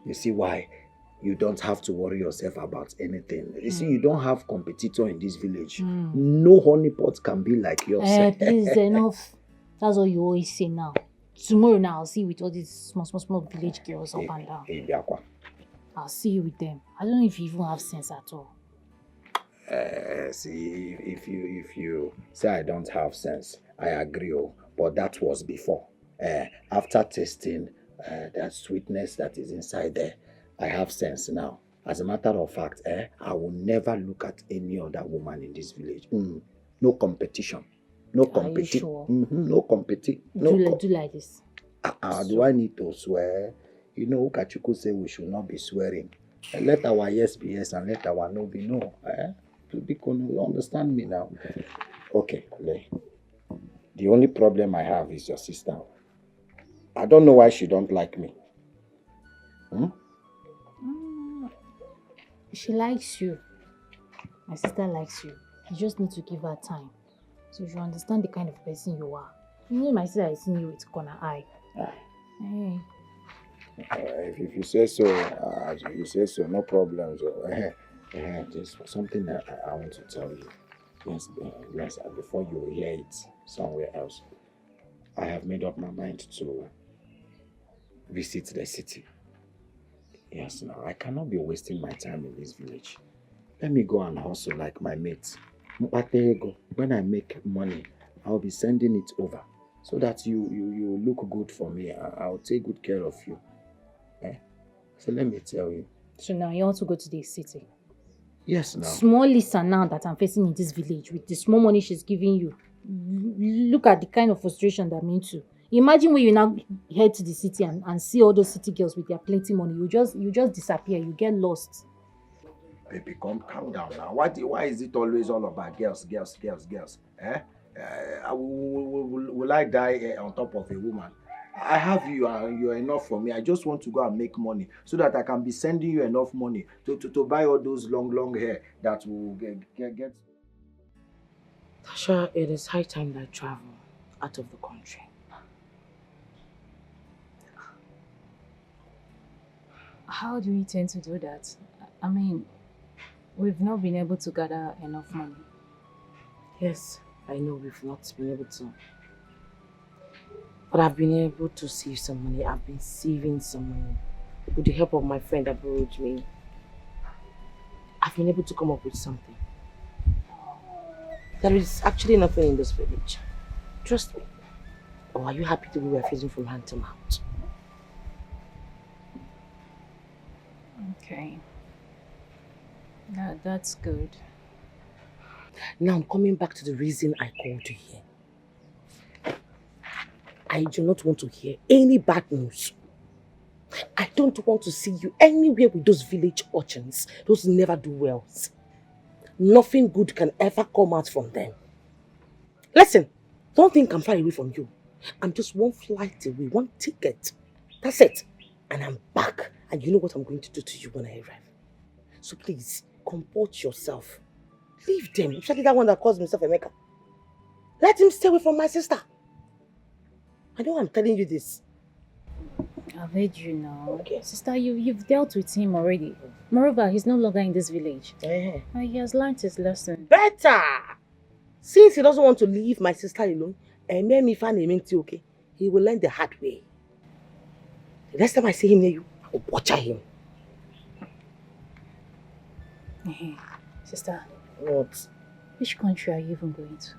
You see why? You don't have to worry yourself about anything. You see, you don't have competitor in this village. No honeypot can be like yours. Please, enough. That's all you always say now. Tomorrow now, I'll see you with all these small village girls up and down. I'll see you with them. I don't know if you even have sense at all. See, if you say I don't have sense, I agree. But that was before. After tasting that sweetness that is inside there, I have sense now. As a matter of fact, I will never look at any other woman in this village. No competition. No competition. Sure? No competition. Do like this. Do I need to swear? You know, Kachuku say we should not be swearing. Let our yes be yes and let our no be no. You understand me now? Okay, the only problem I have is your sister. I don't know why she don't like me. She likes you. My sister likes you. You just need to give her time. So you understand the kind of person you are. You know my sister is seeing you with corner eye. Hey. If you say so, no problems. There's something that I want to tell you. Yes, before you hear it somewhere else. I have made up my mind to visit the city. Yes, now I cannot be wasting my time in this village. Let me go and hustle like my mates. When I make money, I'll be sending it over so that you look good for me. I'll take good care of you. So let me tell you. So now you want to go to the city? Yes, now. Small Lisa now that I'm facing in this village with the small money she's giving you. Look at the kind of frustration that I'm into. Imagine when you now head to the city and see all those city girls with their plenty money. You just disappear. You get lost. Baby, calm down now. Why is it always all about girls? Will I die on top of a woman? I have you and you're enough for me. I just want to go and make money so that I can be sending you enough money to buy all those long hair that will get. Tasha, it is high time that I travel out of the country. How do you intend to do that? I mean, we've not been able to gather enough money. Yes, I know we've not been able to. But I've been able to save some money. I've been saving some money. With the help of my friend that borrowed me, I've been able to come up with something. There is actually nothing in this village. Trust me. Or are you happy that we were feeding from hand to mouth? Okay. That's good. Now I'm coming back to the reason I called you here. I do not want to hear any bad news. I don't want to see you anywhere with those village urchins, those never-do-wells. Nothing good can ever come out from them. Listen, don't think I'm far away from you. I'm just one flight away, one ticket. That's it. And I'm back. And you know what I'm going to do to you when I arrive. So please, comport yourself. Leave them, especially that one that calls himself Emeka. Let him stay away from my sister. I know I'm telling you this. I've heard you now. Okay. Sister, you've dealt with him already. Moreover, he's no longer in this village. And he has learned his lesson. Better! Since he doesn't want to leave my sister alone, and make me find him into okay, he will learn the hard way. The next time I see him near you, I will butcher him. Sister. What? Which country are you even going to?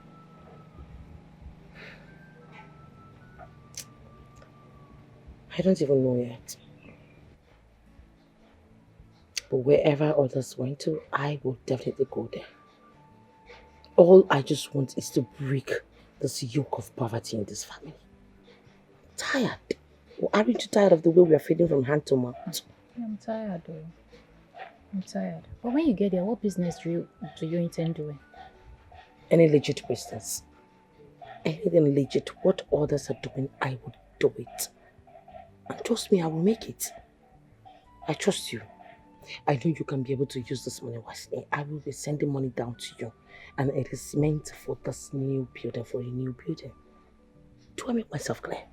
I don't even know yet. But wherever others went to, I will definitely go there. All I just want is to break this yoke of poverty in this family. I'm tired. Well, aren't you tired of the way we are feeding from hand to mouth? I'm tired though. I'm tired. But when you get there, what business do you intend doing? Any legit business. Anything legit, what others are doing, I would do it. And trust me, I will make it. I trust you. I know you can be able to use this money wisely. I will be sending money down to you. And it is meant for this new building, for a new building. Do I make myself clear?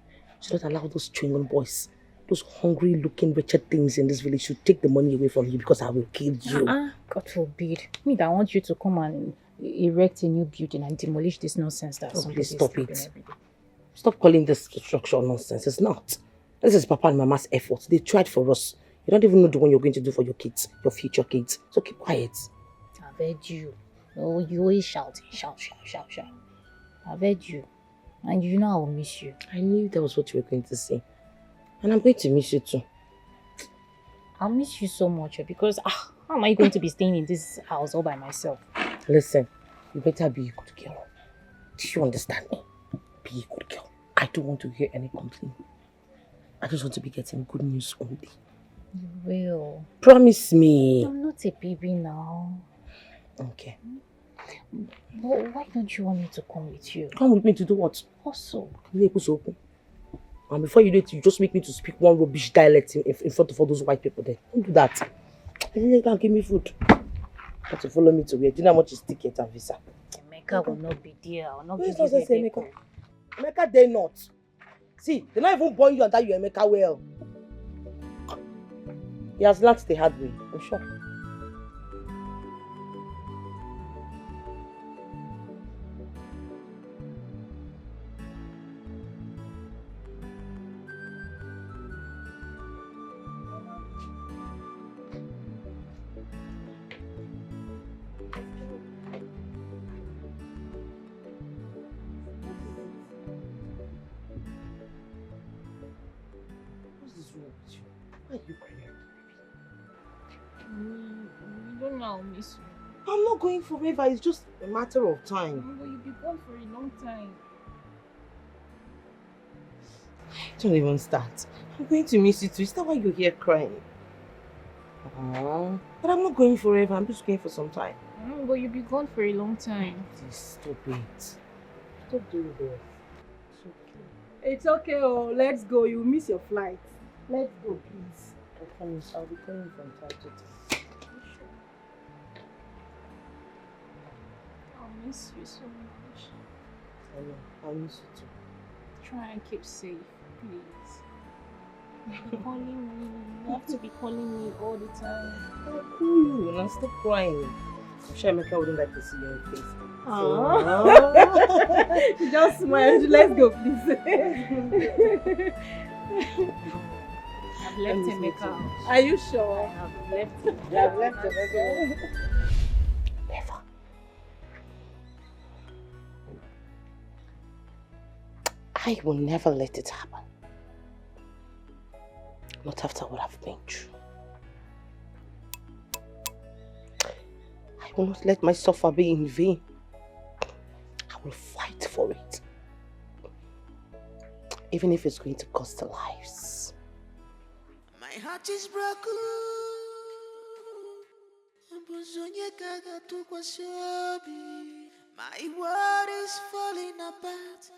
So don't allow those chewing boys, those hungry looking wretched things in this village to take the money away from you because I will kill you. God forbid. Me that want you to come and erect a new building and demolish this nonsense that somebody is stop sleeping it. every day. Stop calling this structure nonsense. It's not. This is Papa and Mama's effort. They tried for us. You don't even know the one you're going to do for your kids, your future kids. So keep quiet. I've heard you. Oh, you always shouting. Shout. I've heard you. And you know I will miss you. I knew that was what you were going to say. And I'm going to miss you too. I'll miss you so much because how am I going to be staying in this house all by myself? Listen, you better be a good girl. Do you understand me? Be a good girl. I don't want to hear any complaint. I just want to be getting good news only. You will. Promise me. I'm not a baby now. Okay. But why don't you want me to come with you? Come with me to do what? Also. And before you do it, you just make me to speak one rubbish dialect in front of all those white people there. Don't do that. And then you can give me food. But to follow me to where? Do you know how much is ticket and visa? Emeka will not be there. I will not give Please you say Emeka. Emeka, they not. See, they're not even born you and that you Emeka well. He has learned the hard way, I'm sure. Why are you crying? You don't know I'll miss you. I'm not going forever, it's just a matter of time. But you'll be gone for a long time. Don't even start. I'm going to miss you too. Is that why you're here crying? But I'm not going forever, I'm just going for some time. But you'll be gone for a long time. Please stop it. Stop doing this. It's okay, oh, let's go. You miss your flight. Let's go, please. I promise I'll be coming from time to time. I'll miss you so much. I know, I'll miss you too. Try and keep safe, please. Be calling me. You have to be calling me all the time. I'll call you and I'll stop crying. I'm sure Emeka wouldn't like to see your face. She just smiled. Let's go, please. I've left Emeka. Are you sure? I have left him. You have left him. Never. I will never let it happen. Not after what I've been through. I will not let my suffer be in vain. I will fight for it. Even if it's going to cost our lives. My heart is broken. My world is falling apart,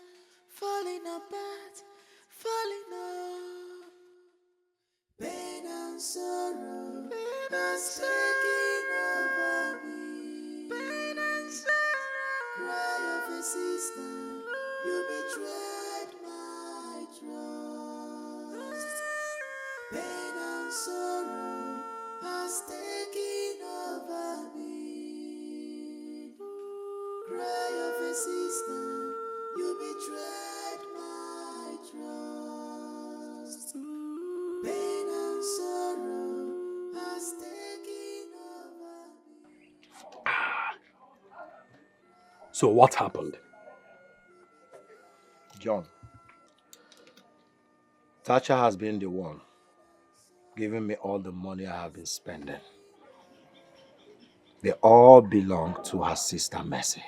falling apart, falling apart. Pain and sorrow has taken over me. Pain and sorrow. Cry of a sister, you betrayed my trust. Pain and sorrow has taken over me. Cry of a sister, you betrayed my trust. Pain and sorrow has taken over me. So what happened? John, Tasha has been the one giving me all the money I have been spending. They all belong to her sister Mercy,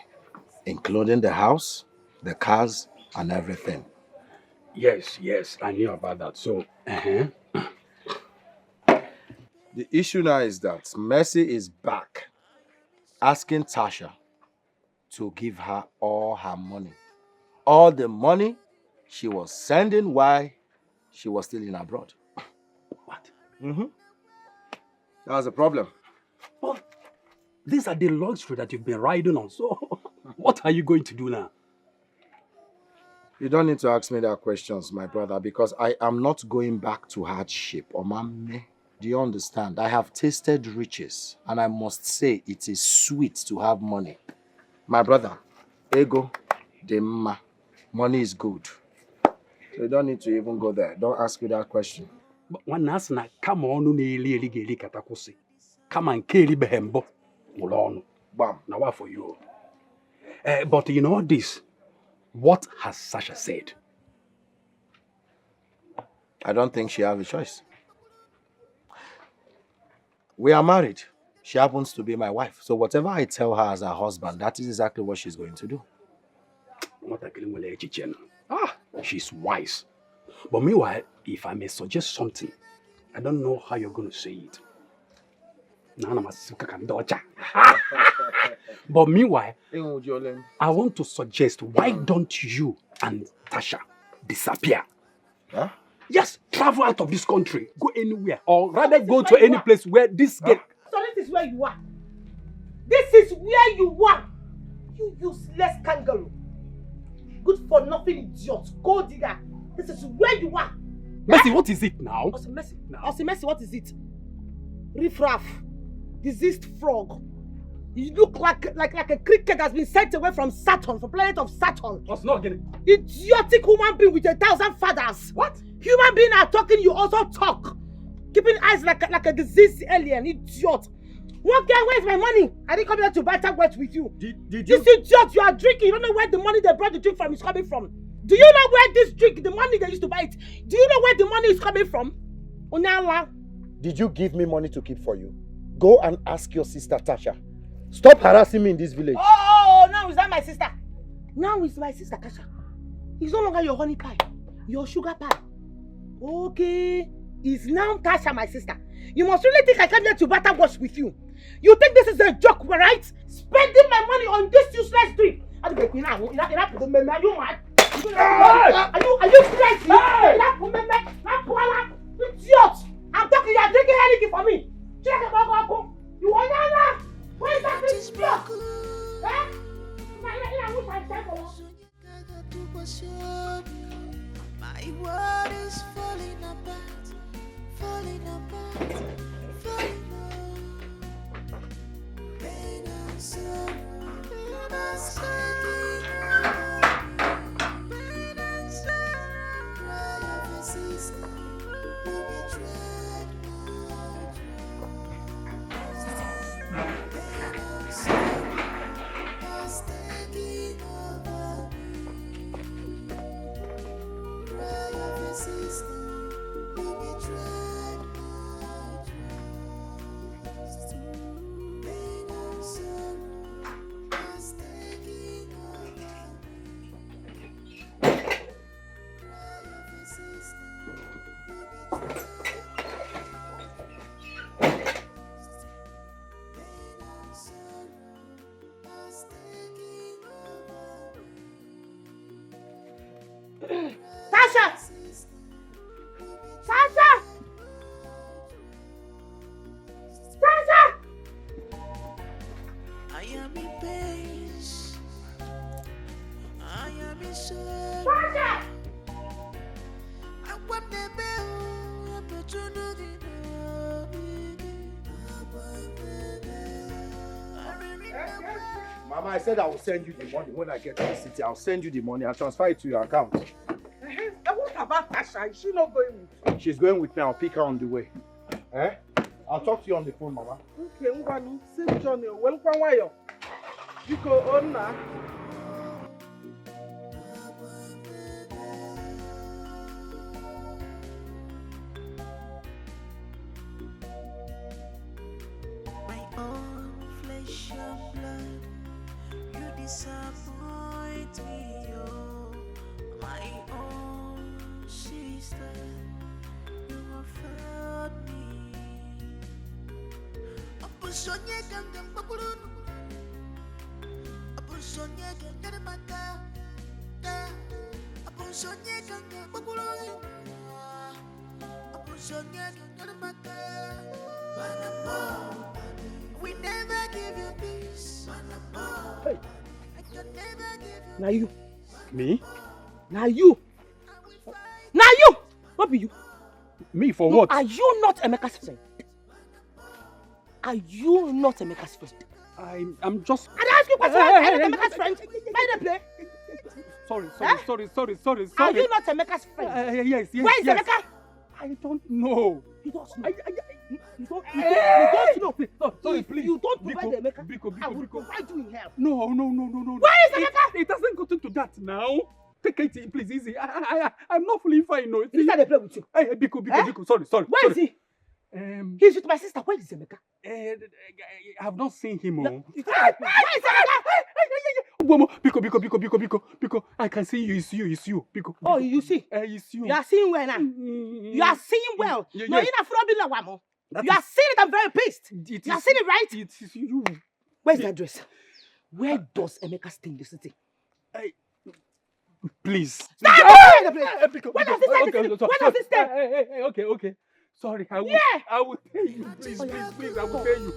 including the house, the cars, and everything. Yes, I knew about that. So, The issue now is that Mercy is back asking Tasha to give her all her money. All the money she was sending while she was still in abroad. What? That was the problem. Well, these are the luxury that you've been riding on. So, what are you going to do now? You don't need to ask me that questions, my brother, because I am not going back to hardship. Omame, do you understand? I have tasted riches, and I must say it is sweet to have money. My brother, ego, demma, money is good. So you don't need to even go there. Don't ask me that question. But one asna, come on, katakusi. Come and carry behembo. Mulon. Bam. Now what for you? But you know this. What has Sasha said? I don't think she has a choice. We are married. She happens to be my wife. So whatever I tell her as her husband, that is exactly what she's going to do. She's wise. But meanwhile, if I may suggest something, I don't know how you're going to say it. But meanwhile, I want to suggest, why don't you and Tasha disappear? Huh? Yes, travel out of this country. Go anywhere. Or rather go to any place where this girl... So this is where you are. This is where you are. You useless kangaroo. Good for nothing idiot. Go digger. This is where you are. Mercy, what is it now? Mercy, what is it? Riffraff. Diseased frog. You look like a cricket that's been sent away from Saturn, from planet of Saturn. What's not getting? Idiotic human being with 1,000 fathers. What? Human being are talking, you also talk. Keeping eyes like a diseased alien, idiot. What guy, where's my money? I didn't come here to buy words with you. Did you? This idiot, you are drinking. You don't know where the money they brought the drink from is coming from. Do you know where this drink, the money they used to buy it, do you know where the money is coming from? Onala. Did you give me money to keep for you? Go and ask your sister Tasha. Stop harassing me in this village. Oh, now is that my sister? Now is my sister Tasha. It's no longer your honey pie, your sugar pie. Okay, it's now Tasha, my sister. You must really think I came here to battle wash with you. You think this is a joke, right? Spending my money on this useless drink. Are you mad? Are you crazy? Idiot! I'm talking, you're drinking anything for me. Check it out, you want that? Where is that idiot? My world is falling apart, falling apart, falling apart. Pain and sorrow, pain and sorrow, pain and sorrow. Cry of a sister who betrayed my trust. Pain and sorrow was taking over me. Cry of a sister who betrayed my trust. Pain and sorrow was taking over me. Cry of a sister who betrayed my trust. Pain and sorrow was taking over me. Tasha! Tasha! Tasha! I am in pain. I am in sorrow. Tasha! I want the bell. I'm not trying to get Mama, I said I will send you the money when I get to the city. I'll send you the money. I'll transfer it to your account. What about Tasha? Is she not going with you? She's going with me. I'll pick her on the way. Eh? I'll talk to you on the phone, Mama. Okay, Ngwanu, safe journey. Welcome, Wayo. You go on now. my own flesh and blood. You disappoint me, oh, my own sister. You have failed me. Opusonye ganga bakulun. Opusonye ganga maka. Opusonye ganga bakulun. Opusonye ganga maka. We never give you peace. Hey. I can never give you. Now you. Me? Now you. Now you. What be you? Me for No, what? are you not Emeka's friend? Are you not Emeka's friend? I'm just... And I ask you a question, are you not Emeka's friend? Why they play? Sorry. Are you not Emeka's friend? Yes. Where is Emeka? I don't know. You don't know. You don't know. Sorry, If please. you don't provide Biko, Emeka, Biko. I will provide you in hell. No. Where is Emeka? It doesn't go into that now. Take it, please, easy. I'm not fully fine, no. This guy they play with you. Hey, Biko. Sorry. Where is he? He's with my sister. Where is Emeka? I have not seen him. Where is Emeka? Biko. I can see you. It's you. Biko. Oh, you see? It's you. You are seeing well now. You are seeing well. Yeah, No, yes. you're not from Wamo. That You are is- seeing it. I'm very pissed. You are seeing it, right? It is you. Where's the address? Where does Emeka stay in the city? Please. Stop! Biko. Where does he stay? Where does he stay? Hey, okay. Sorry, I will tell you. Please, I will tell you.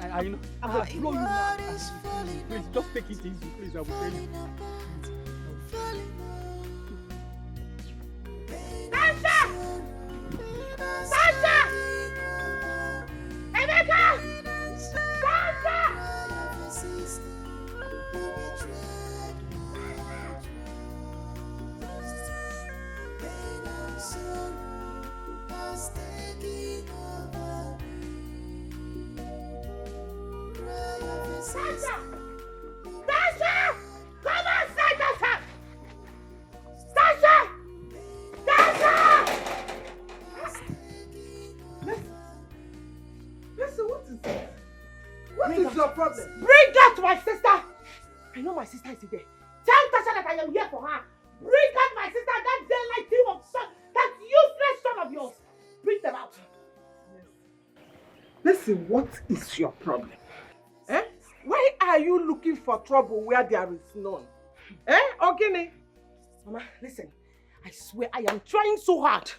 I know. I'm going to blow you now. Please, just take it easy. Please, I will tell you. Tasha! Emeka! Tasha! Tasha! Come outside, Tasha! Tasha! Listen, what is this? What is your problem? Bring her to my sister! I know my sister is there. Tell Tasha that I am here for her. Bring out my sister, that daylight team of son, that useless son of yours. Bring them out. Listen, what is your problem? Why are you looking for trouble where there is none? Ogini? Mama, listen. I swear I am trying so hard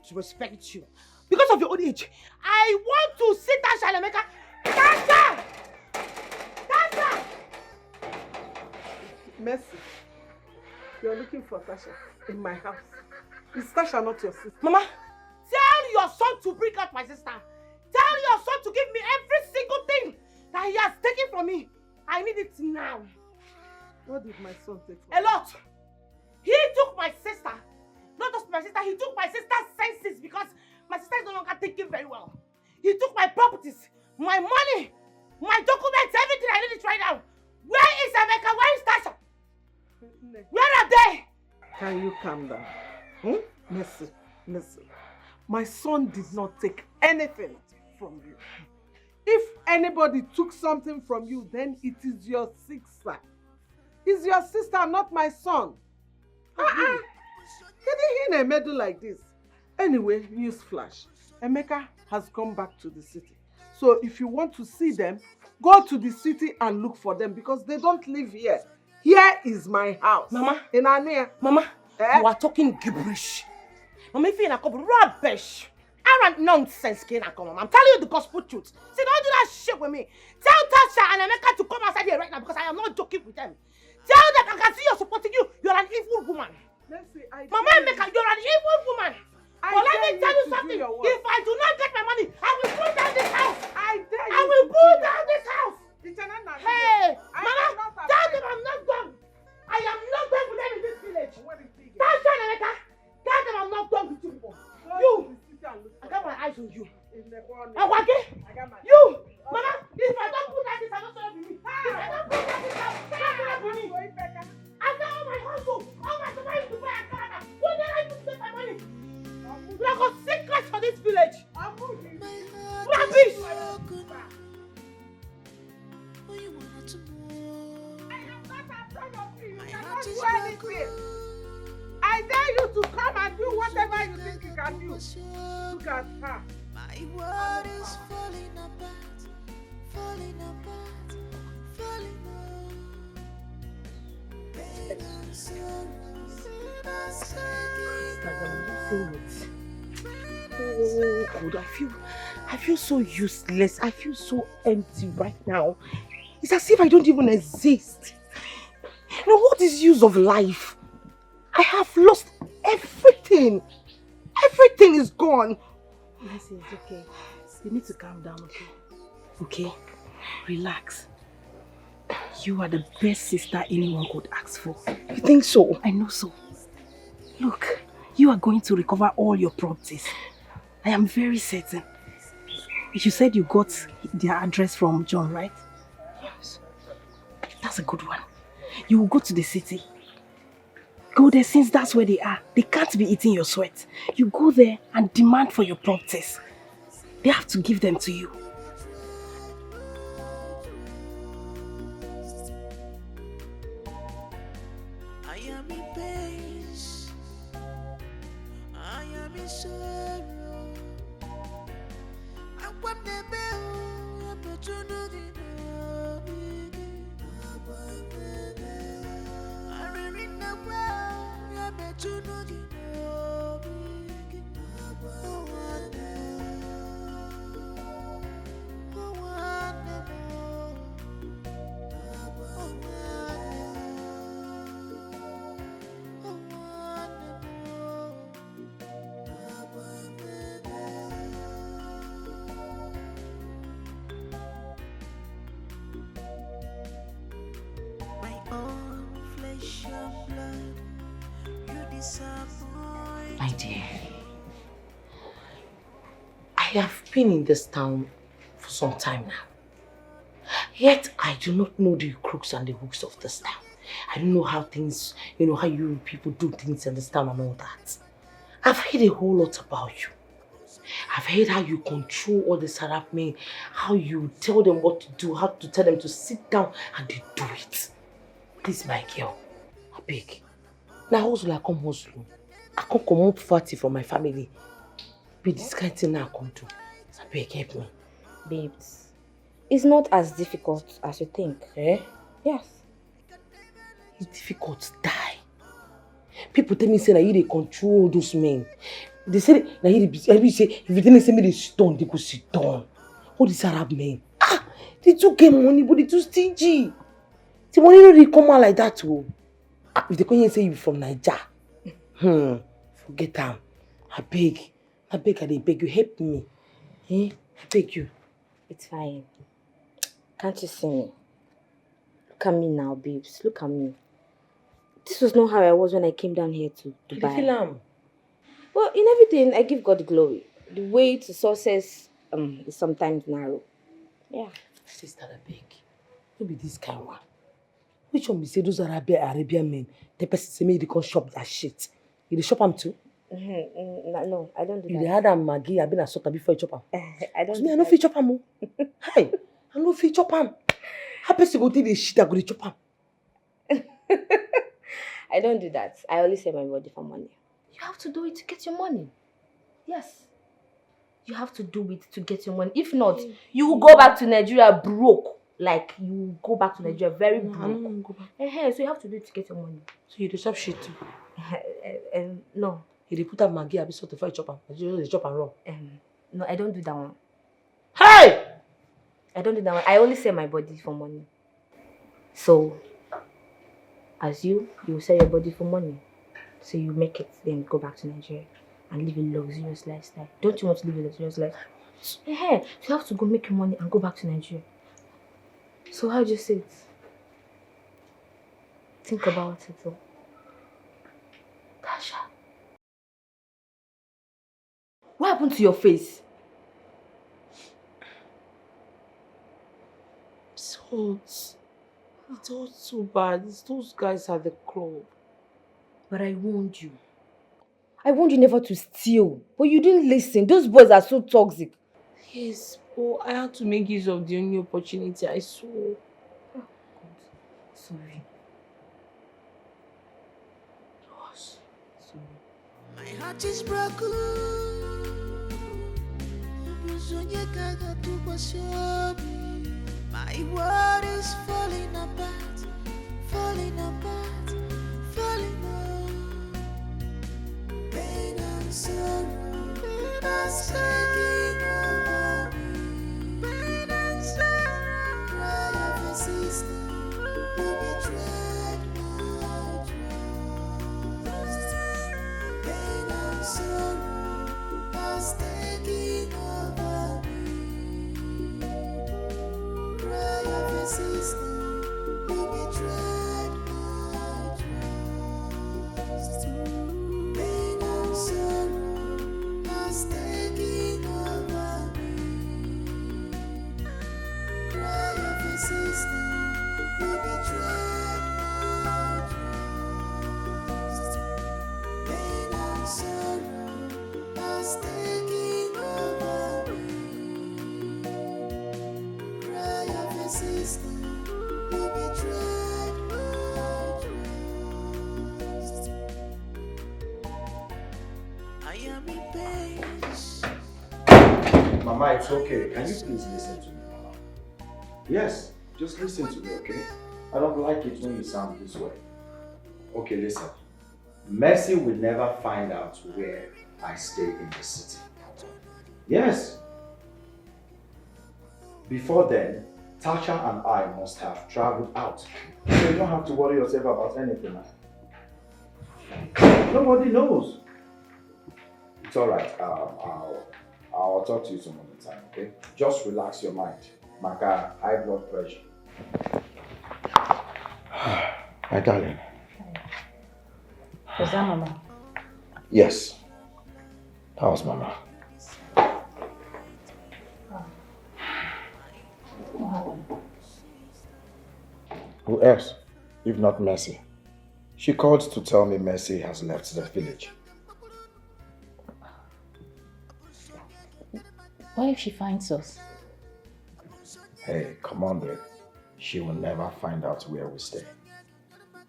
to respect you. Because of your old age, I want to see Tasha and Emeka. Tasha! Tasha! Mercy. You're looking for Tasha in my house. Is Tasha not your sister? Mama, tell your son to bring out my sister. Tell your son to give me every single thing that he has taken from me. I need it now. What did my son take from A lot. He took my sister. Not just my sister, he took my sister's senses because my sister is no longer thinking very well. He took my properties, my money, my documents, everything I need it right now. Where is Emeka? Where is Tasha? Where are they? Can you calm down? Listen. My son did not take anything from you. If anybody took something from you, then it is your sister. It's your sister, not my son. Getting in a medal like this. Anyway, news flash. Emeka has come back to the city. So if you want to see them, go to the city and look for them because they don't live here. Here is my house. Mama. In Ania. Mama, you are talking gibberish. Mama, if you're not rubbish. Arrant nonsense, Mama. I'm telling you the gospel truth. See, don't do that shit with me. Tell Tasha and Emeka to come outside here right now because I am not joking with them. Tell them I can see you're supporting you. You're an evil woman. Mama Emeka, you're an evil woman. But let me tell you something. If I do not get my money, I will pull down this house. I will pull down this house. Hey, Mama, tell them I'm not done. I am not done with them in this village. Tasha and Emeka, tell them I'm not done with you people. You, I got my eyes on you. Awake, you, Mama, if I don't put that this house, don't me. If I don't put that this house, don't me. I've done all my hustle, all my survival to buy a car. When did I get my money? We are got secrets for this village. Rubbish. I dare you to come and do whatever you think you can do. Look at her. My world is falling apart, falling apart, falling Oh God, I feel so useless. I feel so empty right now. It's as if I don't even exist. You know, what is the use of life? I have lost everything. Everything is gone. Listen, it's okay. You need to calm down, okay? Okay, relax. You are the best sister anyone could ask for. You think so? I know so. Look, you are going to recover all your properties. I am very certain. You said you got their address from John, right? Yes. That's a good one. You will go to the city. Go there since that's where they are. They can't be eating your sweat. You go there and demand for your properties. They have to give them to you. I am in pain. I am in sorrow. I want the bell. I'm not trying to get my own flesh and blood, you disappoint. My dear, I have been in this town for some time now. Yet I do not know the crooks and the hooks of this town. I don't know how things, how you people do things in this town and all that. I've heard a whole lot about you. I've heard how you control all the Arab men, how you tell them what to do, how to tell them to sit down and they do it. Please, my girl, I beg. Now hustle, I come hustle. I can't come up party for my family. Be this kind of thing I come to. I beg, help me. Babes, it's not as difficult as you think. Eh? Yes. It's difficult to die. People tell me say that you control those men. They say that you say if you didn't say me they sit down, they go sit down. All these Arab men. They too get money, but they too stingy. The money don't really come out like that too. If they come here and say you from Niger, forget them. I beg, I beg you, help me. I beg you. It's fine. Can't you see me? Look at me now, babes. Look at me. This was not how I was when I came down here to Dubai. Well, in everything, I give God the glory. The way to success is sometimes narrow. Yeah. Sister, I beg. Don't be this kind of one. Which one be say those Arabian men? The person say me they can shop that shit. You dey shop them too? No, I don't do that. You had a Maggie, I've been a sort before you chop them. I don't. Me, I no fit chop them. Hey, I no fit chop them. How person go take the shit I go to chop them? I don't do that. I only sell my body for money. You have to do it to get your money. Yes. You have to do it to get your money. If not, you will go back to Nigeria broke. Like, you will go back to Nigeria very broke. I don't want to go back. So you have to do it to get your money. So you do chop shit too? No. You dey put a Maggie, I be sort of chop them. You just chop and raw. No, I don't do that one. Hey! I don't do that one. I only sell my body for money. So, as you will sell your body for money. So you make it, then go back to Nigeria and live a luxurious lifestyle. Don't you want to live a luxurious life? So you have to go make your money and go back to Nigeria. So how do you say it? Think about it though. Tasha. What happened to your face? It's all too bad. It's those guys at the club. But I warned you. I warned you never to steal. But you didn't listen. Those boys are so toxic. Yes, but I had to make use of the only opportunity I saw. Oh, God. Sorry. Sorry. My heart is broken. My world is falling apart, falling apart, falling apart. Pain and sorrow, that's taking over me. Pain and sorrow, cry of a sister, who betrayed my trust. Pain and sorrow, that's taking over me. Cry of a sister, who betrayed my trust. Pain and sorrow has taken over me. Cry of a sister, who betrayed my trust. Pain and sorrow has taken over me. Cry of a sister, who betrayed my trust. I am in pain. Mama, it's okay. Can you please listen to me, Mama? Yes, just listen to me, okay? I don't like it when you sound this way. Okay, listen. Mercy will never find out where I stay in the city. Yes. Before then, Tasha and I must have traveled out. So you don't have to worry yourself about anything. Nobody knows. It's alright. I'll talk to you some other time, okay? Just relax your mind. Maka, high blood pressure. My darling. Was that Mama? Yes. That was Mama. Who else, if not Mercy? She called to tell me Mercy has left the village. What if she finds us? Hey, come on, babe. She will never find out where we stay.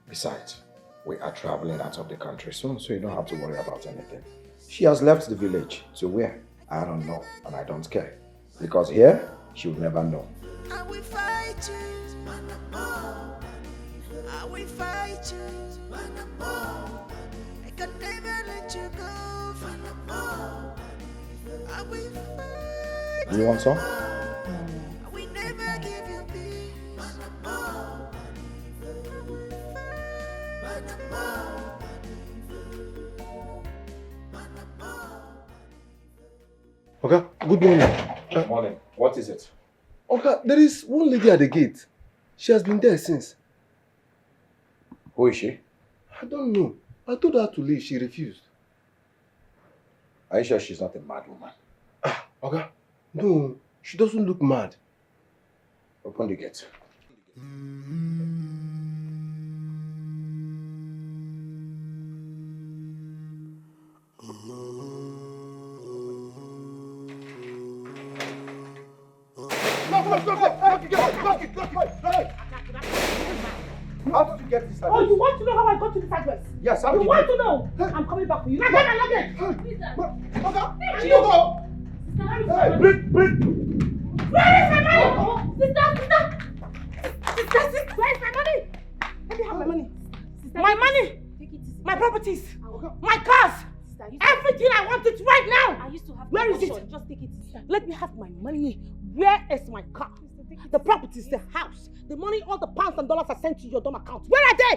Besides, we are traveling out of the country soon, so you don't have to worry about anything. She has left the village. To where? I don't know, and I don't care. Because here, she will never know. I will fight you, I will fight you, I can never let you go. I will fight Do you want some? I will never give you peace. Okay, good morning. Good morning. What is it? Okay, there is one lady at the gate. She has been there since. Who is she? I don't know. I told her to leave. She refused. Are you sure she's not a mad woman? Okay. No, she doesn't look mad. Open the gate. How did you get this address? Oh, you want to know how I got to this address? Yes, how did you want to know? I'm coming back for you. Now get my luggage! Where is my money? Sister, where is my money? Let me have my money. My money! My properties! My cars! Everything I want it right now! I used to have Where is it? Just take it. Let me have my money. Where is my car? The properties, the house, the money, all the pounds and dollars I sent to your dumb account. Where are they?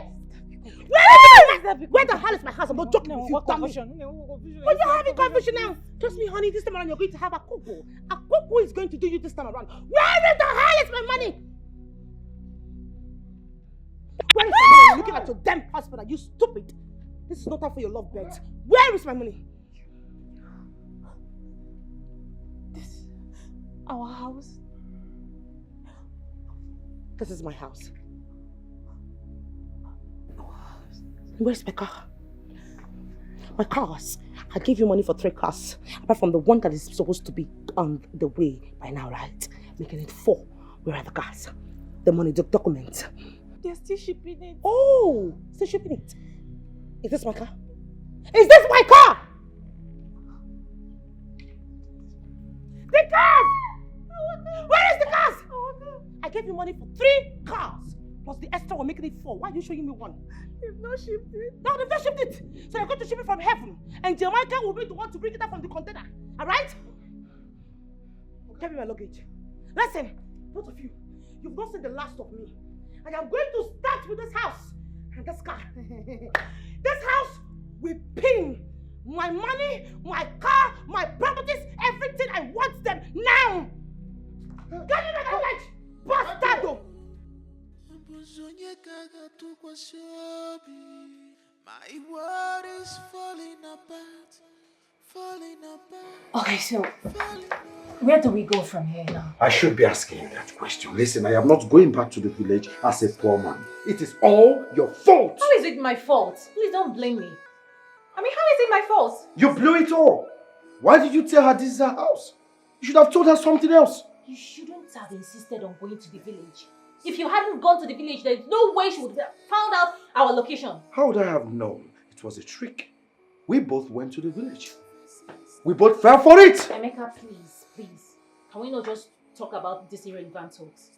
Where the hell is my house? I'm not joking with you, dummy. But you're having confusion now. Trust me, honey, this time around you're going to have a cuckoo. A cuckoo is going to do you this time around. Where in the hell is my money? Where is my money? You're looking at your damn husband. Are you stupid? This is no time for your love beds. Where is my money? Our house. This is my house. Where's my car? My cars. I gave you money for 3 cars. Apart from the one that is supposed to be on the way by now, right? Making it 4. Where are the cars? The money, the documents. They're still shipping it. Oh, still shipping it. Is this my car? Is this my car? The cars! Where is the cars? I gave you money for 3 cars. Plus the extra we're making it 4. Why are you showing me 1? They've not shipped it. No, they've not shipped it. So you're going to ship it from heaven. And Jamaica will be the one to bring it up from the container. Alright? Give me my luggage. Listen, both of you, you've not seen the last of me. And I'm going to start with this house. And this car. This house will pin my money, my car, my properties, everything. I want them now. Give me my luggage. Bastardo. My world is falling apart. Okay, so where do we go from here now? I should be asking you that question. Listen, I am not going back to the village as a poor man. It is all your fault. How is it my fault? Please don't blame me. I mean, how is it my fault? You blew it all. Why did you tell her this is her house? You should have told her something else. You shouldn't have insisted on going to the village. If you hadn't gone to the village, there's no way she would have found out our location. How would I have known? It was a trick. We both went to the village. We both fell for it. Emeka, please. Can we not just talk about this irrelevant talks?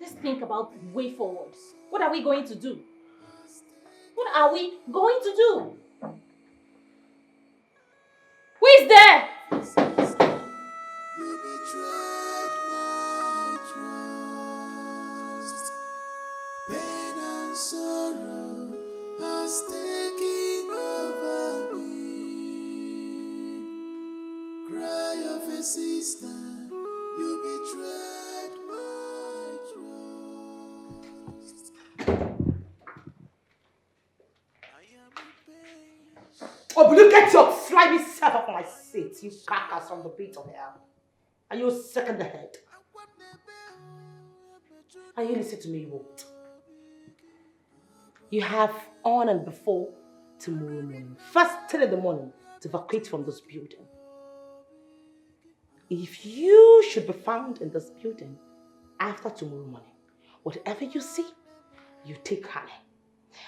Let's think about the way forward. What are we going to do? What are we going to do? Who is there? Sorrow has taken over me. Cry of a sister, you betrayed my trust. I am in pain. Oh, will you get your slimy self off my seat, you carcass from the pit of hell? Are you sick in the head? Are you listening to me, you won't? You have on and before tomorrow morning, first thing in the morning, to evacuate from this building. If you should be found in this building after tomorrow morning, whatever you see, you take honey.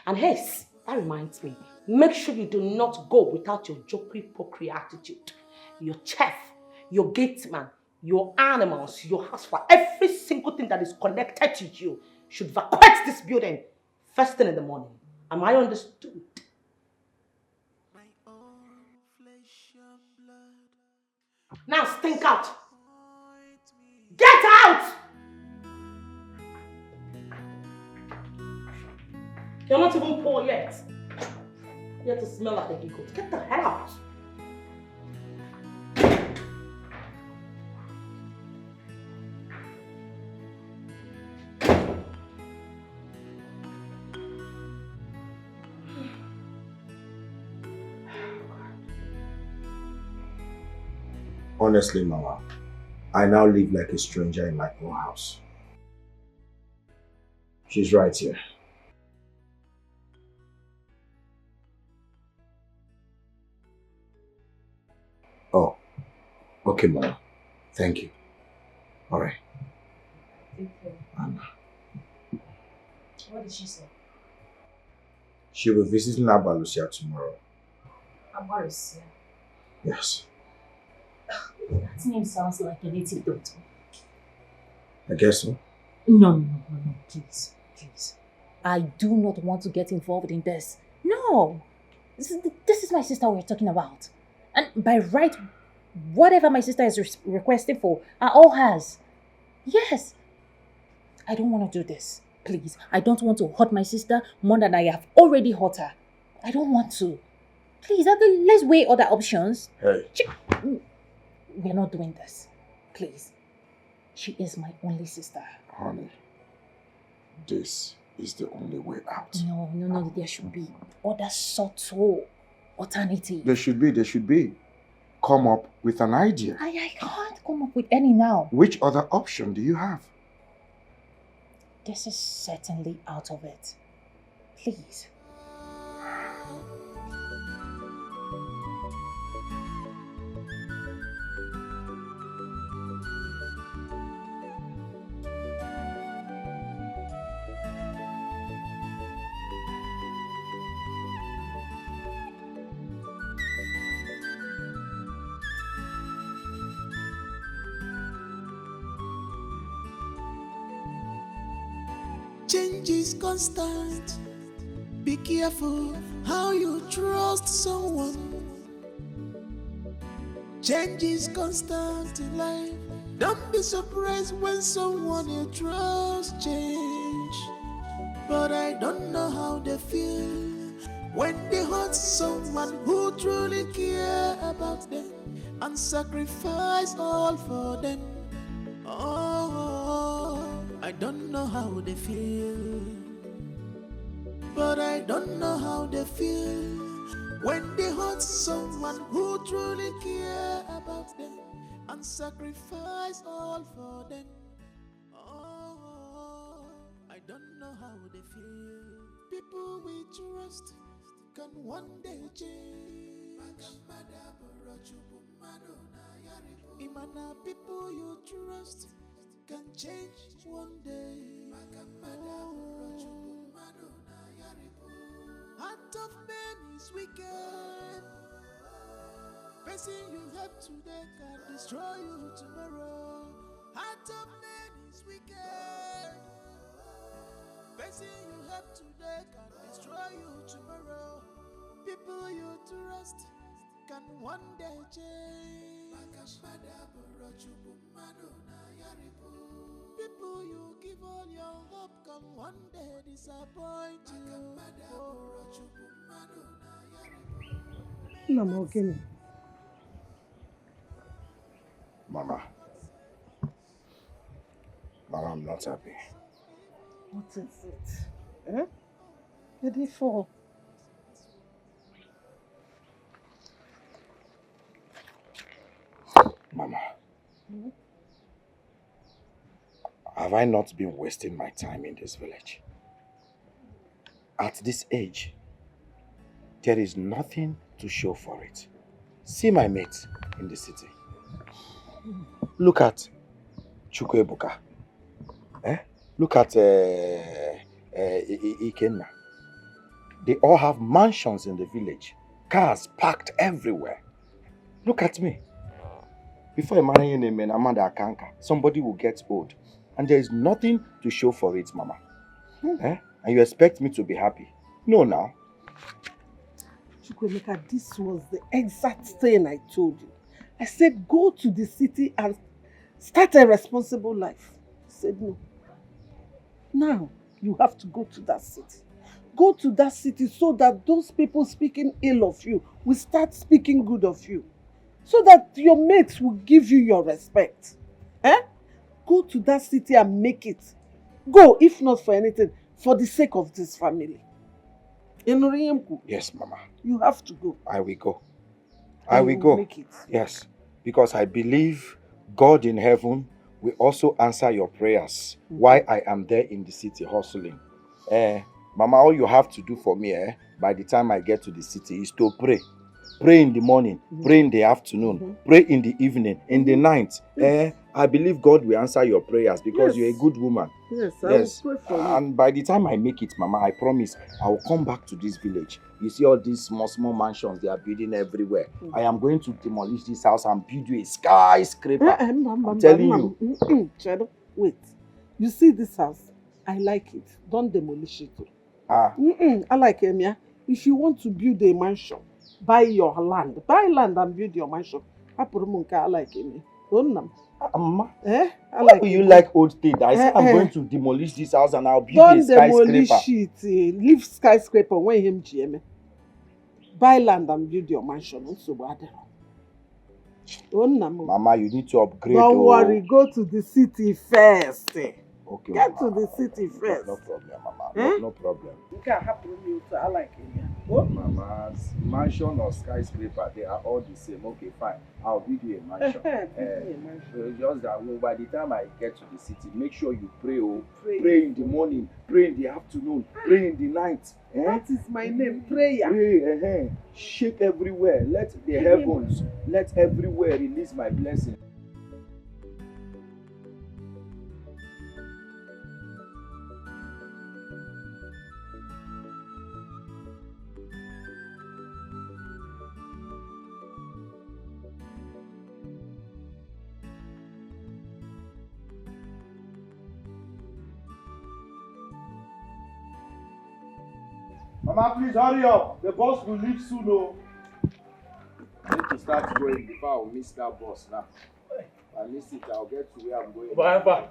And yes, that reminds me, make sure you do not go without your jokery-pokery attitude. Your chef, your gateman, your animals, your housewife, every single thing that is connected to you should evacuate this building first thing in the morning. Am I understood? My own flesh and blood. Now stink out. Get out! You're not even poor yet. You have to smell like a giggle. Get the hell out. Honestly, Mama, I now live like a stranger in my own house. She's right here. Oh, okay, Mama. Thank you. All right. Thank you. Anna. What did she say? She will be visiting Abalusia tomorrow. Abalusia? Yes. That name sounds like a native doctor. I guess so. No, please, please. I do not want to get involved in this. No! This is my sister we're talking about. And by right, whatever my sister is requesting for, are all hers. Yes. I don't want to do this. Please. I don't want to hurt my sister more than I have already hurt her. I don't want to. Please, let's weigh other options. Hey. We're not doing this. Please. She is my only sister. Honey, this is the only way out. No, there should be other subtle alternatives. There should be. Come up with an idea. I can't come up with any now. Which other option do you have? This is certainly out of it. Please. Change is constant. Be careful how you trust someone. Change is constant in life. Don't be surprised when someone you trust change. But I don't know how they feel when they hurt someone who truly care about them and sacrifice all for them. Oh, I don't know how they feel. But I don't know how they feel when they hurt someone who truly care about them and sacrifice all for them. Oh, I don't know how they feel. People we trust can one day change. Imana, people you trust can change one day. Heart of man is wicked. Person you help today can destroy you tomorrow. Heart of man is wicked. Person you help today can destroy you tomorrow. People you trust can one day change. People you give all your hope can one day disappoint you. Mama, I'm not happy. What is it? Eh? Ready for? Mama, have I not been wasting my time in this village? At this age, there is nothing to show for it. See my mates in the city. Look at Chukwuebuka. Look at Ikenna. They all have mansions in the village. Cars parked everywhere. Look at me. Before I marry any man, Amanda Akanka, somebody will get old. And there is nothing to show for it, Mama. And you expect me to be happy? No, now. Chukwemeka, this was the exact thing I told you. I said, go to the city and start a responsible life. He said, no. Now, you have to go to that city. Go to that city so that those people speaking ill of you will start speaking good of you. So that your mates will give you your respect. Go to that city and make it. Go, if not for anything, for the sake of this family. Yes, Mama. You have to go. I will go. I will go. Make it. Yes. because I believe God in heaven will also answer your prayers while I am there in the city hustling. Mama, all you have to do for me by the time I get to the city is to pray. Pray in the morning, pray in the afternoon, pray in the evening, in the night. I believe God will answer your prayers because you're a good woman. Yes, I will pray for you. And by the time I make it, Mama, I promise I will come back to this village. You see all these small mansions they are building everywhere. I am going to demolish this house and build you a skyscraper. I'm telling you. Shadow, wait. You see this house? I like it. Don't demolish it. I like it, yeah. If you want to build a mansion, buy your land. Buy land and build your mansion. I like it. Mama, I like you like old things? I said I'm going to demolish this house and I'll build a skyscraper. Don't demolish it. Leave skyscraper when him GM. Buy land and build your mansion. Mama, you need to upgrade. Don't worry, go to the city first. Okay, get to the city first. No problem, Mama. No problem. You can happen to I like it. Mama's mansion or skyscraper, they are all the same. Okay, fine. I'll build you a mansion. Just that by the time I get to the city, make sure you pray. Pray in the morning, pray in the afternoon, pray in the night. That is my name, prayer. Pray, shake everywhere. Let the heavens, let everywhere release my blessing. Mama, please hurry up. The bus will leave soon. I need to start going before I miss that bus now. I miss it, I'll get to where I'm going. Bye.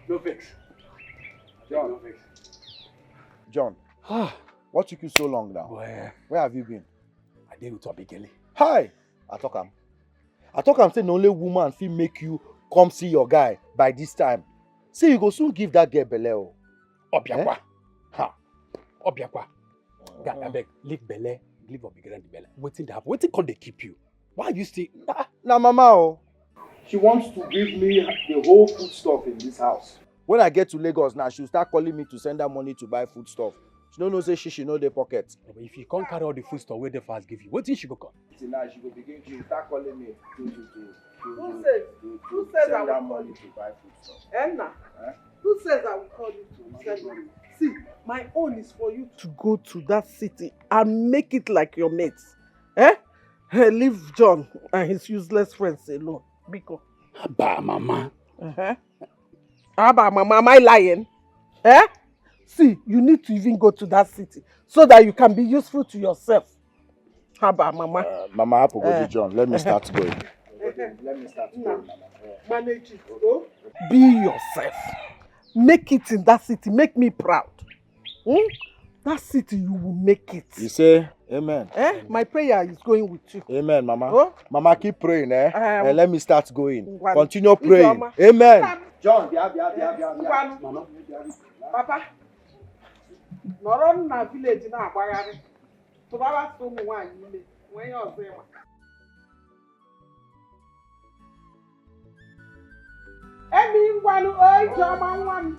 No fix. John, no fix. John, what took you so long now? Where have you been? I did with Abigail. Hi! I talk am say the only woman fit make you come see your guy by this time. Say you go soon give that girl belle. Obiakwa. Obiakwa. God, I beg, leave belle, leave Abigail and the belle. Waiting to happen. Waiting can they keep you? Why you still? Nah, Mama. She wants to give me the whole food stuff in this house. When I get to Lagos now, she'll start calling me to send her money to buy food stuff. She don't know say she know the pocket. But if you can't carry all the food stuff where the fast give you, what thing she go come? See now she will start calling me to Who says I send will her call money you? to buy food stuff. Enna, who says I will call you to send money? See, my own is for you to go to that city and make it like your mates. Leave John and his useless friends alone. Bcos. Abba, Mama. Abba, Mama, am I lying? See, you need to even go to that city so that you can be useful to yourself. Abba, Mama. Mama, I go John. Let me start going. Let me start going, Mama. Manage it. Oh? Be yourself. Make it in that city. Make me proud. That city, you will make it. You say, amen. My prayer is going with you. Amen, Mama. Oh? Mama, keep praying, let me start going. One. Continue praying. Amen. John, Mama. Papa. Nọrọ na village na agbagharị. Tụbara so ụmụ nwaanyị ime. Nwee ihe ọzọ ịma. Emi ngwanụ oyi Chioma nwa m.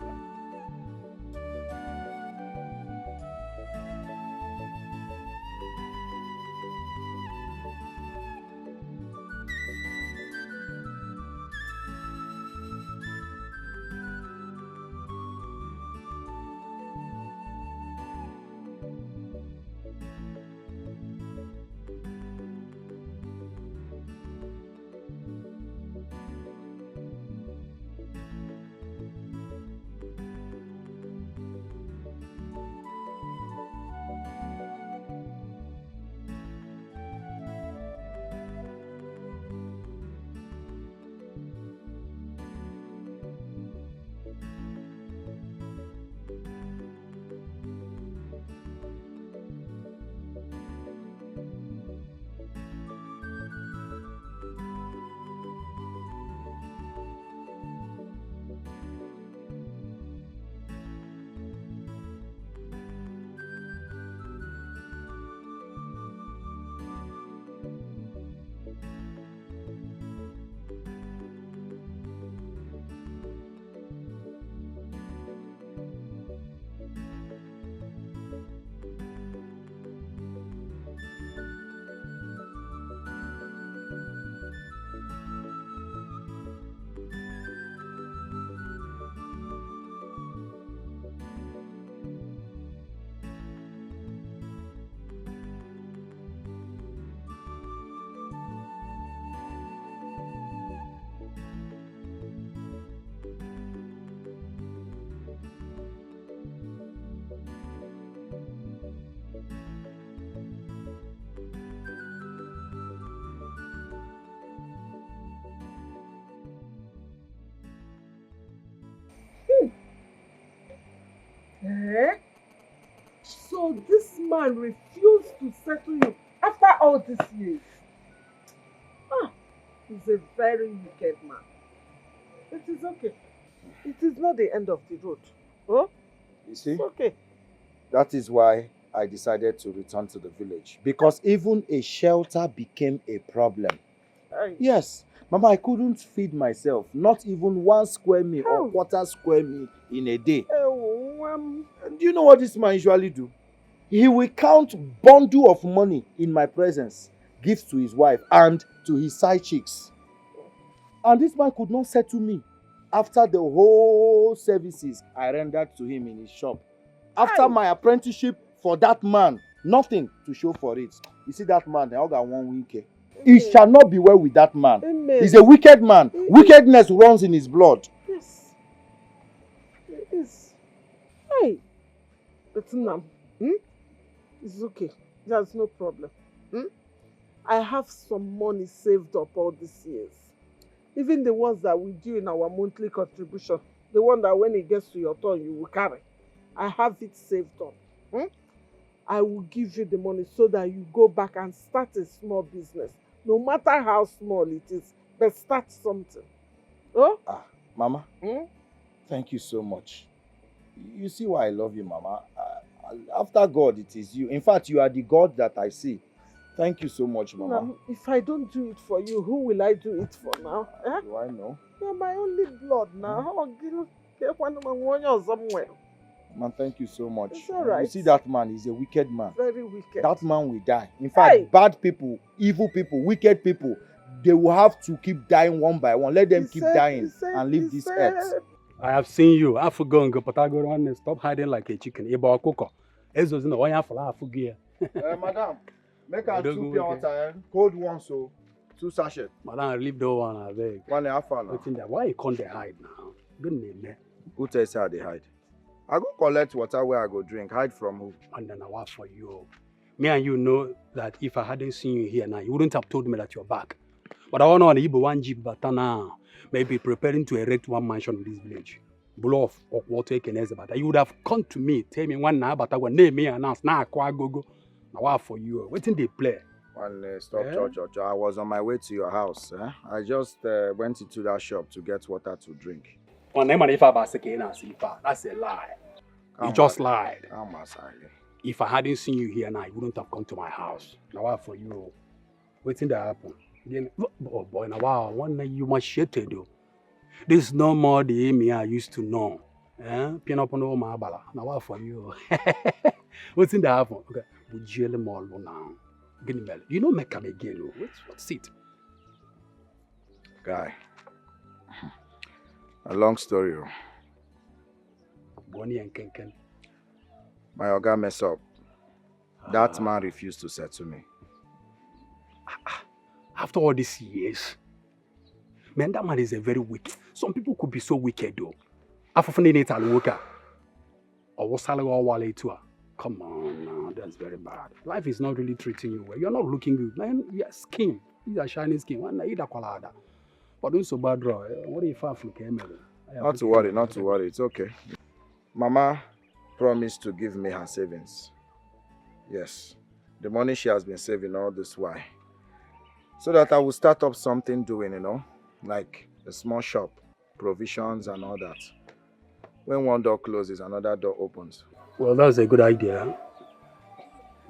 Eh? So this man refused to settle you after all these years. Ah, he's a very wicked man. It is okay. It is not the end of the road. Oh? You see? It's okay. That is why I decided to return to the village. Because even a shelter became a problem. Yes. Mama, I couldn't feed myself. Not even 1 square meal or quarter square meal in a day. And do you know what this man usually do? He will count bundle of money in my presence, gives to his wife and to his side chicks. And this man could not settle me after the whole services I rendered to him in his shop. After my apprenticeship for that man, nothing to show for it. You see that man, I got 1 week. It shall not be well with that man. Amen. He's a wicked man. Wickedness runs in his blood. Yes. It is. Hey. But now, it's okay. There's no problem. I have some money saved up all these years. Even the ones that we do in our monthly contribution. The one that when it gets to your turn, you will carry. I have it saved up. I will give you the money so that you go back and start a small business. No matter how small it is, but start something. Oh? Mama, thank you so much. You see why I love you, Mama. After God, it is you. In fact, you are the God that I see. Thank you so much, Mama. Now, if I don't do it for you, who will I do it for now? Do I know? You're my only blood now. Somewhere. Man, thank you so much. It's all right. You see that man, he's a wicked man. Very wicked. That man will die. In fact, bad people, evil people, wicked people, they will have to keep dying one by one. Let them keep dying and leave this earth. I have seen you. I forgot and go, but I go on and stop hiding like a chicken. Eba cook. Ezo's in the one for forget. Madam, make her 2 pure water, cold one, so 2 sachets. Madam, leave the one, I beg. 1.5 hours. Why you can't hide now? Good name, man. Who tells her they hide? I go collect water where I go drink. Hide from who? And then I work for you. Me and you know that if I hadn't seen you here now, you wouldn't have told me that you're back. But I want to know Igbo 1 jeep, but now maybe preparing to erect 1 mansion in this village. Blow off or water can but you would have come to me, tell me 1 now, but I will name me and ask now go. Now what for you? Waiting they play. Stop, George. I was on my way to your house. I just went into that shop to get water to drink. That's a lie. You just lied. If I hadn't seen you here now, you wouldn't have come to my house. Now what for you? Waiting to happen. Then, oh boy, now wow, one night you must shit though. This is no more the Amy I used to know. Pin up on all my bala. Now what for you? What's in the happen? Okay, we jail them all now. You know make them again. What's it? Guy. A long story. Bonnie and Kenken. My oga messed up. That man refused to settle me. After all these years, man, that man is a very wicked. Some people could be so wicked though. Come on now, that's very bad. Life is not really treating you well. You're not looking good, man. Your skin, these are shiny skin. But don't so bad, bro. What if I Not to worry. It's okay. Mama promised to give me her savings. Yes, the money she has been saving all this while. So that I will start up something doing, like a small shop, provisions and all that. When one door closes, another door opens. Well, that's a good idea.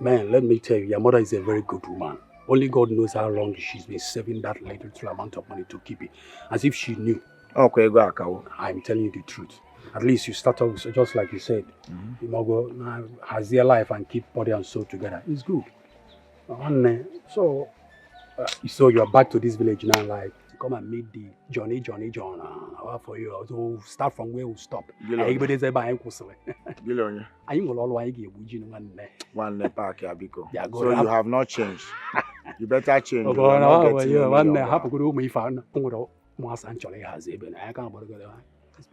Man, let me tell you, your mother is a very good woman. Only God knows how long she's been saving that little amount of money to keep it. As if she knew. Okay, go Akawo. I'm telling you the truth. At least you start off just like you said. You must go has their life and keep body and soul together. It's good. So you're back to this village now, like come and meet the Johnny John. For you, so start from where we stop. Everybody's about So you have not changed. You better change.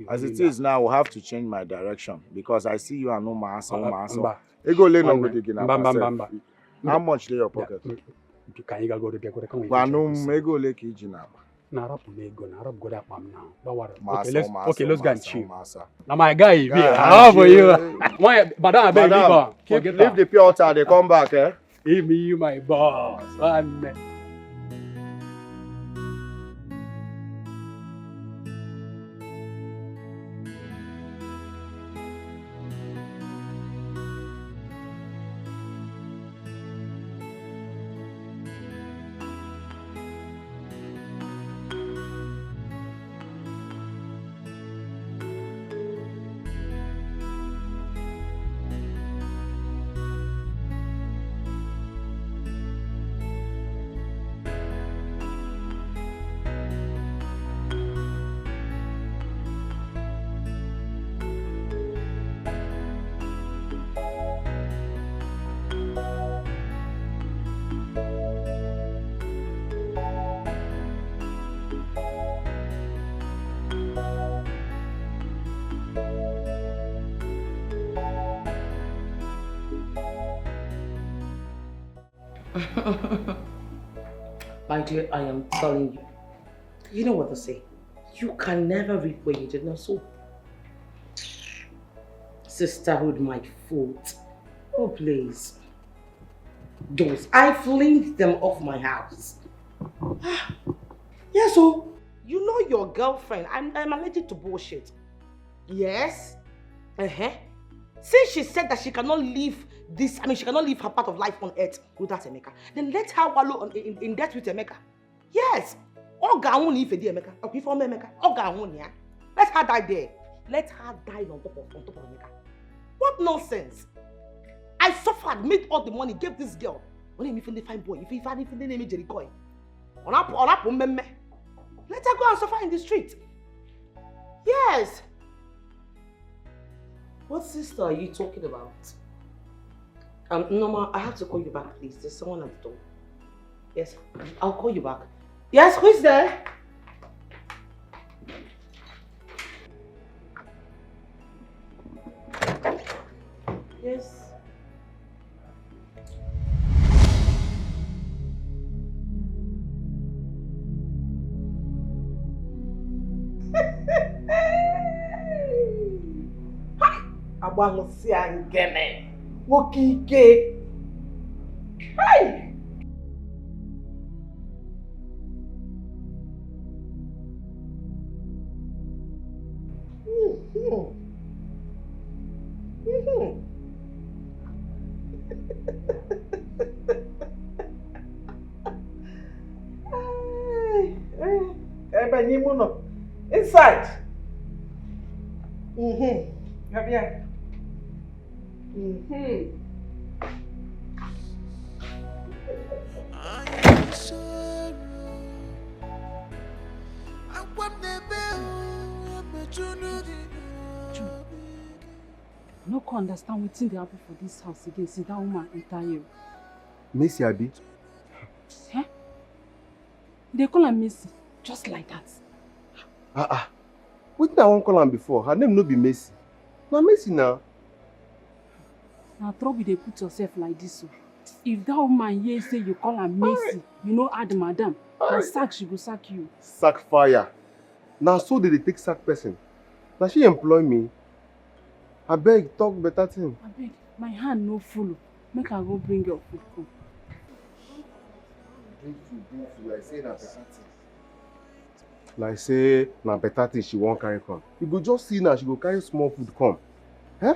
As it is now, I have to change my direction because I see you are no master. How much in your pocket? Narap go that palm now. Don't worry. Massa, Let's go and chill. Massa. Now my guy is here. How for you? Madam, I beg you. Leave the pure water, they come back, eh? Give me my boss. My dear, I am telling you. You know what to say. You can never reap where you did not sow. Sisterhood, my foot. Oh, please. Those, I flinged them off my house. Yeah, so, you know your girlfriend. I'm allergic to bullshit. Yes? Since she said that she cannot leave this, she cannot leave her part of life on earth without Emeka, then let her wallow in debt with Emeka. Yes. Let her die there. Let her die on top of Emeka. What nonsense? I suffered, made all the money, gave this girl. Let her go and suffer in the street. Yes. What sister are you talking about? Norma, I have to call you back, please. There's someone at the door. Yes, I'll call you back. Yes, who's there? Yes. Abalusia ngene. Wokike. Hey! Inside. Come here. No can understand what's in the happen for this house again. See that woman enter you. Missy Abi? Eh? They call her Missy, just like that. What did I want to call her before? Her name no be Missy. Now Missy now. Now trouble they put yourself like this. If that woman here say you call her Missy, you know add madam. And sack she go sack you. Sack fire. Now so they take sack person. Now she employ me. I beg, talk better thing. I beg, my hand no full. Make her go bring your food come. Like say na better thing she won't carry come. You go just see now she go carry small food come. Eh?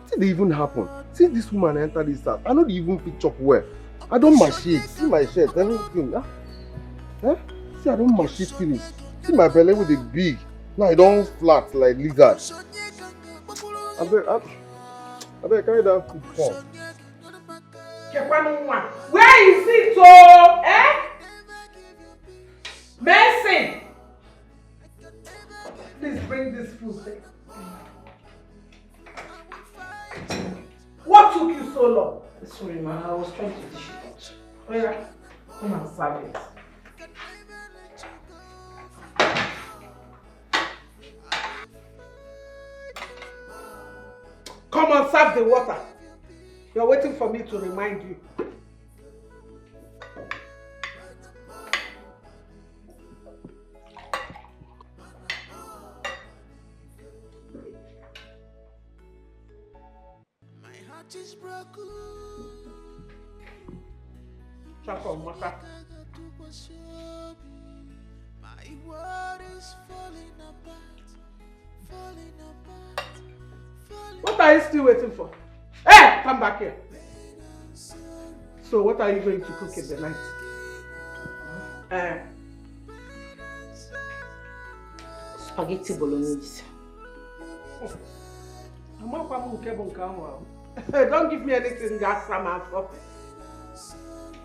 See they even happen. See this woman enter this house. I know they even pick up well. I don't machine. See my shirt, everything. Eh? See I don't machine finish. See my belly with the big. Now I don't flat like lizard. I bet carry that food come. Where is it, oh? Eh? Mercy! Please bring this food. What took you so long? Sorry, man. I was trying to dish it out. Oh, yeah. Come and serve it. Come and serve the water. You're waiting for me to remind you. heart is broken. Chako, Maka. My world is falling apart, falling apart, falling. What are you still waiting for? Hey, come back here. So what are you going to cook in the night? Spaghetti bolognese. Don't give me anything gas from.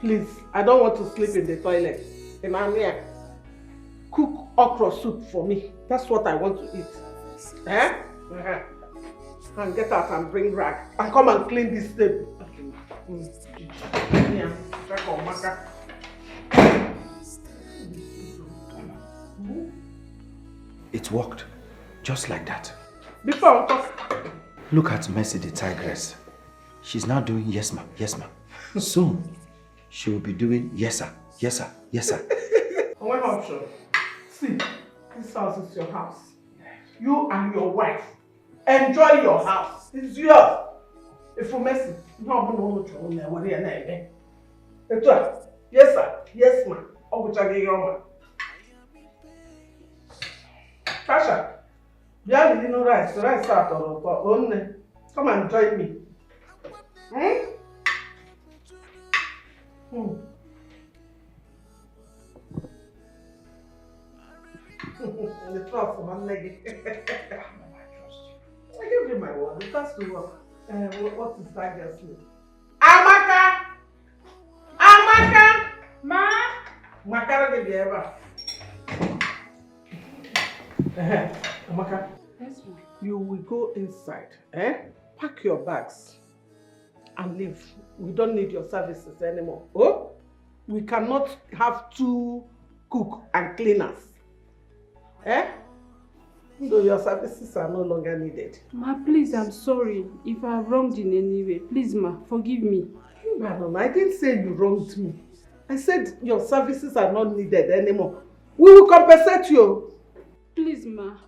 Please, I don't want to sleep in the toilet. And I'm here. Cook okra soup for me. That's what I want to eat. And get out and bring rag. And come and clean this table. Yeah, check on Maka. It worked. Just like that. Before, look at Mercy the tigress. She's now doing yes ma, yes ma. Soon, she will be doing yes sir, yes sir, yes sir. One option. See, this house is your house. You and your wife. Enjoy your house. It's yours. If you mess it, no. Yes sir, yes ma. Tasha, you know rice. The rice out on. Come and join me. The trust of my leg. I give you my word. It has to work. What is that girl's name? Amaka! Amaka! Ma! Makara give you ever. Amaka. Yes, ma. You will go inside. Pack your bags and leave. We don't need your services anymore. Oh? We cannot have two cook and cleaners. So your services are no longer needed. Ma, please, I'm sorry if I have wronged in any way. Please, ma, forgive me. Madam, I didn't say you wronged me. I said your services are not needed anymore. We will compensate you. Please, ma,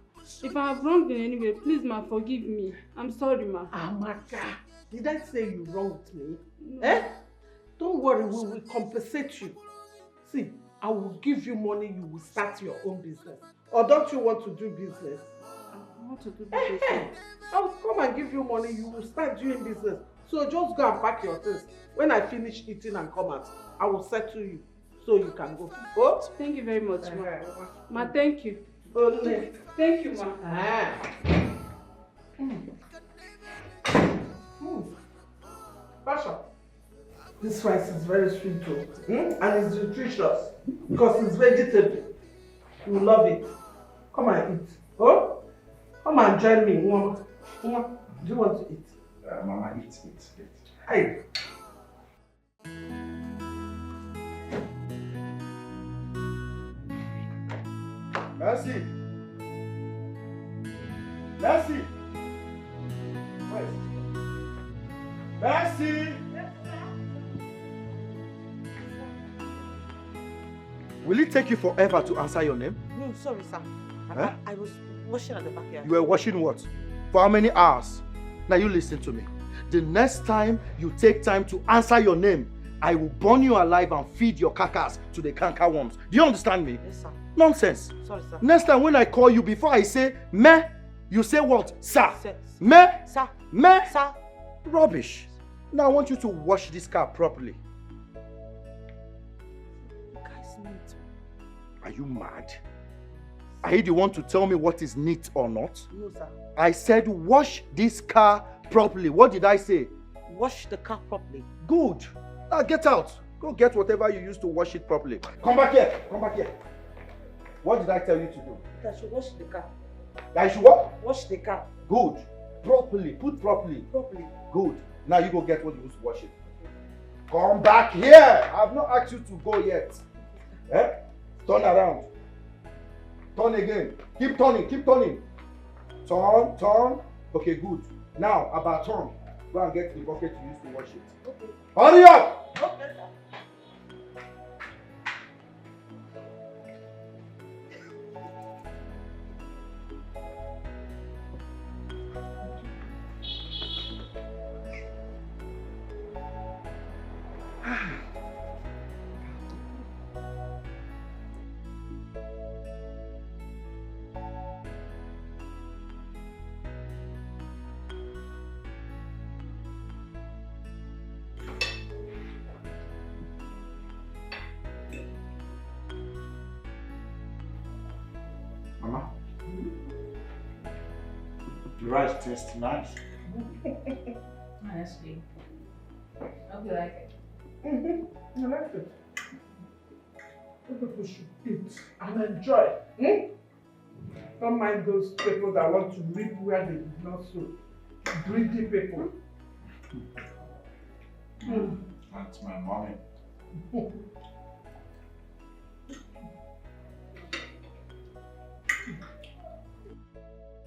if I have wronged in any way, please, ma, forgive me. I'm sorry, ma. Amaka, did I say you wronged me? No. Don't worry, we will compensate you. See, I will give you money, you will start your own business. Or don't you want to do business? I want to do business. I will come and give you money, you will start doing business. So just go and pack your things. When I finish eating and come out, I will settle you so you can go. Oh? Thank you very much, ma. Ma, thank you. Only. Thank you, ma. Tasha, this rice is very sweet too. And it's nutritious because it's vegetable. You love it. Come and eat. Oh? Come and join me. Do you want to eat? Mama, eat. Hey. Mercy! Mercy! Where? Mercy! Will it take you forever to answer your name? No, sorry, sir. I was washing at the backyard. You were washing what? For how many hours? Now you listen to me. The next time you take time to answer your name, I will burn you alive and feed your carcass to the canker worms. Do you understand me? Yes, sir. Nonsense. Sorry, sir. Next time when I call you, before I say me, you say what? Sir. Sir. Me? Sir. Me? Sir. Rubbish. Now I want you to wash this car properly. Are you mad? Are you the one to tell me what is neat or not? No, sir. I said wash this car properly. What did I say? Wash the car properly. Good. Now get out. Go get whatever you used to wash it properly. Come back here. Come back here. What did I tell you to do? I should wash the car. I should what? Wash the car. Good. Properly. Put properly. Properly. Good. Now you go get what you used to wash it. Come back here. I have not asked you to go yet. Turn around. Turn again. Keep turning. Keep turning. Turn. Turn. Okay, good. Now, about turn. Go and get the bucket you used to wash it. Okay. Hurry up! Okay, sir. Mama, the rice tastes nice. Honestly, I hope you like it. I like it. People should eat and enjoy. Don't mind those people that want to reap where they did not sow. Greedy people. That's my mommy.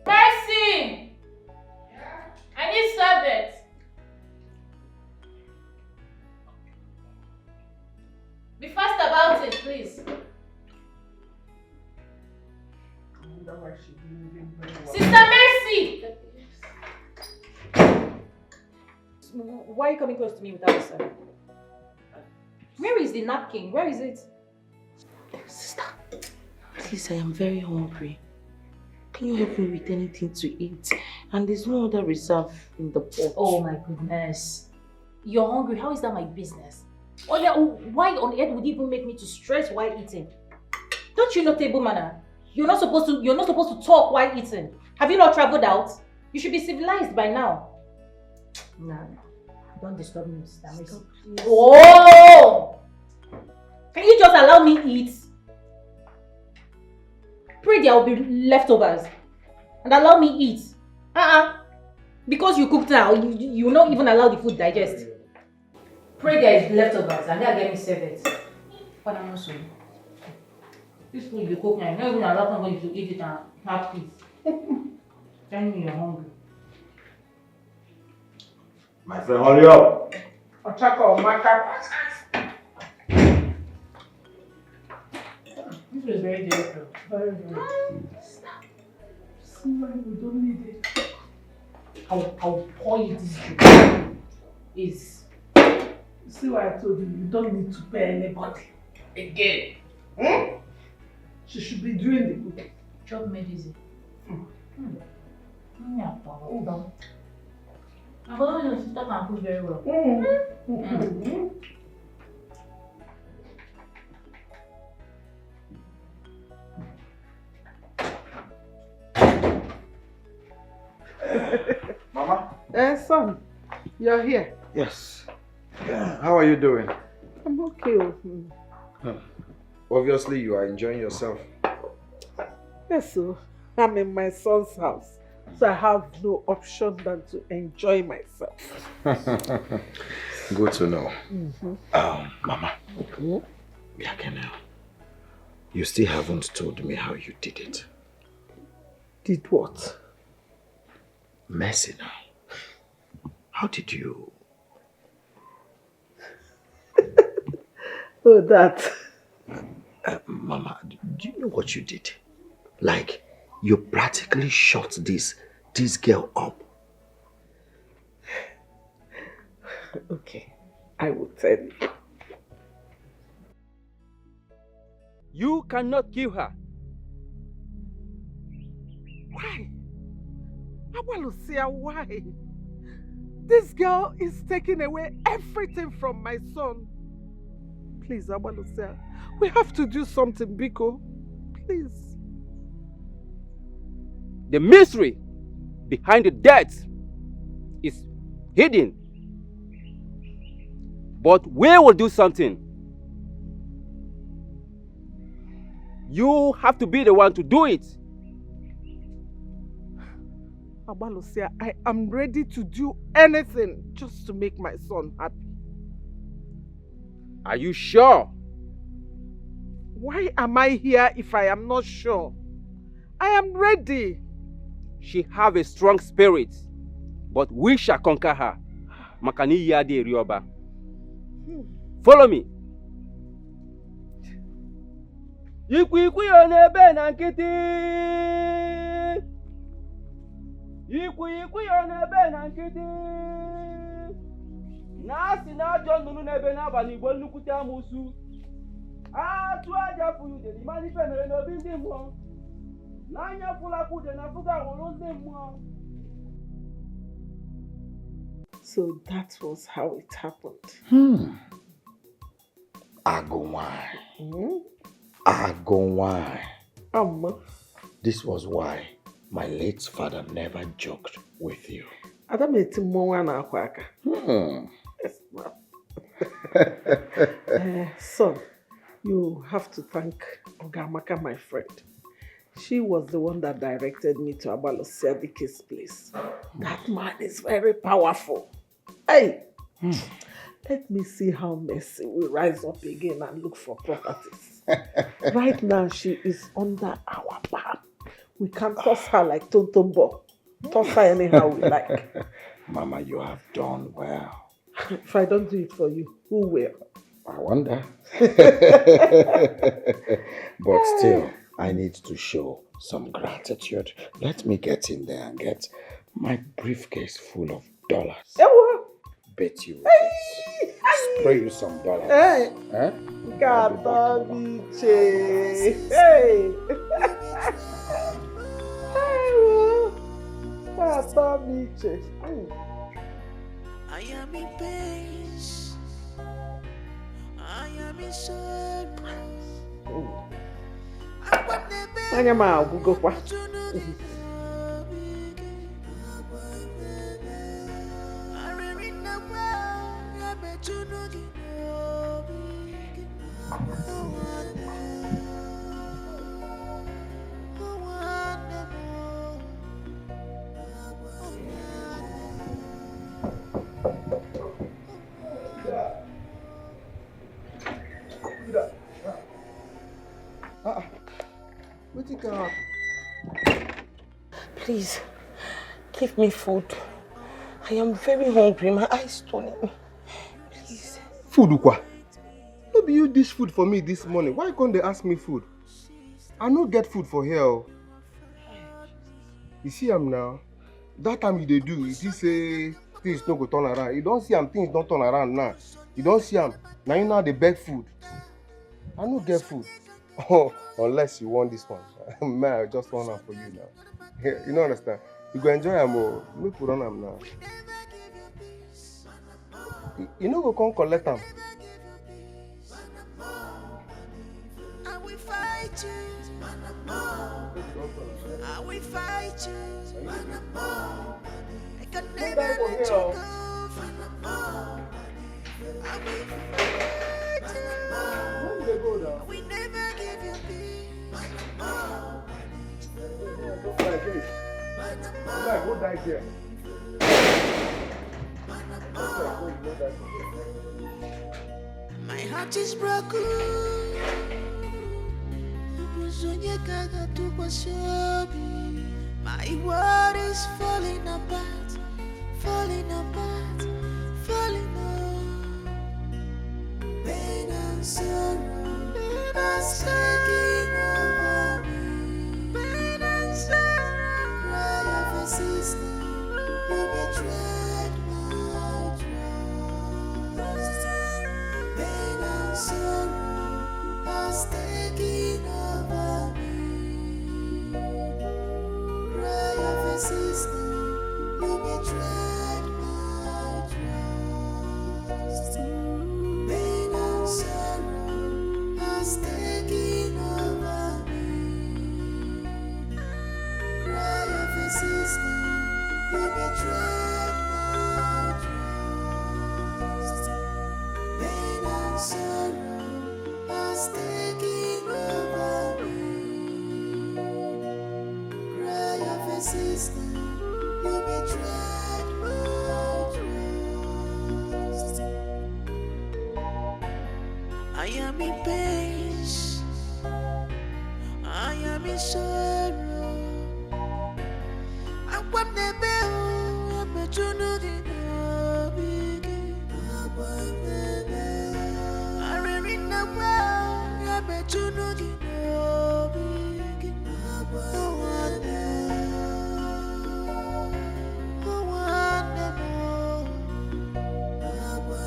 Mercy! I need service. Be fast about it, please. I wonder why she didn't even very well. Sister Mercy! Why are you coming close to me without a service? Where is the napkin? Where is it? Sister, please, I am very hungry. Can you help me with anything to eat? And there's no other reserve in the pot. Oh my goodness. You're hungry? How is that my business? Why on earth would you even make me to stress while eating? Don't you know table manner? You're not supposed to talk while eating. Have you not traveled out? You should be civilized by now. Nah. Don't disturb me, Mr. Mercy. Oh! Can you just allow me eat? Pray there will be leftovers. And allow me eat. Because you cooked now, you will not even allow the food digest. Pray there is leftovers and then get me serve it. What am I saying? This food you cook now, you not even allow somebody to eat it and have peace. Tell me you're hungry. My friend, hurry up. Ochaka or Maka. This was very difficult. Very, very. See why we don't need it. I'll pour you this drink. See why I told you, you don't need to pay anybody. Again. She should be doing the cooking. Job made easy. Yeah, I thought your sister can cook very well. Mama? Son, you're here. Yes. How are you doing? I'm okay. Obviously, you are enjoying yourself. Yes, so I'm in my son's house, so I have no option than to enjoy myself. Good to know. Mama, you still haven't told me how you did it. Did what? Mercy now. How did you? Oh, that. Mama, do you know what you did? Like, you practically shot this girl up. Okay, I will tell you. You cannot kill her. Why? Awalusia, why? This girl is taking away everything from my son. Please, Awalusia, we have to do something, Biko. Please. The mystery behind the death is hidden. But we will do something. You have to be the one to do it. Abalusia, I am ready to do anything just to make my son happy. Are you sure? Why am I here if I am not sure? I am ready. She have a strong spirit, but we shall conquer her. Makani yadi rioba. Follow me. Ikwi onebe na nkiti. Ikwi onebe na nkiti. Na si na ajọ nnụnụ n'ebe n'abalị Igbo nnukwute amụsụ. Atụ aja furu ude n'ime ife mere n'obi ndị mmụọ. N'anya fụlakwa ude na fụga hụrụ ndị mmụọ. So that was how it happened. Agowai. This was why my late father never joked with you. Yes, son, you have to thank Ogamaka, my friend. She was the one that directed me to Abalosia Dikeh's place. That man is very powerful. Hey! Let me see how Mercy will rise up again and look for properties. Right now, she is under our palm. We can toss her like tonto. Toss her anyhow we like. Mama, you have done well. If I don't do it for you, who will? I wonder. But still, I need to show some gratitude. Let me get in there and get my briefcase full of dollars. Bet you spray you some dollars. Hey! Huh? Hey! I am in pain. I am in sorrow. Please, give me food. I am very hungry. My eyes turning. Please. Food, Ukwa? Maybe you dish food for me this morning. Why can't they ask me food? I no get food for here. You see am now? That time you do, if you say things no go turn around. You don't see am, things don't turn around now. You don't see am. Now you know they beg food. I no get food. Oh, unless you want this one. Man, I just want am for you now. You don't understand? You go enjoy am more. Make put on am now. You know go come collect am. I will fight you. I will fight you. I can never let you go. I will fight you. I will never give you peace. Go die here. My heart is broken. My world is falling apart, falling apart, falling apart. Pain and sorrow are taking over me. Pain and sorrow, cry of a sister, you betrayed my trust. Pain and sorrow are taking over me. Cry of a sister, you betrayed my trust. Pain and sorrow has taken over me. Cry of a sister, you betrayed my trust. Pain and sorrow has taken over me. Cry of a sister, you betrayed my trust. I am in pain. I am in sorrow. I want the bell. I'm a juno. I really know I'm a juno. I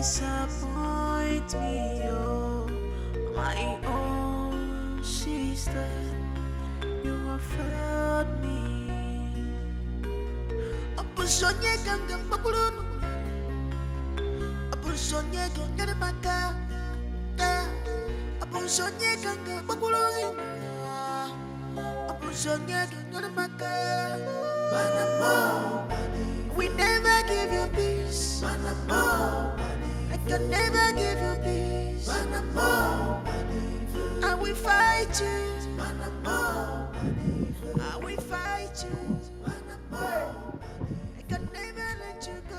disappoint me, oh, my own sister. You have failed me. Abusonye ganga bakulunu, abusonye ganga maka, abusonye ganga bakulunu, abusonye ganga maka. We never give you peace. I can never give you peace. I will fight you. I will fight you. I can never let you go.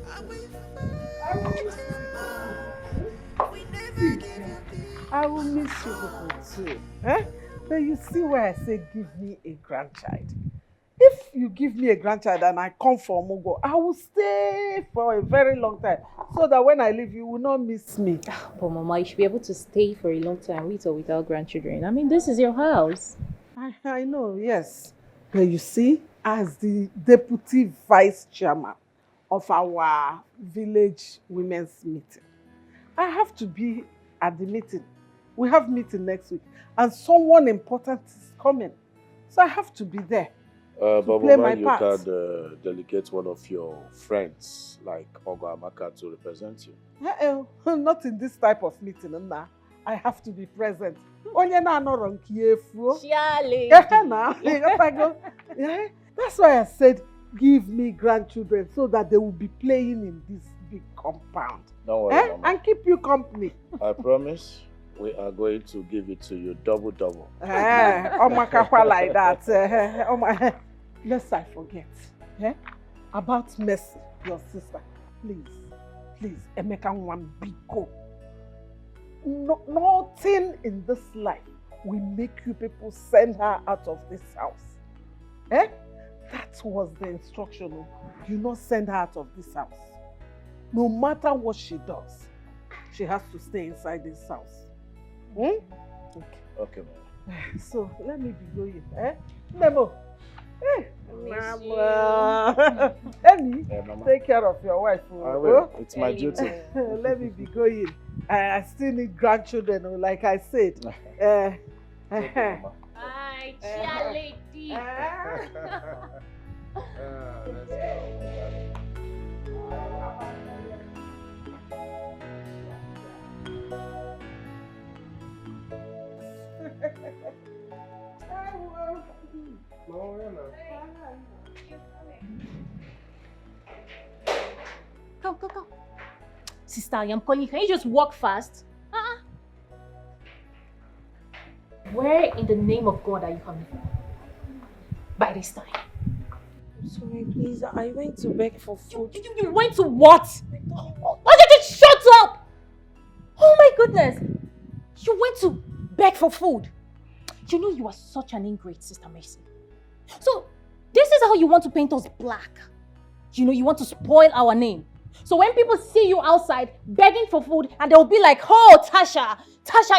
I will fight you. We never give you peace. I will miss you people too. Eh? But you see why I say give me a grandchild. If you give me a grandchild and I come from Mugo, I will stay for a very long time so that when I leave, you will not miss me. But Mama, you should be able to stay for a long time with or without grandchildren. I mean, this is your house. I know, yes. But you see, as the deputy vice chairman of our village women's meeting, I have to be at the meeting. We have meeting next week and someone important is coming. So I have to be there. But play Mama, my you part. can delegate one of your friends like Ogo Amaka to represent you. Not in this type of meeting, Nna. I have to be present. Onye na anọrọ nke ya efuo. That's why I said give me grandchildren so that they will be playing in this big compound. Don't worry, Mama. And keep you company. I promise we are going to give it to you double. Omakakwa like that. Lest I forget. About Mercy, your sister. Please, Emeka one big go. Nothing in this life will make you people send her out of this house. That was the instruction. Do not send her out of this house. No matter what she does, she has to stay inside this house. Okay, Mama. So let me be going. Nemo. Mama. Emi, take care of your wife. I will. It's my duty. Let me be going. I still need grandchildren, like I said. Hi, cheer lady. Let's go. Come. Sister, I am calling you. Can you just walk fast? Where in the name of God are you coming from? By this time. Sorry, please. I went to beg for food. You went to what? Why did you shut up? Oh my goodness. You went to beg for food. You know you are such an ingrate, Sister Mercy. So, this is how you want to paint us black. You know, you want to spoil our name. So when people see you outside begging for food and they'll be like, oh, Tasha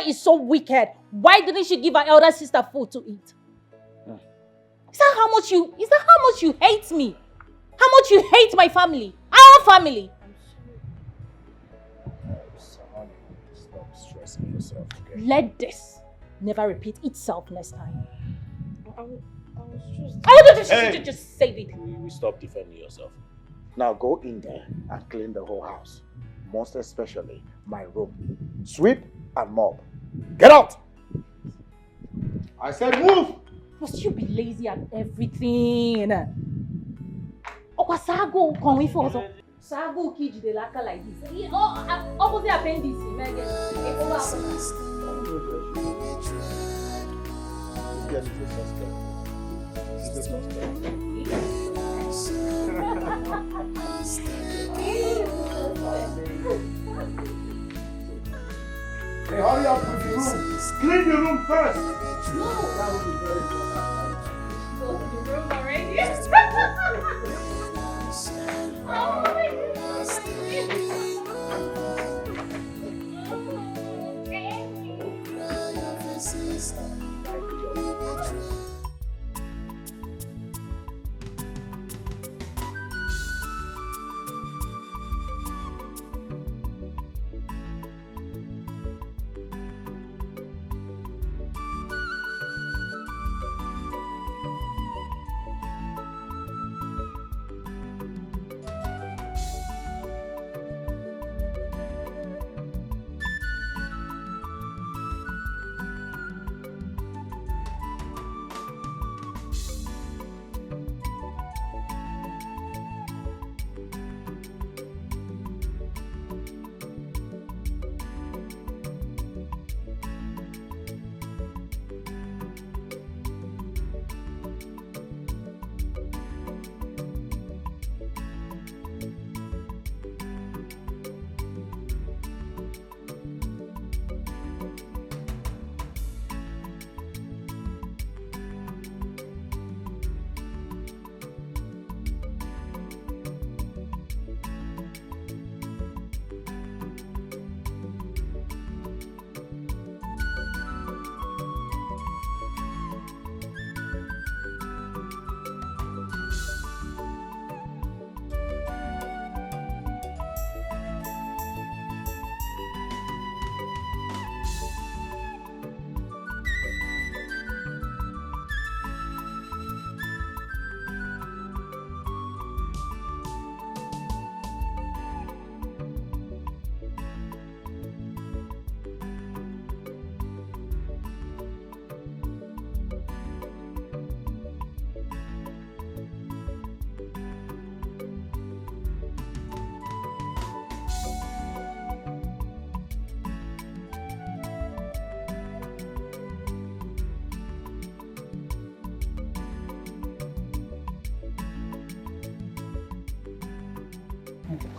is so wicked. Why didn't she give her elder sister food to eat? Is that how much you hate me? How much you hate my family? Our family? Honey, stop stressing yourself, okay? Let this never repeat itself next time. I was just... Just save it. We stop defending yourself. Now go in there and clean the whole house. Most especially my room. Sweep and mop. Get out! I said move! Must you be lazy at everything? Oh, Sago, can we for us? Sago kid the laka like this. Opposite appendix, Hey, hurry up with the room. Clean the room first. No. That would be very important. Go to the room already?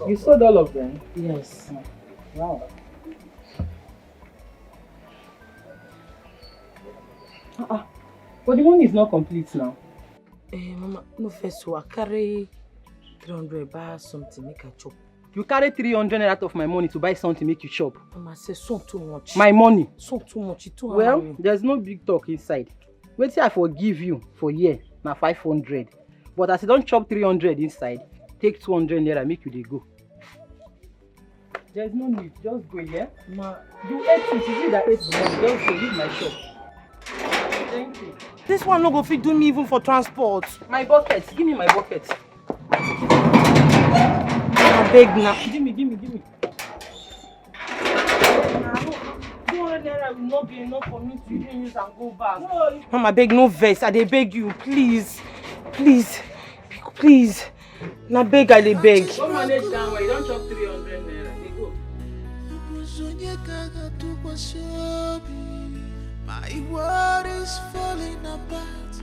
You sold all of them? Yes. Wow. But the money is not complete now. Mama, no first so I carry 300 buy something make a chop. You carry 300 out of my money to buy something make you chop. Mama say so too much. My money? So too much. It too well, high. there's no big talk inside. Wait till I forgive you for year, now 500. But as you don't chop 300 inside, take 200 naira, make you dey go. There's no need, just go, yeah? Ma, you ate it, you that ate the money, just go, leave my shop. Thank you. This one no go fit do me even for transport. My bucket, give me my bucket. I beg now. Give me. 200 naira will not be enough for me to even use and go back. No. Mama, beg no vex. I dey beg you, please. Na beg, I dey beg. Don't manage that way, you don't chop 300 naira. They go. My world is falling apart.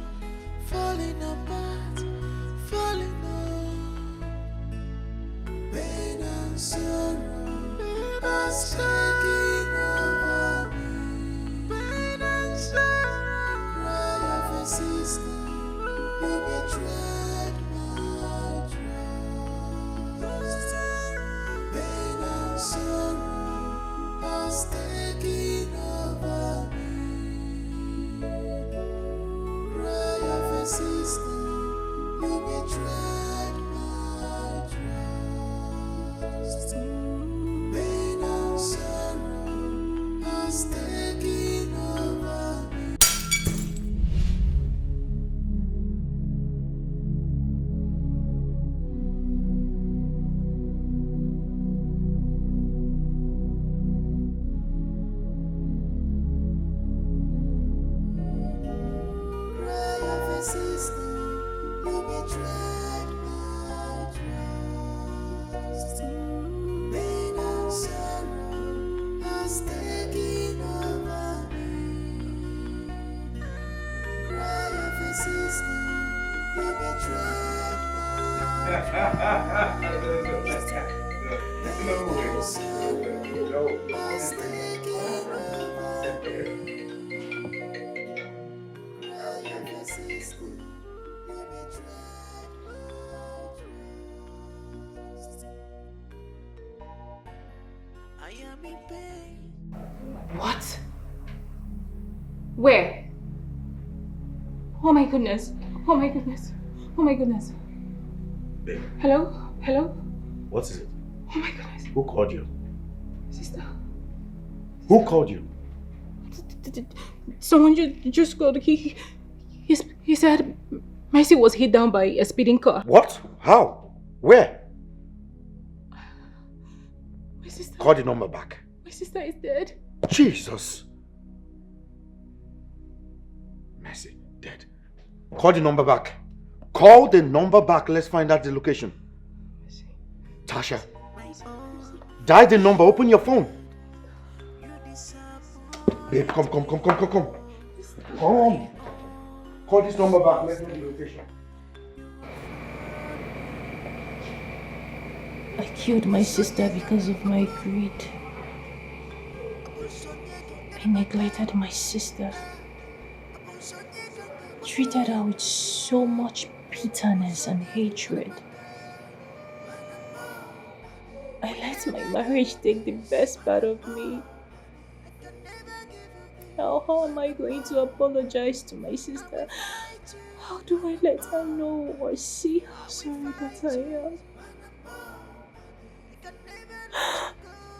Pain and sorrow are taking over me. Pain and sorrow, cry of a sister, you betrayed my trust. Pain and sorrow are taking over me. Cry of a sister, you betrayed my trust. Pain and sorrow has taken over me. Cry of a sister, you betrayed my trust. Pain and sorrow has taken over me. Cry of a sister, you betrayed my trust. Pain and sorrow has taken over me. Cry of a sister, you betrayed my trust. I am in pain. What? Where? Oh my goodness. Babe, Hello? what is it? Oh my goodness. Who called you? Sister. Who called you? Someone just called. He said Mercy was hit down by a speeding car. What? How? Where? My sister. Call the number back. My sister is dead. Jesus. Mercy, dead. Call the number back. Call the number back. Let's find out the location. Tasha. Dial the number. Open your phone. Babe, come. Come. Call this number back. Let's know the location. I killed my sister because of my greed. I neglected my sister. Treated her with so much bitterness and hatred. I let my marriage take the best part of me. Now, how am I going to apologize to my sister? How do I let her know or see how sorry that I am?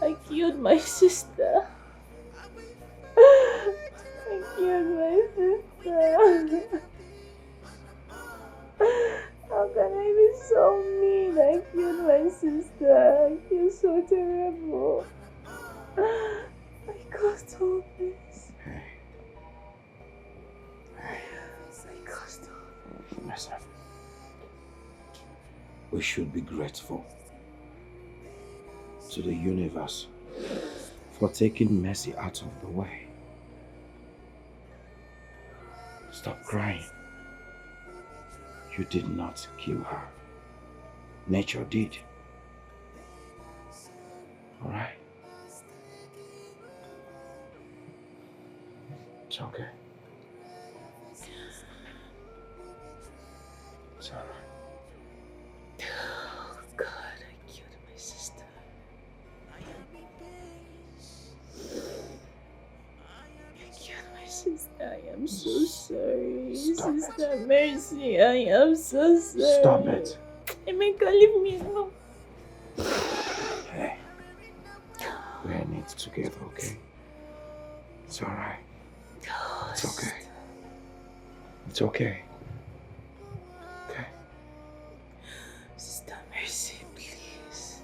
I killed my sister. I killed my sister. How can I be so mean? I killed my sister. I feel so terrible. I caused all this. I caused all this. Listen. We should be grateful to the universe for taking Mercy out of the way. Stop crying. You did not kill her. Nature did. It's okay. It's alright. Oh God, I killed my sister. I killed my sister. I am so sorry. Stop Sister Mercy, I am so sorry. Stop it. Emeka, leave me alone. Hey. We're in it together, okay? It's alright. It's okay. It's okay. Okay. Sister Mercy, please.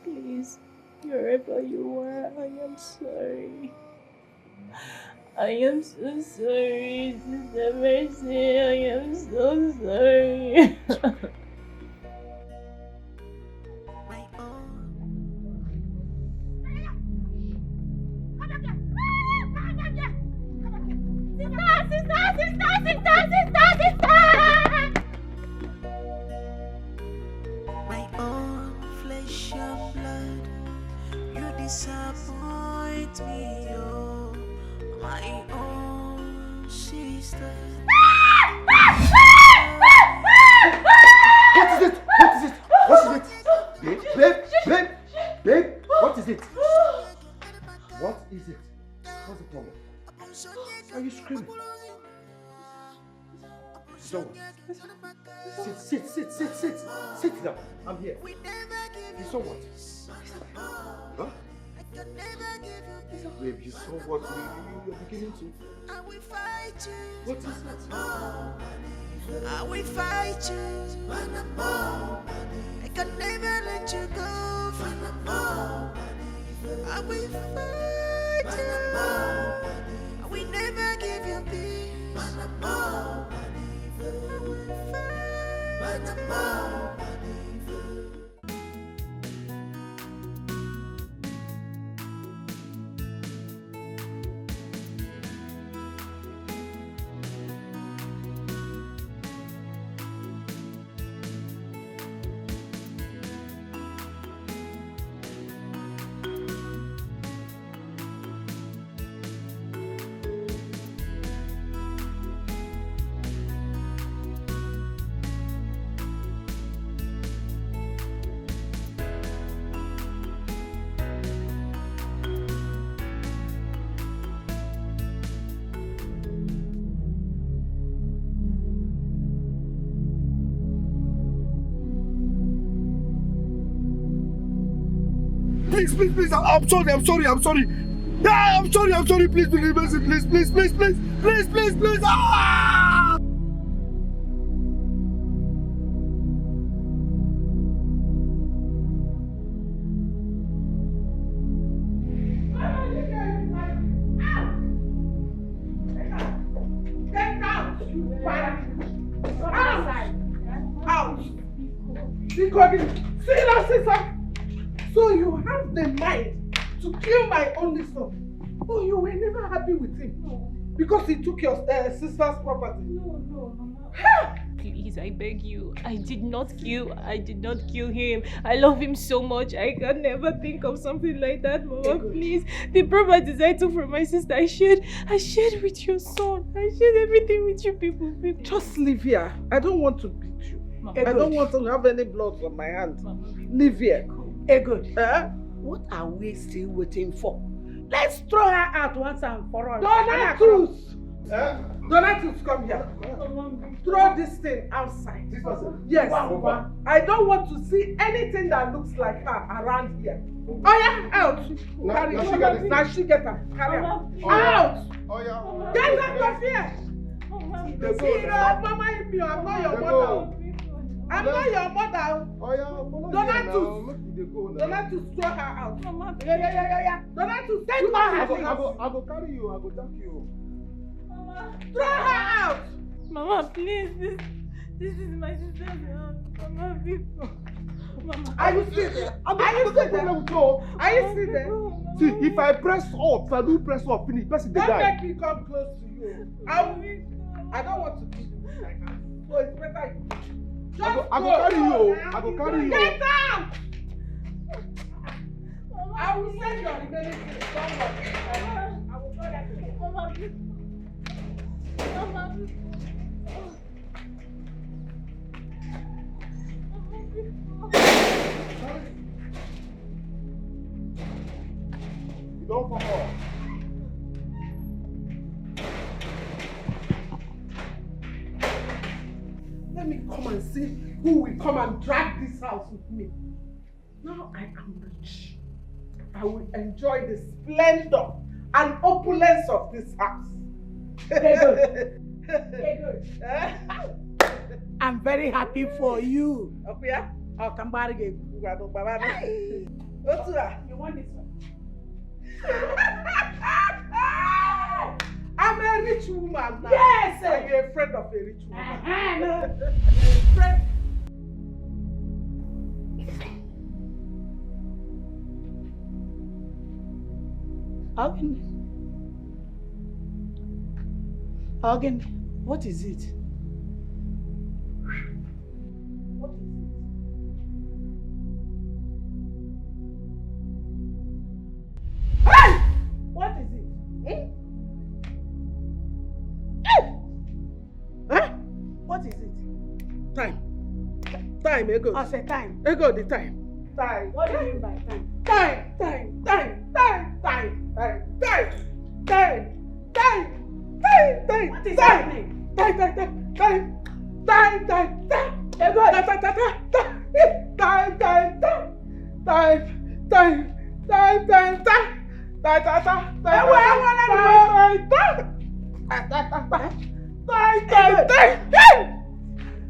Please. Wherever you are, I am sorry. I am so sorry, Sister Mercy. I am so sorry. My own flesh and blood, you disappoint me, oh, my own sister. What is it? What is it? What is it? Babe, what is it? What is it? What's the problem? Why are you screaming? So, sit down. I'm here. You saw what? Huh? Babe, you saw what? You're beginning to. What is that? I will fight you. I can never let you go. I will fight you. I will never give you peace. I will fight you. Please, I'm sorry. Yeah, I'm sorry, please, ah! See that, sister? So you have the mind to kill my only son. Oh, you were never happy with him? No. Because he took your sister's property? No, Mama. Please, I beg you. I did not kill him. I love him so much. I can never think of something like that, Mama. Please. The properties I took from my sister, I shared with your son. I shared everything with you people. Just leave here. I don't want to beat you. Mama, I don't want to have any blood on my hands. Leave here. Good. What are we still waiting for? Let's throw her out once and for all. Donatus! Donatus, come here. Throw this thing outside. Yes. I don't want to see anything that looks like her around here. Oh yeah, out. Now she get her. Carry her. Out. Get out of here. Mama, I'm not your mother. I'm not your mother. Donatus, throw her out. Mama, yeah. Donatus, take her. I go carry you. I go take you. Mama, throw her out. Mama, please. This is my sister's house. Mama, Mama. Are you still there? Are you still there? See, if I press up, if I do press up, finish. Person they die. Don't make me come close to you. I don't want to be with my hand. So it's better you. I go carry you. I go carry you. Get out! I will send your remaining things. Don't worry. I will go that way. Mama, please. Don't come on. Let me come and see who will come and drag this house with me. Now I am rich. I will enjoy the splendor and opulence of this house. I'm very happy for you. Okuya? I'll come back again. You want this one? I'm a rich woman now. Yes! Are you a friend of a rich woman? No. Friend. Again, what is it? What is it? Hey! What is it? Huh? What is it? Time. Time, Ego. I said time. Ego, the time. Time. What do you mean by time? Time. What is happening? Time.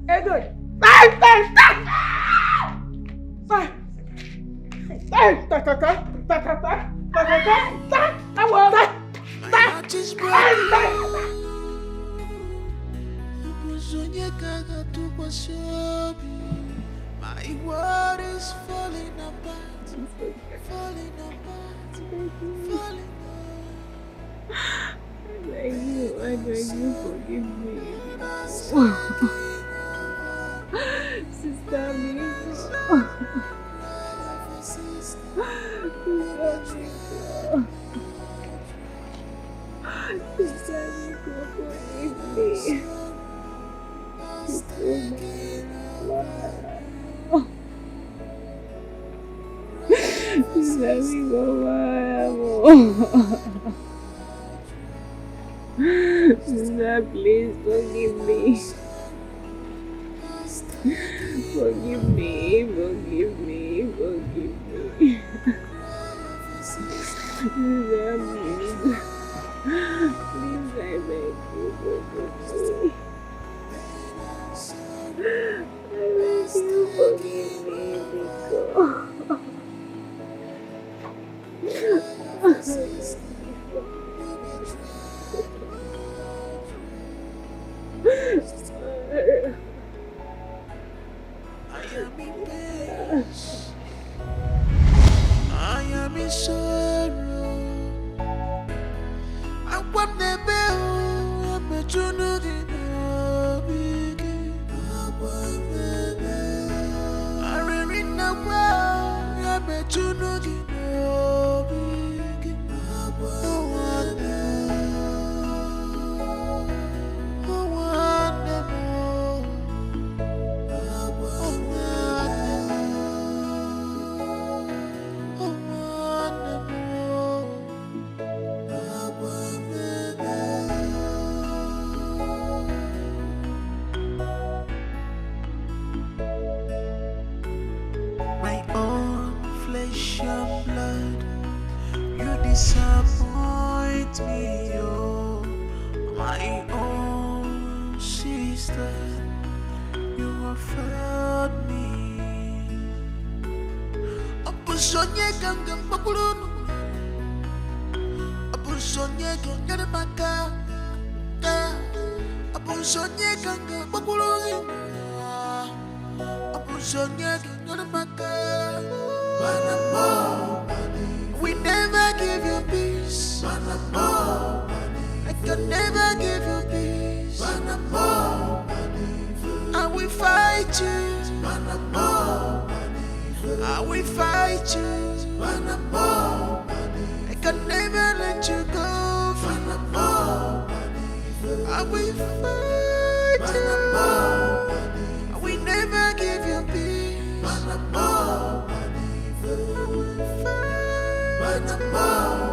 Ego. My world is falling apart, falling apart. I beg you, forgive me. Sister, Sister, please forgive me. Forgive me. Sister, please, I beg you, forgive me. I beg you, forgive me, I am in sorrow. I want the bell. I'm a journal in a big. I want the bell. I read the well. I'm a journal in a big. I want the disappoint me, oh, my own sister. You have failed me. Abusonye ganga makulunu, abusonye ganga maka, abusonye ganga makulunu, abusonye ganga maka. We never give you peace. I can never give you peace. I will fight you. I will fight you. I can never let you go. I will fight you. I will never give you peace. I will fight you.